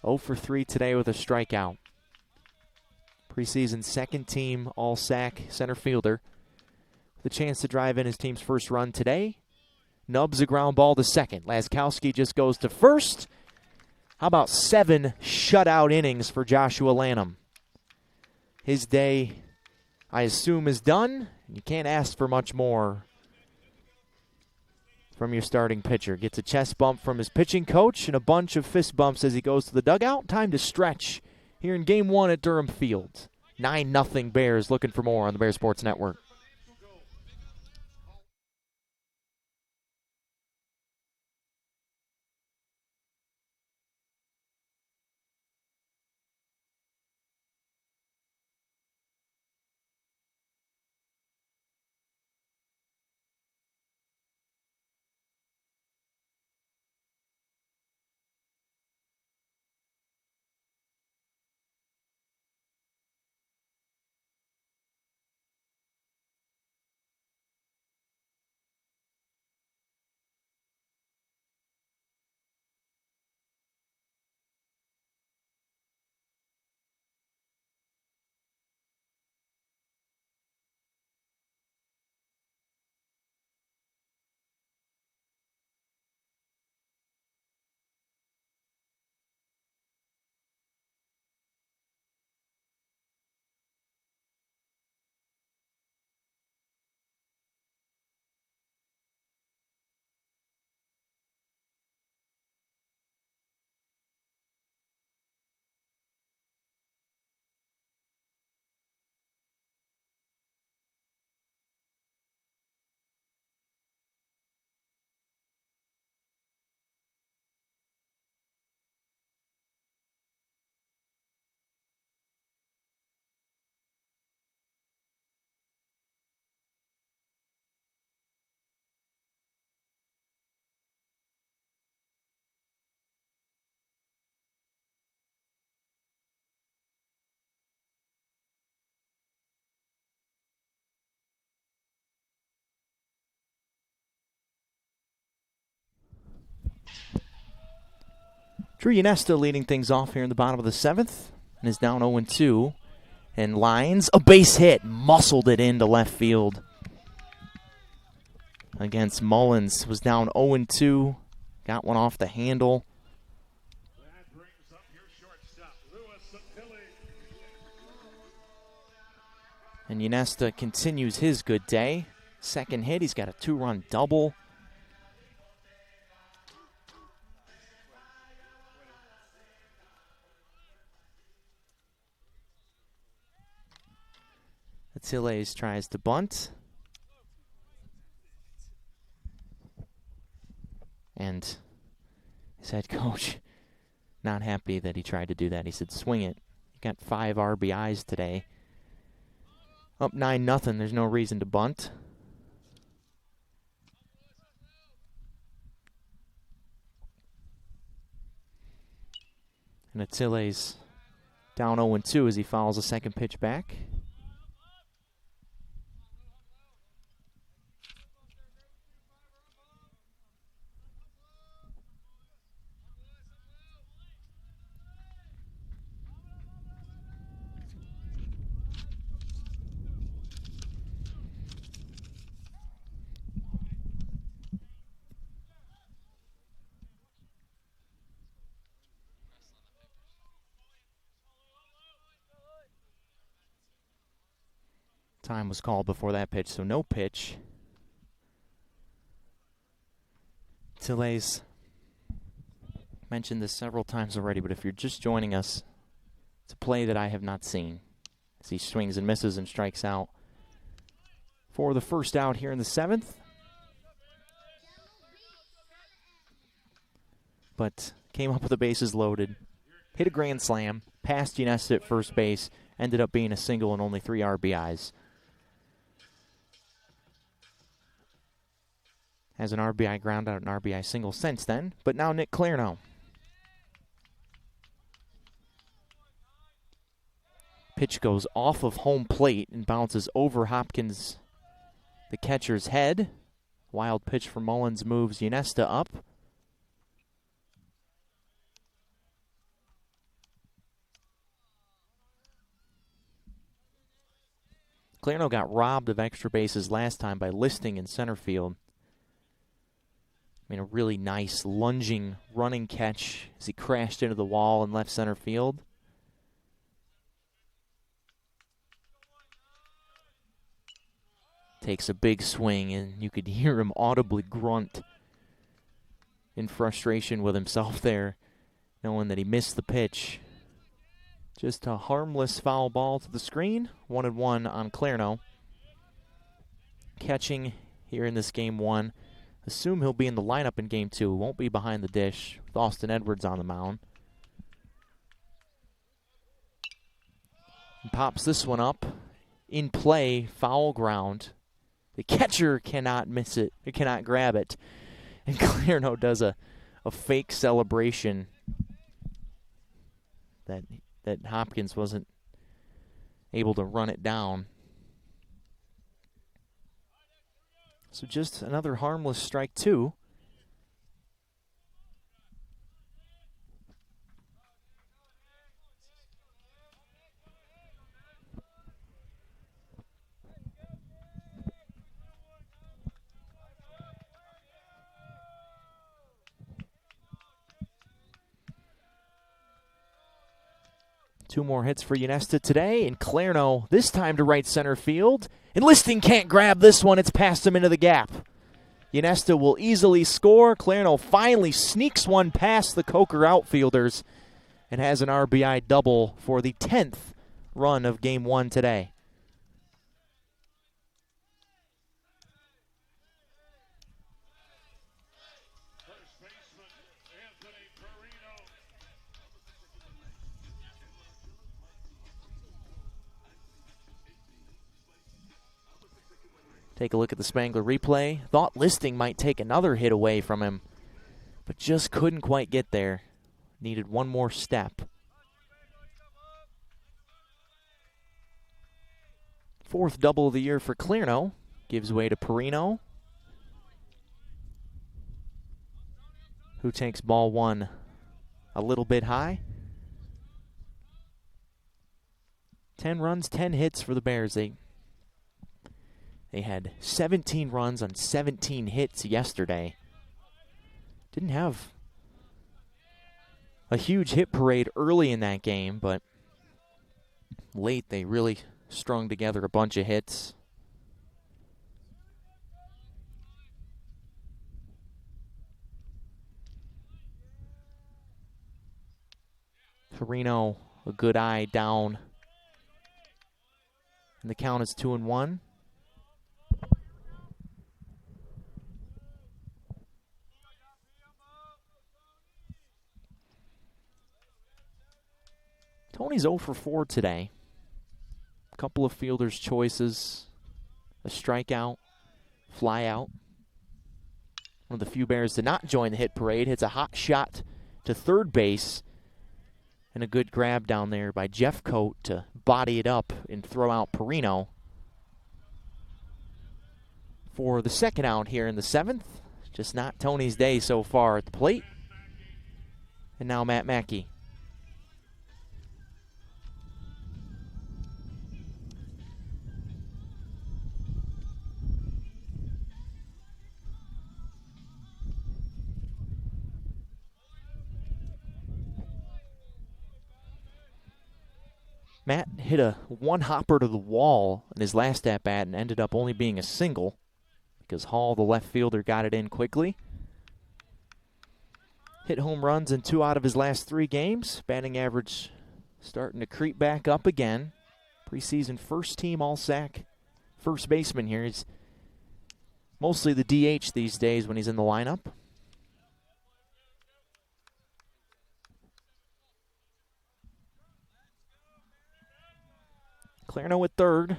0 for 3 today with a strikeout. Preseason second team all-SAC center fielder. With a chance to drive in his team's first run today. Nubs a ground ball to second. Laskowski just goes to first. How about 7 shutout innings for Joshua Lanham? His day, I assume, is done. You can't ask for much more from your starting pitcher. Gets a chest bump from his pitching coach and a bunch of fist bumps as he goes to the dugout. Time to stretch here in Game 1 at Durham Field. 9-0 Bears. Looking for more on the Bear Sports Network. Drew Yanesta leading things off here in the bottom of the 7th and is down 0-2. And Lyons, a base hit, muscled it into left field against Mullins. Was down 0-2, got one off the handle. That brings up your shortstop, Louis Attili. And Yanesta continues his good day. Second hit, he's got a 2-run double. Attiles tries to bunt. And his head coach not happy that he tried to do that. He said, swing it. You got 5 RBIs today. Up 9-0. There's no reason to bunt. And Attiles down 0-2 as he fouls a second pitch back. Time was called before that pitch, so no pitch. Attiles mentioned this several times already, but if you're just joining us, it's a play that I have not seen. As he swings and misses and strikes out for the first out here in the 7th. But came up with the bases loaded, hit a grand slam, passed Yanesta at first base, ended up being a single and only 3 RBIs. Has an RBI ground out, an RBI single since then. But now Nick Clarno. Pitch goes off of home plate and bounces over Hopkins, the catcher's head. Wild pitch for Mullins moves Yanesta up. Clarno got robbed of extra bases last time by listing in center field. I mean, a really nice lunging running catch as he crashed into the wall in left center field. Takes a big swing, and you could hear him audibly grunt in frustration with himself there, knowing that he missed the pitch. Just a harmless foul ball to the screen. 1-1 on Clarno. Catching here in this game 1. Assume he'll be in the lineup in game 2. Won't be behind the dish with Austin Edwards on the mound. And pops this one up. In play, foul ground. The catcher cannot miss it. He cannot grab it. And Clarno does a fake celebration that Hopkins wasn't able to run it down. So just another harmless strike 2. Two more hits for Yanesta today, and Clarno this time to right center field. And Listing can't grab this one. It's past him into the gap. Yanesta will easily score. Clarno finally sneaks one past the Coker outfielders and has an RBI double for the 10th run of Game 1 today. First baseman, Anthony Perino. Take a look at the Spangler replay. Thought Listing might take another hit away from him, but just couldn't quite get there. Needed one more step. Fourth double of the year for Clarno. Gives way to Perino, who takes ball 1 a little bit high. 10 runs, 10 hits for the Bears. They had 17 runs on 17 hits yesterday. Didn't have a huge hit parade early in that game, but late they really strung together a bunch of hits. Carino, a good eye down. And the count is 2-1. Tony's 0 for 4 today. A couple of fielder's choices, a strikeout, fly out. One of the few Bears to not join the hit parade. Hits a hot shot to third base. And a good grab down there by Jeff Coate to body it up and throw out Perino. For the second out here in the 7th. Just not Tony's day so far at the plate. And now Matt Mackey. Matt hit a one-hopper to the wall in his last at-bat and ended up only being a single because Hall, the left fielder, got it in quickly. Hit home runs in 2 out of his last 3 games. Batting average starting to creep back up again. Preseason first-team All-SAC first baseman here. He's mostly the DH these days when he's in the lineup. Clarno at third.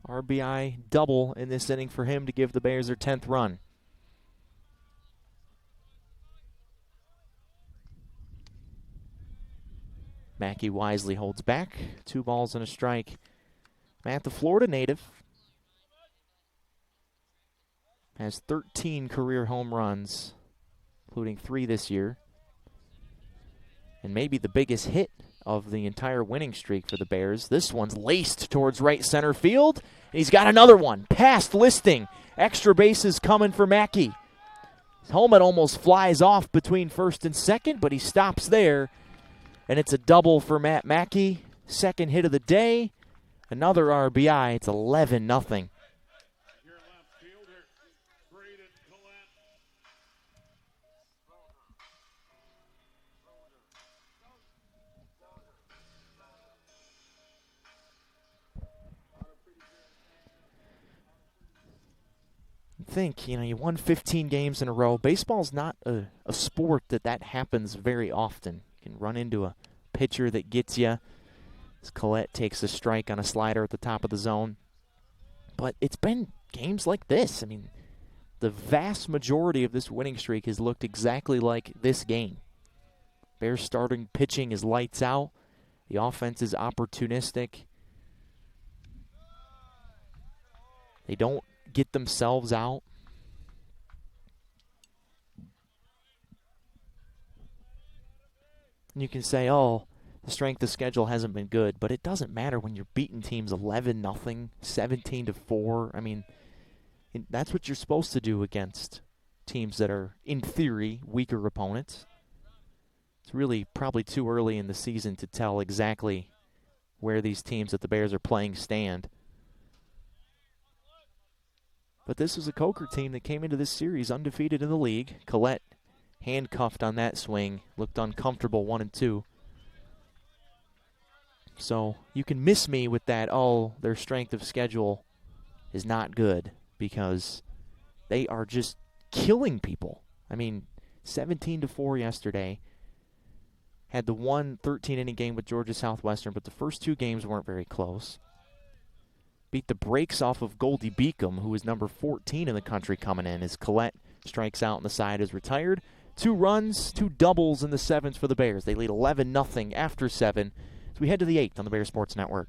RBI double in this inning for him to give the Bears their 10th run. Mackey wisely holds back. 2 balls and a strike. Matt, the Florida native, has 13 career home runs, including 3 this year. And maybe the biggest hit of the entire winning streak for the Bears. This one's laced towards right center field. And he's got another one. Past listing. Extra bases coming for Mackey. His helmet almost flies off between first and second, but he stops there. And it's a double for Matt Mackey. Second hit of the day. Another RBI. It's 11-0. Your left fielder, Braden Collette. Think, you won 15 games in a row. Baseball's not a sport that happens very often. You can run into a pitcher that gets you. As Collette takes a strike on a slider at the top of the zone. But it's been games like this. I mean, the vast majority of this winning streak has looked exactly like this game. Bears starting pitching is lights out. The offense is opportunistic. They don't get themselves out. And you can say, oh, the strength of schedule hasn't been good, but it doesn't matter when you're beating teams 11-0, 17-4. I mean, that's what you're supposed to do against teams that are, in theory, weaker opponents. It's really probably too early in the season to tell exactly where these teams that the Bears are playing stand. But this was a Coker team that came into this series undefeated in the league. Collette handcuffed on that swing, looked uncomfortable 1-2. So you can miss me with that, oh, their strength of schedule is not good, because they are just killing people. I mean, 17-4 yesterday. Had the one 13-inning game with Georgia Southwestern, but the first 2 games weren't very close. Beat the brakes off of Goldie Beacom, who is number 14 in the country coming in, as Collette strikes out and the side is retired. 2 runs, 2 doubles in the 7th for the Bears. They lead 11-0 after 7 as we head to the 8th on the Bears Sports Network.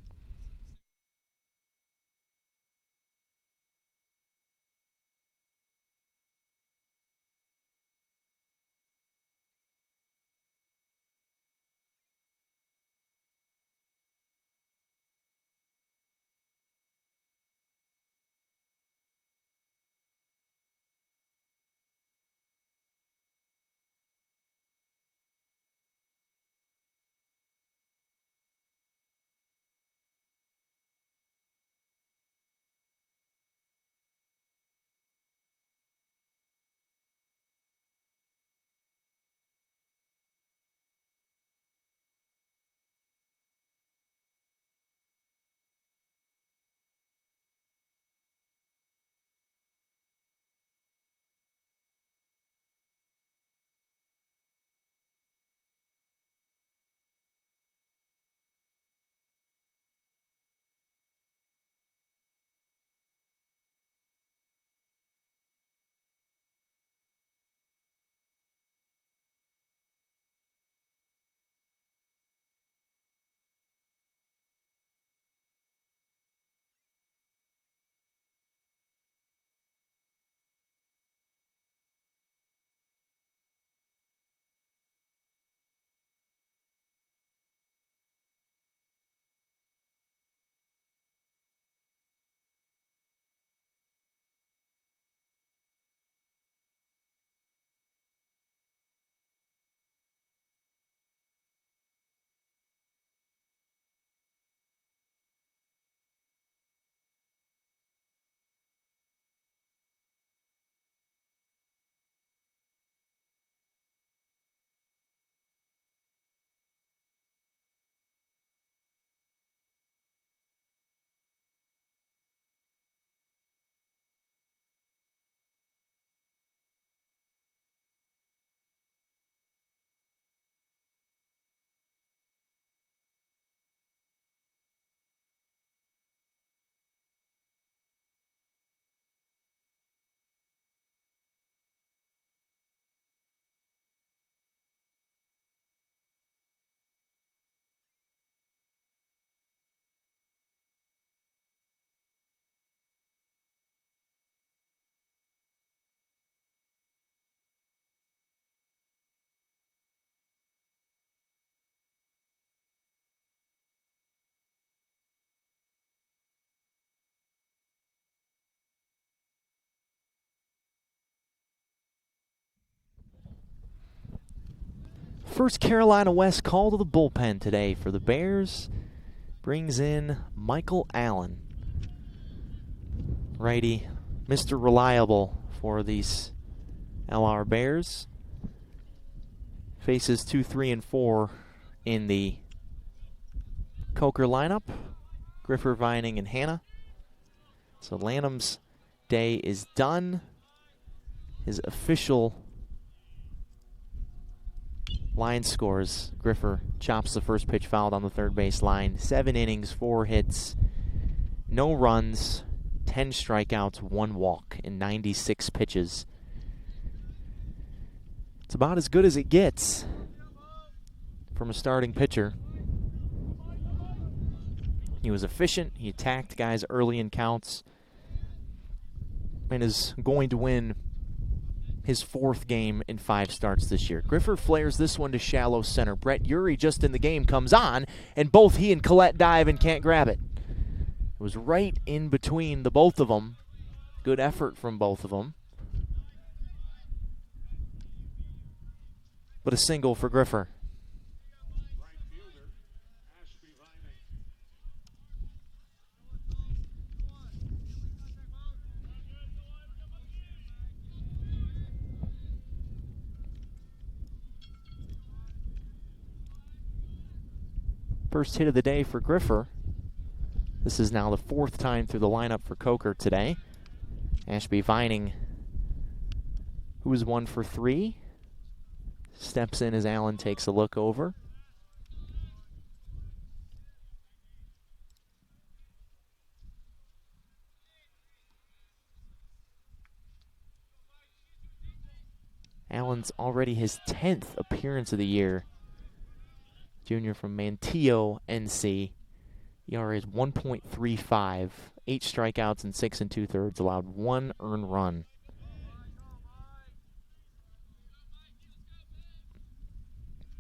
First Carolina West call to the bullpen today for the Bears. Brings in Michael Allen. Righty, Mr. Reliable for these LR Bears. Faces 2, 3, and 4 in the Coker lineup. Griffer, Vining, and Hannah. So Lanham's day is done. His official line scores. Griffer chops the first pitch, fouled on the third base line. 7 innings, 4 hits, no runs, 10 strikeouts, 1 walk in 96 pitches. It's about as good as it gets from a starting pitcher. He was efficient. He attacked guys early in counts and is going to win his 4th game in 5 starts this year. Griffer flares this one to shallow center. Brett Urey, just in the game, comes on, and both he and Collette dive and can't grab it. It was right in between the both of them. Good effort from both of them. But a single for Griffer. First hit of the day for Griffer. This is now the 4th time through the lineup for Coker today. Ashby Vining, who is 1 for 3, steps in as Allen takes a look over. Allen's already his 10th appearance of the year. Junior from Manteo, NC. ERA is 1.35, 8 strikeouts and 6 2/3, allowed 1 earned run.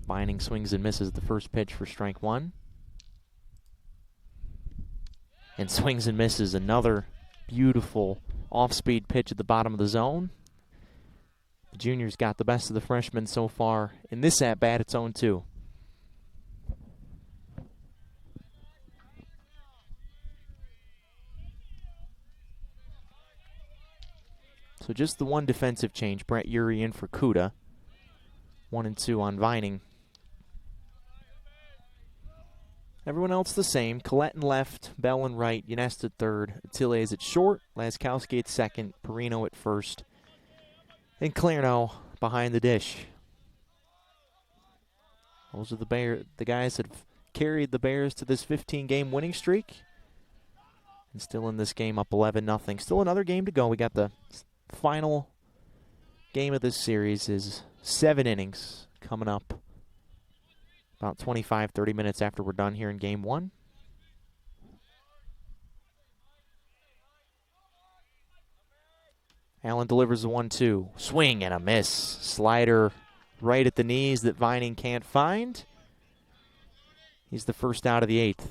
Vining swings and misses the first pitch for strike 1. And swings and misses another beautiful off-speed pitch at the bottom of the zone. The junior's got the best of the freshmen so far. In this at-bat, it's 0-2. So just the one defensive change. Brett Urey in for Kuda. 1 and 2 on Vining. Everyone else the same. Collette in left, Bell in right, Yanest at third, Attile is at short, Laskowski at second, Perino at first, and Clarno behind the dish. Those are the guys that have carried the Bears to this 15-game winning streak. And still in this game up 11-0. Still another game to go. We got the final game of this series is 7 innings coming up about 25, 30 minutes after we're done here in game 1. Allen delivers the 1-2. Swing and a miss. Slider right at the knees that Vining can't find. He's the first out of the 8th.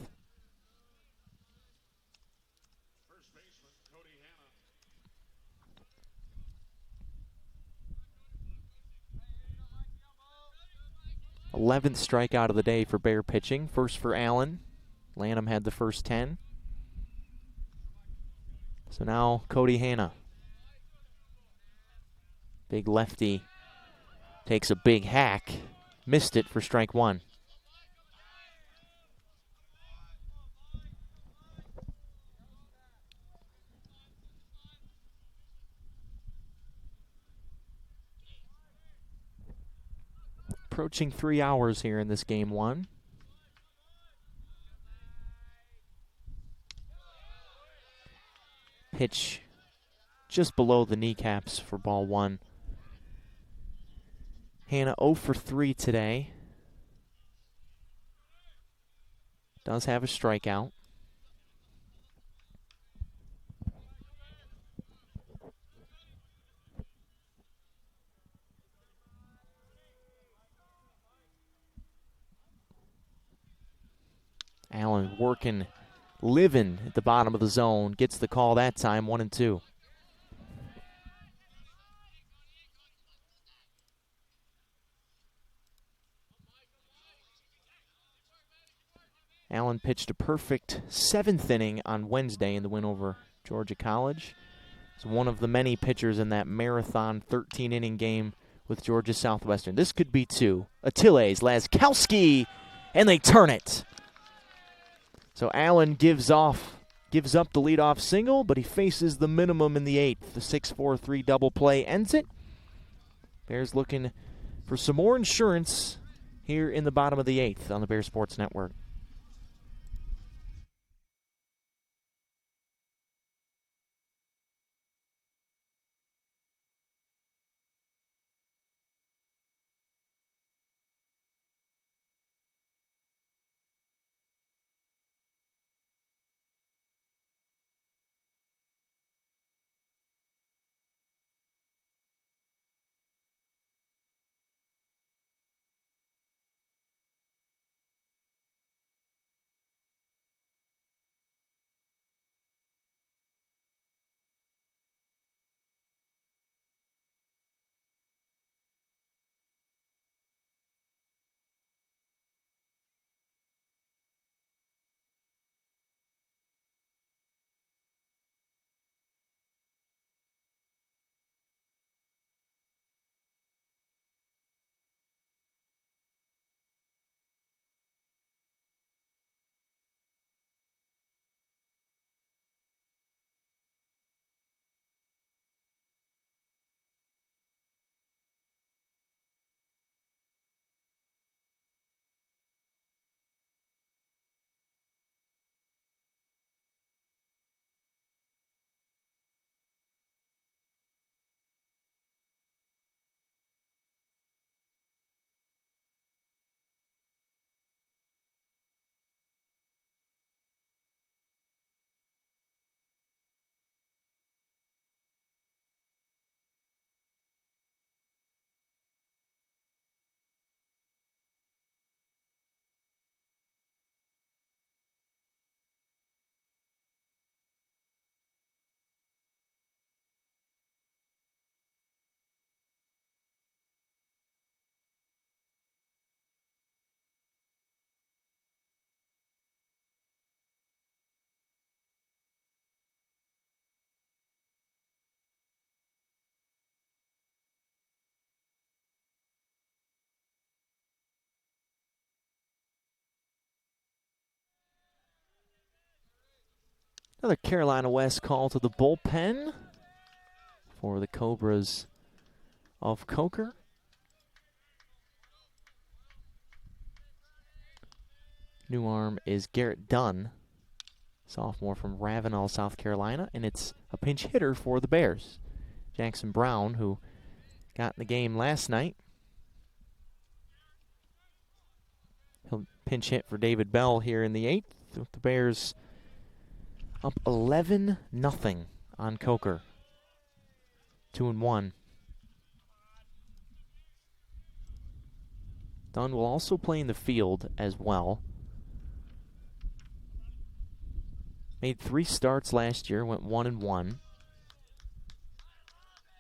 11th strikeout of the day for Bear pitching. First for Allen. Lanham had the first 10. So now Cody Hanna. Big lefty takes a big hack. Missed it for strike 1. Approaching 3 hours here in this game 1. Pitch just below the kneecaps for ball 1. Hanna 0 for 3 today. Does have a strikeout. Allen working, living at the bottom of the zone. Gets the call that time, 1 and 2. Allen pitched a perfect 7th inning on Wednesday in the win over Georgia College. He's one of the many pitchers in that marathon 13-inning game with Georgia Southwestern. This could be 2. Atiles, Laskowski, and they turn it. So Allen gives up the leadoff single, but he faces the minimum in the 8th. The 6-4-3 double play ends it. Bears looking for some more insurance here in the bottom of the 8th on the Bears Sports Network. Another Carolina West call to the bullpen for the Cobras of Coker. New arm is Garrett Dunn, sophomore from Ravenel, South Carolina, and it's a pinch hitter for the Bears. Jackson Brown, who got in the game last night. He'll pinch hit for David Bell here in the 8th, with the Bears up 11-0 on Coker. 2-1. Dunn will also play in the field as well. Made 3 starts last year, went 1-1.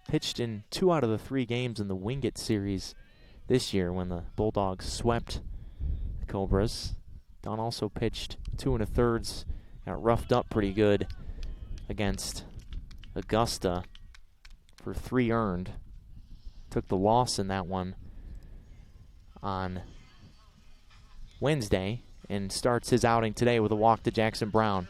Pitched in 2 out of the 3 games in the Wingate series this year when the Bulldogs swept the Cobras. Dunn also pitched 2 1/3, got roughed up pretty good against Augusta for 3 earned. Took the loss in that one on Wednesday and starts his outing today with a walk to Jackson Brown.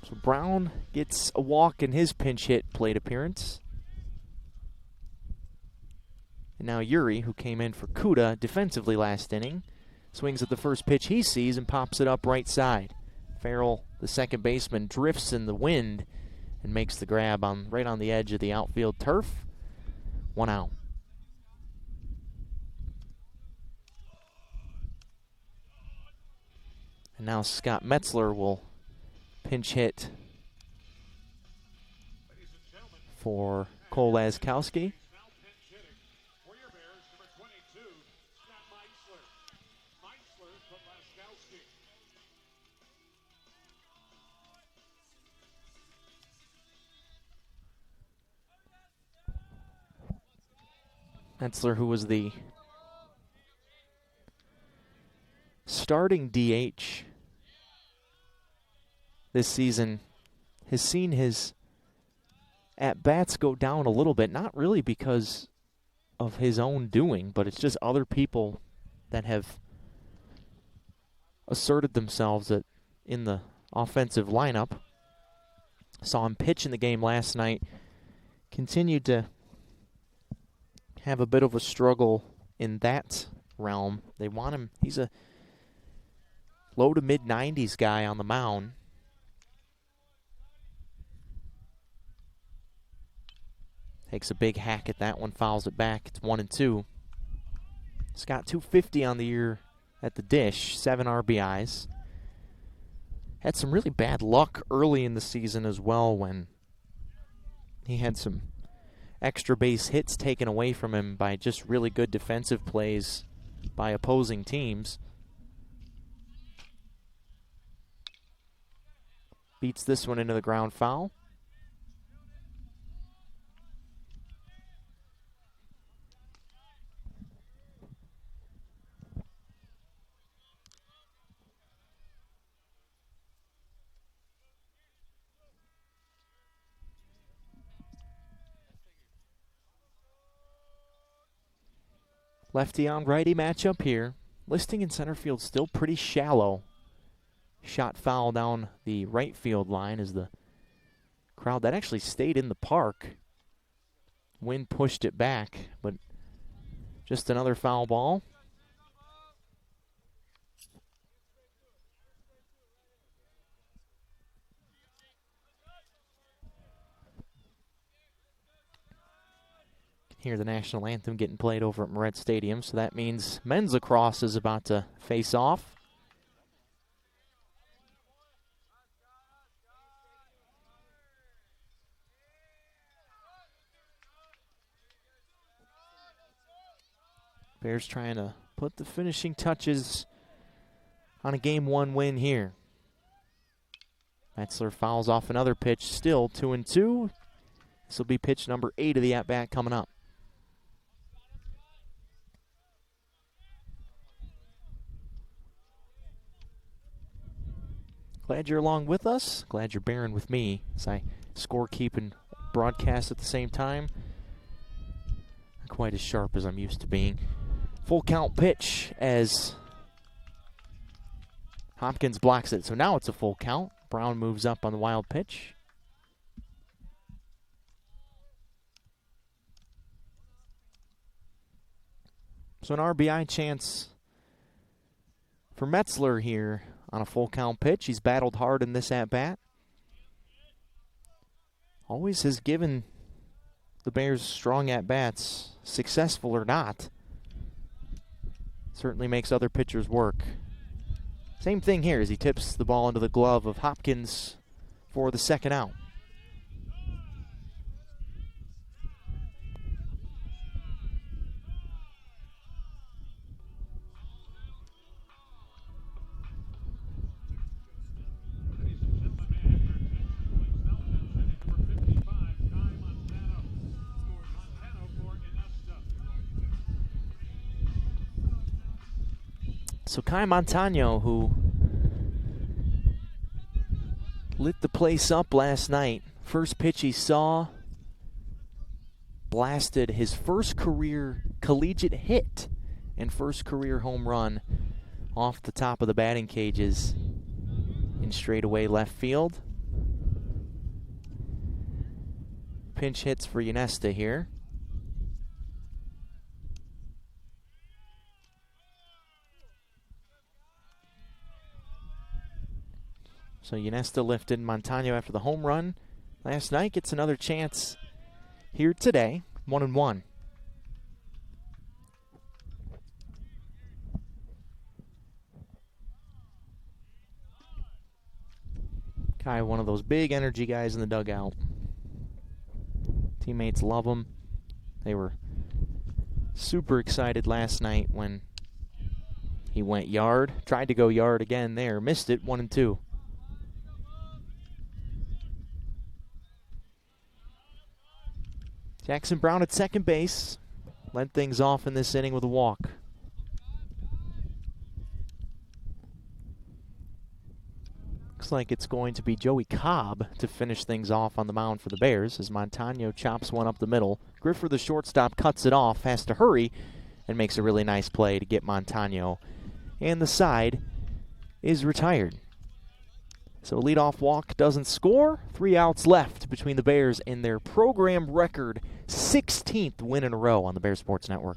So Brown gets a walk in his pinch hit plate appearance. And now Yuri, who came in for Kuda defensively last inning, swings at the first pitch he sees and pops it up right side. Farrell, the second baseman, drifts in the wind and makes the grab right on the edge of the outfield turf. 1 out. And now Scott Metzler will pinch hit for Cole Laskowski. Metzler, who was the starting DH this season, has seen his at-bats go down a little bit, not really because of his own doing, but it's just other people that have asserted themselves in the offensive lineup. Saw him pitch in the game last night. Continued to have a bit of a struggle in that realm. They want him. He's a low to mid-90s guy on the mound. Takes a big hack at that one, fouls it back. It's 1-2. He's got 250 on the year at the dish, 7 RBIs. Had some really bad luck early in the season as well when he had some extra base hits taken away from him by just really good defensive plays by opposing teams. Beats this one into the ground foul. Lefty on righty matchup here. Listing in center field still pretty shallow. Shot foul down the right field line as the crowd that actually stayed in the park. Wind pushed it back, but just another foul ball. Hear the national anthem getting played over at Moret Stadium, so that means men's lacrosse is about to face off. Bears trying to put the finishing touches on a Game 1 win here. Metzler fouls off another pitch, still 2-2. This will be pitch number 8 of the at-bat coming up. Glad you're along with us. Glad you're bearing with me as I score-keep and broadcast at the same time. Not quite as sharp as I'm used to being. Full count pitch as Hopkins blocks it. So now it's a full count. Brown moves up on the wild pitch. So an RBI chance for Metzler here on a full count pitch. He's battled hard in this at-bat. Always has given the Bears strong at-bats, successful or not. Certainly makes other pitchers work. Same thing here as he tips the ball into the glove of Hopkins for the second out. So Kai Montano, who lit the place up last night. First pitch he saw, blasted his first career collegiate hit and first career home run off the top of the batting cages in straightaway left field. Pinch hits for Ynesta here. So Ynesta lifted Montano after the home run last night. Gets another chance here today. 1-1. Kai, one of those big energy guys in the dugout. Teammates love him. They were super excited last night when he went yard. Tried to go yard again there. Missed it. 1-2. Jackson Brown at second base. led things off in this inning with a walk. Looks like it's going to be Joey Cobb to finish things off on the mound for the Bears as Montano chops one up the middle. Griffer, the shortstop, cuts it off, has to hurry, and makes a really nice play to get Montano. And the side is retired. So leadoff walk doesn't score. 3 outs left between the Bears and their program record 16th win in a row on the Bear Sports Network.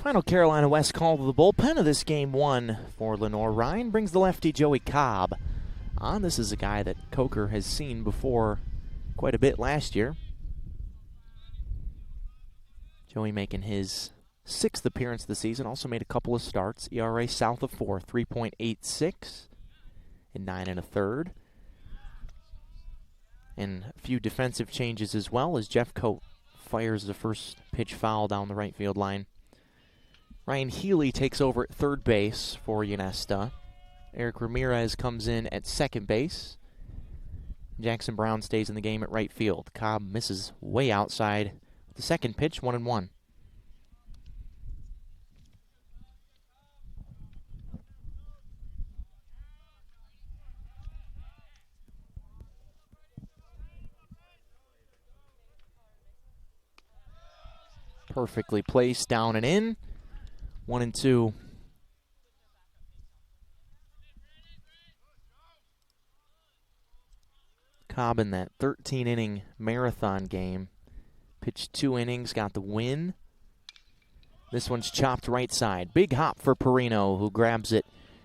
Final Carolina West call to the bullpen of this game 1 for Lenoir-Rhyne brings the lefty Joey Cobb on. This is a guy that Coker has seen before quite a bit last year. Joey making his 6th appearance of the season, also made a couple of starts. ERA south of 4, 3.86 in 9 1/3. And a few defensive changes as well as Jeff Coate fires the first pitch foul down the right field line. Ryan Healy takes over at third base for Ynesta. Eric Ramirez comes in at second base. Jackson Brown stays in the game at right field. Cobb misses way outside the second pitch, 1-1. Perfectly placed down and in. 1-2. Cobb in that 13-inning marathon game pitched 2 innings, got the win. This one's chopped right side. Big hop for Perino, who grabs it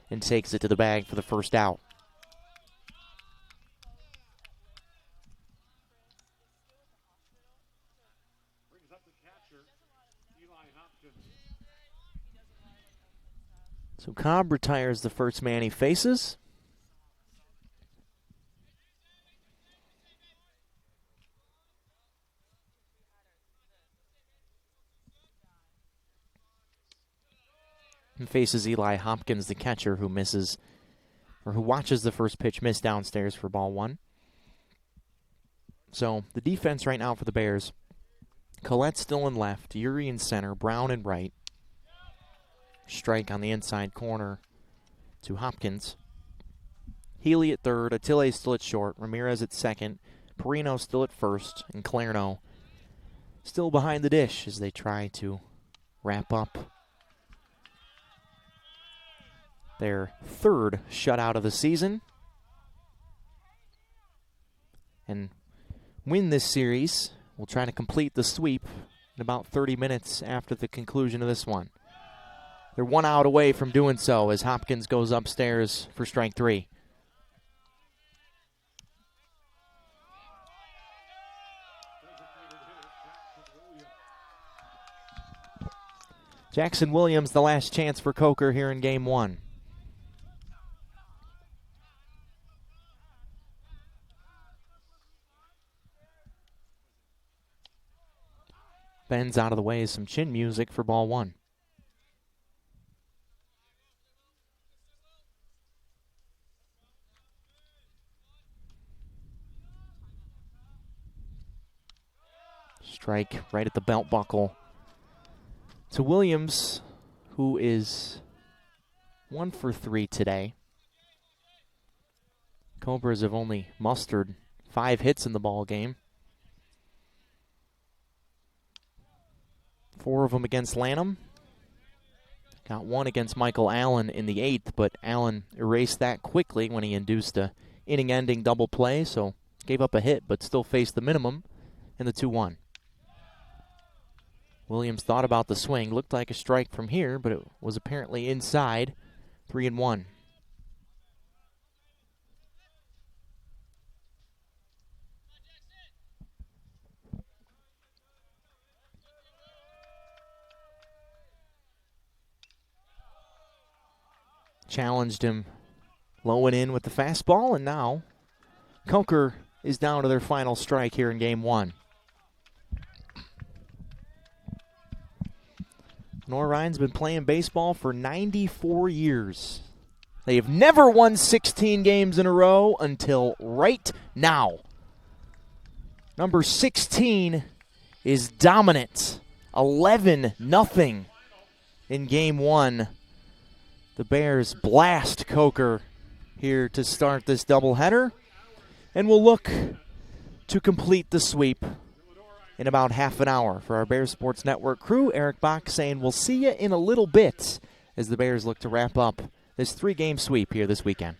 and takes it to the bag for the first out. Brings up the catcher, Eli Hopkins. So Cobb retires the first man he faces. And faces Eli Hopkins, the catcher, who misses, or who watches the first pitch miss downstairs for ball 1. So the defense right now for the Bears: Collette still in left, Uri in center, Brown in right. Strike on the inside corner to Hopkins. Healy at third, Attile still at short, Ramirez at second, Perino still at first, and Clairno still behind the dish as they try to wrap up their third shutout of the season and win this series. We'll try to complete the sweep in about 30 minutes after the conclusion of this one. They're 1 out away from doing so as Hopkins goes upstairs for strike 3. Jackson Williams, the last chance for Coker here in game 1. Bends out of the way, some chin music for ball 1. Strike right at the belt buckle to Williams, who is 1 for 3 today. Cobras have only mustered 5 hits in the ball game. 4 of them against Lanham. Got 1 against Michael Allen in the 8th, but Allen erased that quickly when he induced a inning-ending double play, so gave up a hit but still faced the minimum in the 2-1. Williams thought about the swing. Looked like a strike from here, but it was apparently inside. 3-1. Challenged him low and in with the fastball, and now Coker is down to their final strike here in game 1. Lenoir-Rhyne's been playing baseball for 94 years. They have never won 16 games in a row until right now. Number 16 is dominant. 11-0 in game 1. The Bears blast Coker here to start this doubleheader, and we'll look to complete the sweep in about half an hour. For our Bears Sports Network crew, Eric Bach saying we'll see you in a little bit as the Bears look to wrap up this 3-game sweep here this weekend.